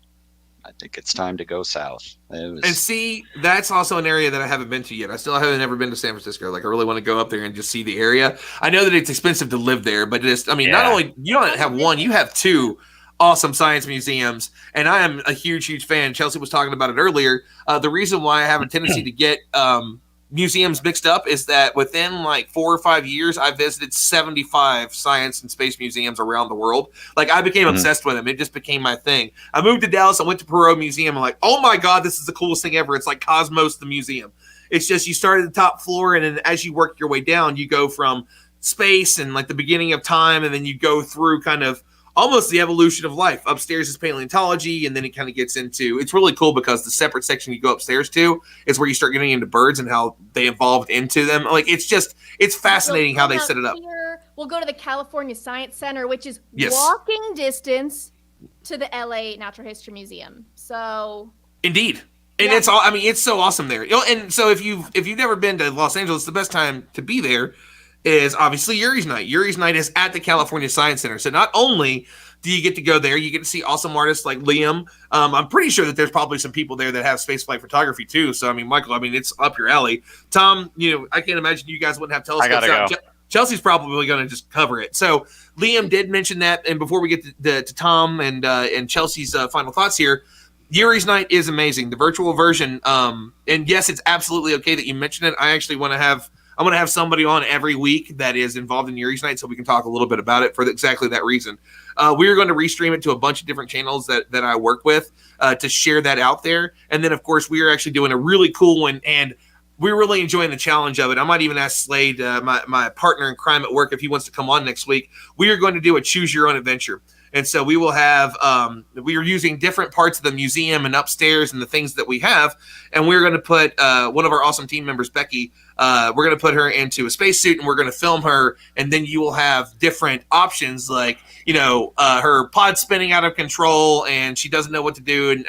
I think it's time to go south. And see, that's also an area that I haven't been to yet. I still haven't ever been to San Francisco. Like, I really want to go up there and just see the area. I know that it's expensive to live there, but not only, you don't have one, you have two awesome science museums. And I am a huge fan. Chelsea was talking about it earlier. The reason why I have a tendency to get museums mixed up is that within like 4 or 5 years, I visited 75 science and space museums around the world. Like, I became obsessed with them. It just became my thing. I moved to Dallas. I went to Perot Museum. I'm like, oh my God, this is the coolest thing ever. It's like Cosmos, the museum. It's just, you start at the top floor, and then as you work your way down, you go from space and like the beginning of time, and then you go through kind of almost the evolution of life. Upstairs is paleontology, and then it kind of gets into, it's really cool because the separate section you go upstairs to is where you start getting into birds and how they evolved into them. Like, it's fascinating how they set it up. We'll go to the California Science Center, which is walking distance to the LA Natural History Museum. So Indeed. And Yeah. it's all, I mean, it's so awesome there. And so if you've never been to Los Angeles, the best time to be there is obviously Yuri's Night. Yuri's Night is at the California Science Center. So not only do you get to go there, you get to see awesome artists like Liam. I'm pretty sure that there's probably some people there that have spaceflight photography too. So I mean, Michael, I mean, it's up your alley. Tom, I can't imagine you guys wouldn't have telescopes I gotta out. go. Chelsea's probably going to just cover it. So Liam did mention that, and before we get to Tom and Chelsea's final thoughts here, Yuri's Night is amazing. The virtual version, and yes, it's absolutely okay that you mentioned it. I actually want to have somebody on every week that is involved in Yuri's Night so we can talk a little bit about it for exactly that reason. We are going to restream it to a bunch of different channels that I work with to share that out there. And then, of course, we are actually doing a really cool one, and we're really enjoying the challenge of it. I might even ask Slade, my partner in crime at work, if he wants to come on next week. We are going to do a choose your own adventure. And so we will have, we are using different parts of the museum and upstairs and the things that we have. And we're going to put one of our awesome team members, Becky, we're going to put her into a spacesuit and we're going to film her. And then you will have different options like, her pod spinning out of control and she doesn't know what to do. And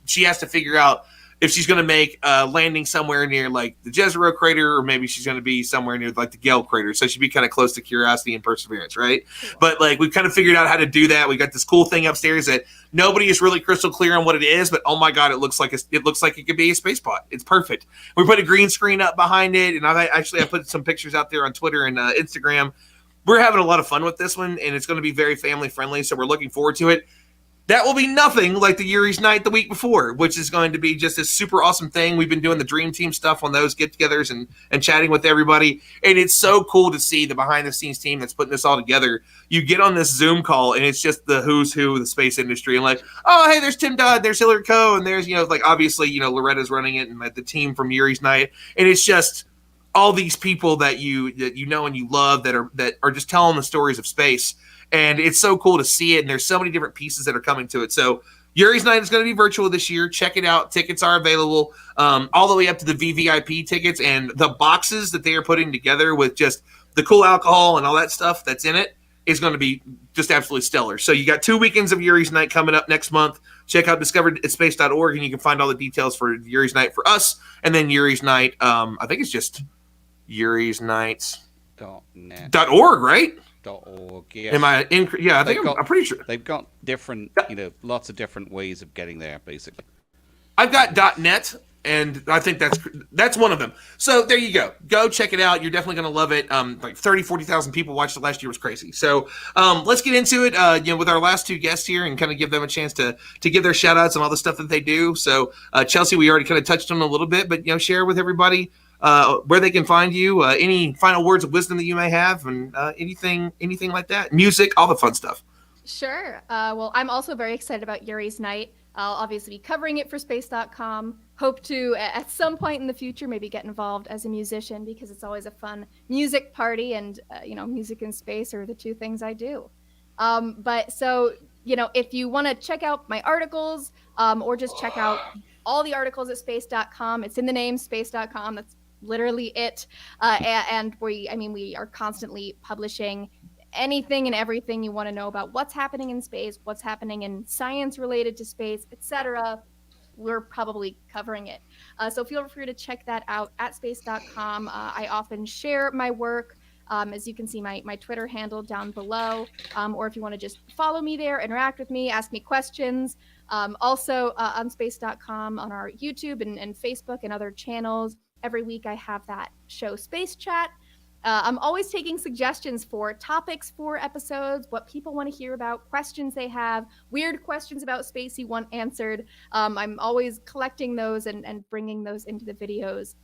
she has to figure out if she's going to make a landing somewhere near like the Jezero crater, or maybe she's going to be somewhere near like the Gale crater. So she'd be kind of close to Curiosity and Perseverance, right? But like we've kind of figured out how to do that. We got this cool thing upstairs that nobody is really crystal clear on what it is, but oh my god, it looks like it could be a space pod. It's perfect. We put a green screen up behind it, and I put some pictures out there on Twitter and Instagram. We're having a lot of fun with this one, and it's going to be very family friendly. So we're looking forward to it. That will be nothing like the Yuri's Night the week before, which is going to be just a super awesome thing. We've been doing the Dream Team stuff on those get-togethers and chatting with everybody. And it's so cool to see the behind-the-scenes team that's putting this all together. You get on this Zoom call, and it's just the who's who of the space industry. And like, oh, hey, there's Tim Dodd, there's Hillary Coe, and there's, like, obviously, Loretta's running it, and like, the team from Yuri's Night. And it's just all these people that you know and you love that are just telling the stories of space. And it's so cool to see it. And there's so many different pieces that are coming to it. So Yuri's Night is going to be virtual this year. Check it out. Tickets are available all the way up to the VVIP tickets. And the boxes that they are putting together with just the cool alcohol and all that stuff that's in it is going to be just absolutely stellar. So you got 2 weekends of Yuri's Night coming up next month. Check out discoveredspace.org and you can find all the details for Yuri's Night for us. And then Yuri's Night, I think it's just Yuri's Nights.org, right? .org. Yes. Am I in? Yeah, I think I'm pretty sure they've got different, lots of different ways of getting there. Basically, I've got .net, and I think that's one of them. So there you go. Go check it out. You're definitely going to love it. Like 40,000 people watched it last year. It was crazy. So let's get into it. With our last 2 guests here, and kind of give them a chance to give their shout outs and all the stuff that they do. So Chelsea, we already kind of touched on a little bit, but share with everybody where they can find you, any final words of wisdom that you may have, and anything like that, music, all the fun stuff. Sure. Well, I'm also very excited about Yuri's Night. I'll obviously be covering it for space.com. Hope to, at some point in the future, maybe get involved as a musician, because it's always a fun music party, and music and space are the 2 things I do. But so, if you want to check out my articles, or just check out all the articles at space.com, it's in the name, space.com. That's literally it. And we are constantly publishing anything and everything you want to know about what's happening in space, what's happening in science related to space, etc. We're probably covering it. So feel free to check that out at space.com. I often share my work. As you can see, my Twitter handle down below. Or if you want to just follow me there, interact with me, ask me questions. Also on space.com, on our YouTube and Facebook and other channels. Every week I have that show Space Chat. I'm always taking suggestions for topics for episodes, what people want to hear about, questions they have, weird questions about space you want answered. I'm always collecting those and bringing those into the videos.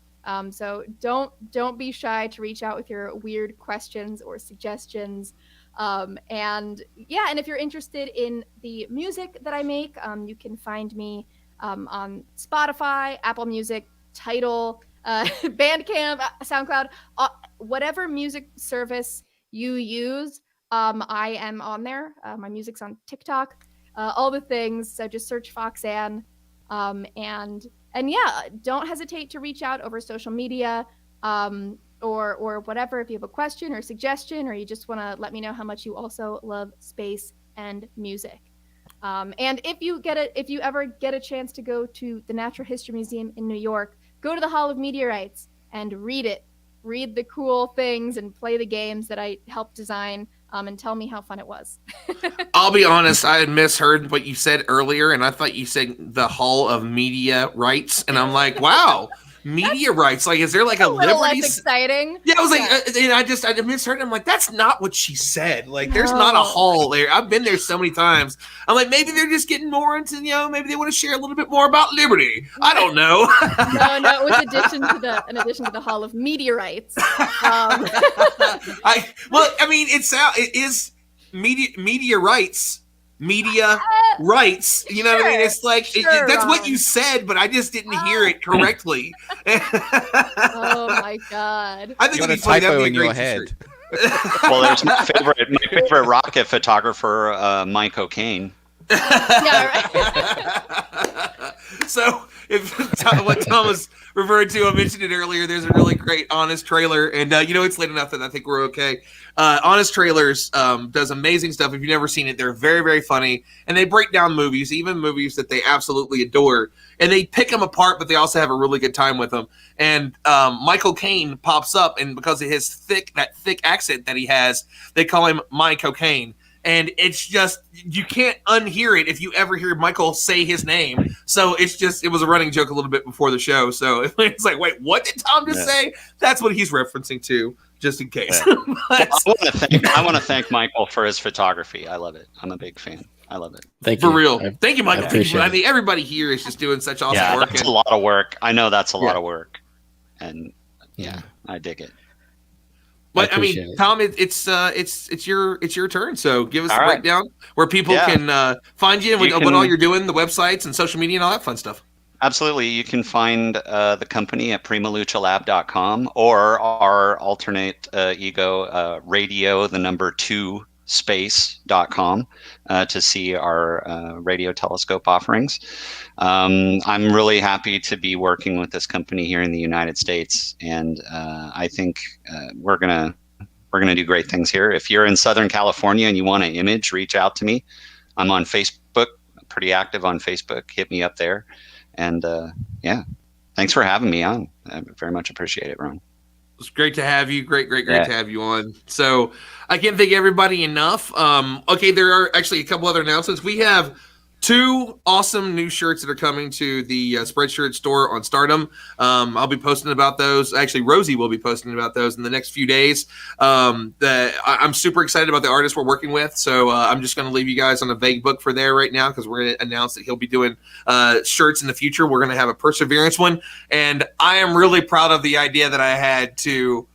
So don't be shy to reach out with your weird questions or suggestions. And if you're interested in the music that I make, you can find me on Spotify, Apple Music, Tidal, Bandcamp, SoundCloud, whatever music service you use. I am on there. My music's on TikTok, all the things. So just search Foxanne, and don't hesitate to reach out over social media, or whatever. If you have a question or suggestion, or you just want to let me know how much you also love space and music. And if you ever get a chance to go to the Natural History Museum in New York, go to the Hall of Meteorites and read it. Read the cool things and play the games that I helped design, and tell me how fun it was. I'll be honest, I had misheard what you said earlier, and I thought you said the Hall of Media Rights, and I'm like, wow, media rights. Like, is there like a little liberty? less exciting. Yeah, I was like, and I misheard. I'm like, that's not what she said. Like, there's not a hall there. I've been there so many times. I'm like, maybe they're just getting more into, maybe they want to share a little bit more about liberty. I don't know. No, it was in addition to the Hall of Meteorites. It is media rights. Media rights, you know what I mean? It's like that's what you said, but I just didn't hear it correctly. Oh my god! I think you got a typo in your head. Well, there's my favorite rocket photographer, Mike O'Kane. Yeah, right. So, if what Thomas referred to, I mentioned it earlier. There's a really great Honest trailer, and it's late enough that I think we're okay. Honest Trailers does amazing stuff. If you've never seen it, they're very, very funny, and they break down movies, even movies that they absolutely adore, and they pick them apart, but they also have a really good time with them. And Michael Caine pops up, and because of his thick accent that he has, they call him Mike O'Kane. And it's just, you can't unhear it if you ever hear Michael say his name. So it was a running joke a little bit before the show. So it's like, wait, what did Tom just say? That's what he's referencing to, just in case. Yeah. I want to thank Michael for his photography. I love it. I'm a big fan. I love it. Thank you. For real. Thank you, Michael. I mean, everybody here is just doing such awesome work. That's a lot of work. I know that's a lot of work. And I dig it. But I mean, Tom, it's your turn. So give us a breakdown where people can find you and what all you're doing, the websites and social media and all that fun stuff. Absolutely. You can find the company at primaluchalab.com or our alternate ego radio, the number 2 space.com to see our radio telescope offerings. I'm really happy to be working with this company here in the United States, and I think we're gonna do great things here. If you're in Southern California and you want an image, reach out to me. I'm on Facebook, pretty active on Facebook. Hit me up there, and thanks for having me on. I very much appreciate it, Ron. It's great to have you. Great to have you on. So I can't thank everybody enough. Okay, there are actually a couple other announcements. We have 2 awesome new shirts that are coming to the Spreadshirt store on Stardom. I'll be posting about those. Actually, Rosie will be posting about those in the next few days. I'm super excited about the artist we're working with. So I'm just going to leave you guys on a vague book for there right now, because we're going to announce that he'll be doing shirts in the future. We're going to have a Perseverance one. And I am really proud of the idea that I had to.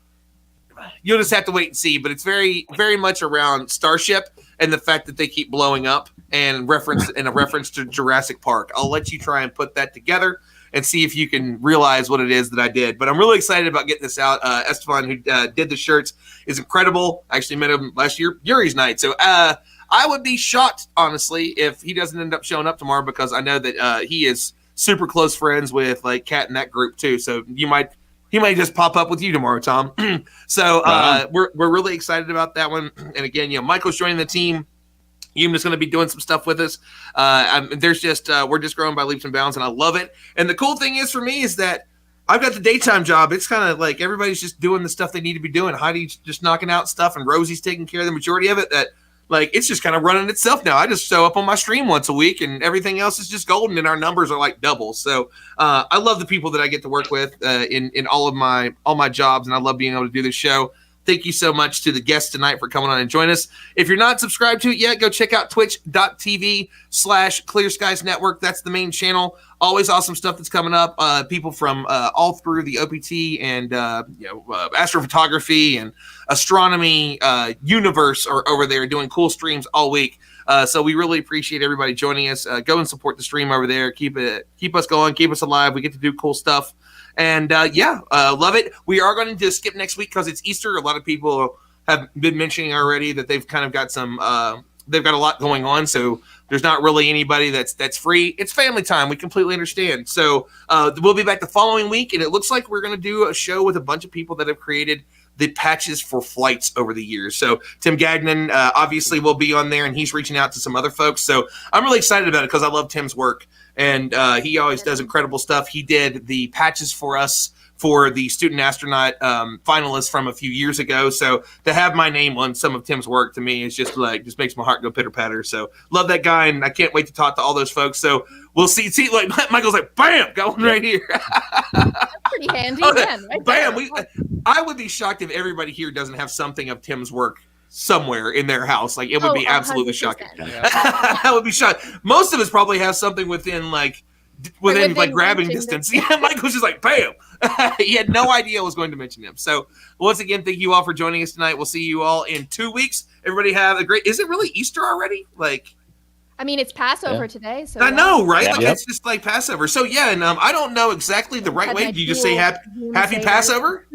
You'll just have to wait and see, but it's very, very much around Starship and the fact that they keep blowing up, and a reference to Jurassic Park. I'll let you try and put that together and see if you can realize what it is that I did. But I'm really excited about getting this out. Esteban, who did the shirts, is incredible. I actually met him last year, Yuri's night. So I would be shocked, honestly, if he doesn't end up showing up tomorrow, because I know that he is super close friends with like Kat and that group too. So he might just pop up with you tomorrow, Tom. So we're really excited about that one. And again, Michael's joining the team. Yuma's going to be doing some stuff with us. We're just growing by leaps and bounds, and I love it. And the cool thing is for me is that I've got the daytime job. It's kind of like everybody's just doing the stuff they need to be doing. Heidi's just knocking out stuff, and Rosie's taking care of the majority of it. That like it's just kind of running itself now. I just show up on my stream once a week, and everything else is just golden, and our numbers are like double. So I love the people that I get to work with in all my jobs, and I love being able to do this show. Thank you so much to the guests tonight for coming on and join us. If you're not subscribed to it yet, go check out twitch.tv/Clear Skies Network. That's the main channel. Always awesome stuff that's coming up. People from all through the OPT and astrophotography and astronomy universe are over there doing cool streams all week. So we really appreciate everybody joining us. Go and support the stream over there. Keep us going. Keep us alive. We get to do cool stuff. And love it. We are going to skip next week because it's Easter. A lot of people have been mentioning already that they've kind of got they've got a lot going on. So there's not really anybody that's free. It's family time. We completely understand. So we'll be back the following week. And it looks like we're going to do a show with a bunch of people that have created the patches for flights over the years. So Tim Gagnon obviously will be on there, and he's reaching out to some other folks. So I'm really excited about it because I love Tim's work, and he always does incredible stuff. He did the patches for us for the student astronaut finalists from a few years ago. So to have my name on some of Tim's work to me is just makes my heart go pitter patter. So love that guy, and I can't wait to talk to all those folks. So we'll see. Like Michael's like, bam, got one right here. That's pretty handy. Man, right bam. there. I would be shocked if everybody here doesn't have something of Tim's work somewhere in their house. Like it would be absolutely 100%. shocking. I would be shocked. Most of us probably have something within within grabbing distance. Yeah, Michael's just like, bam. He had no idea I was going to mention him. So once again, thank you all for joining us tonight. We'll see you all in 2 weeks. Everybody have a great. Is it really Easter already? I mean, it's Passover today, so I know, right? Yeah. It's just like Passover. So yeah, and I don't know exactly the right way. Do you just say happy Passover?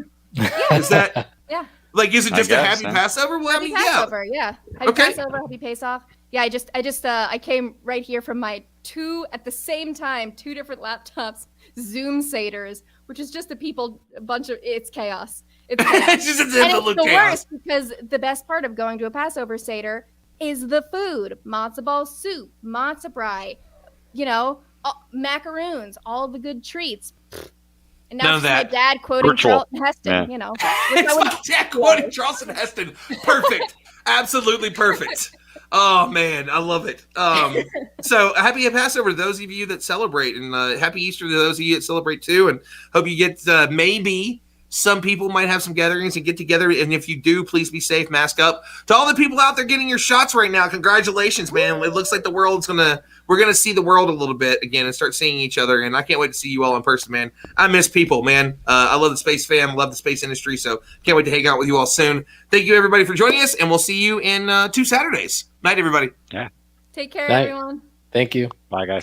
Is that Yeah. is it just a guess, happy huh? Passover? Well, Happy Passover, yeah. Happy Okay. Passover, happy Pesach. Yeah, I came right here from my two different laptops, Zoom Seders, which is just it's chaos. It's chaos. It's just And it's the chaos. worst because the best part of going to a Passover Seder is the food. Matzo ball soup, matzo brie, macaroons, all the good treats. And None now of it's my that. dad quoting Virtual. Charlton Heston, Yeah. It's my dad quoting Charleston Heston. Perfect. Absolutely perfect. Oh, man. I love it. So happy Passover to those of you that celebrate, and happy Easter to those of you that celebrate too. And hope you get maybe some people might have some gatherings and get together. And if you do, please be safe, mask up. To all the people out there getting your shots right now, congratulations, man. It looks like we're going to see the world a little bit again and start seeing each other. And I can't wait to see you all in person, man. I miss people, man. I love the space fam, love the space industry. So can't wait to hang out with you all soon. Thank you, everybody, for joining us. And we'll see you in 2 Saturdays. Night, everybody. Take care, Night. everyone. Thank you. Bye, guys.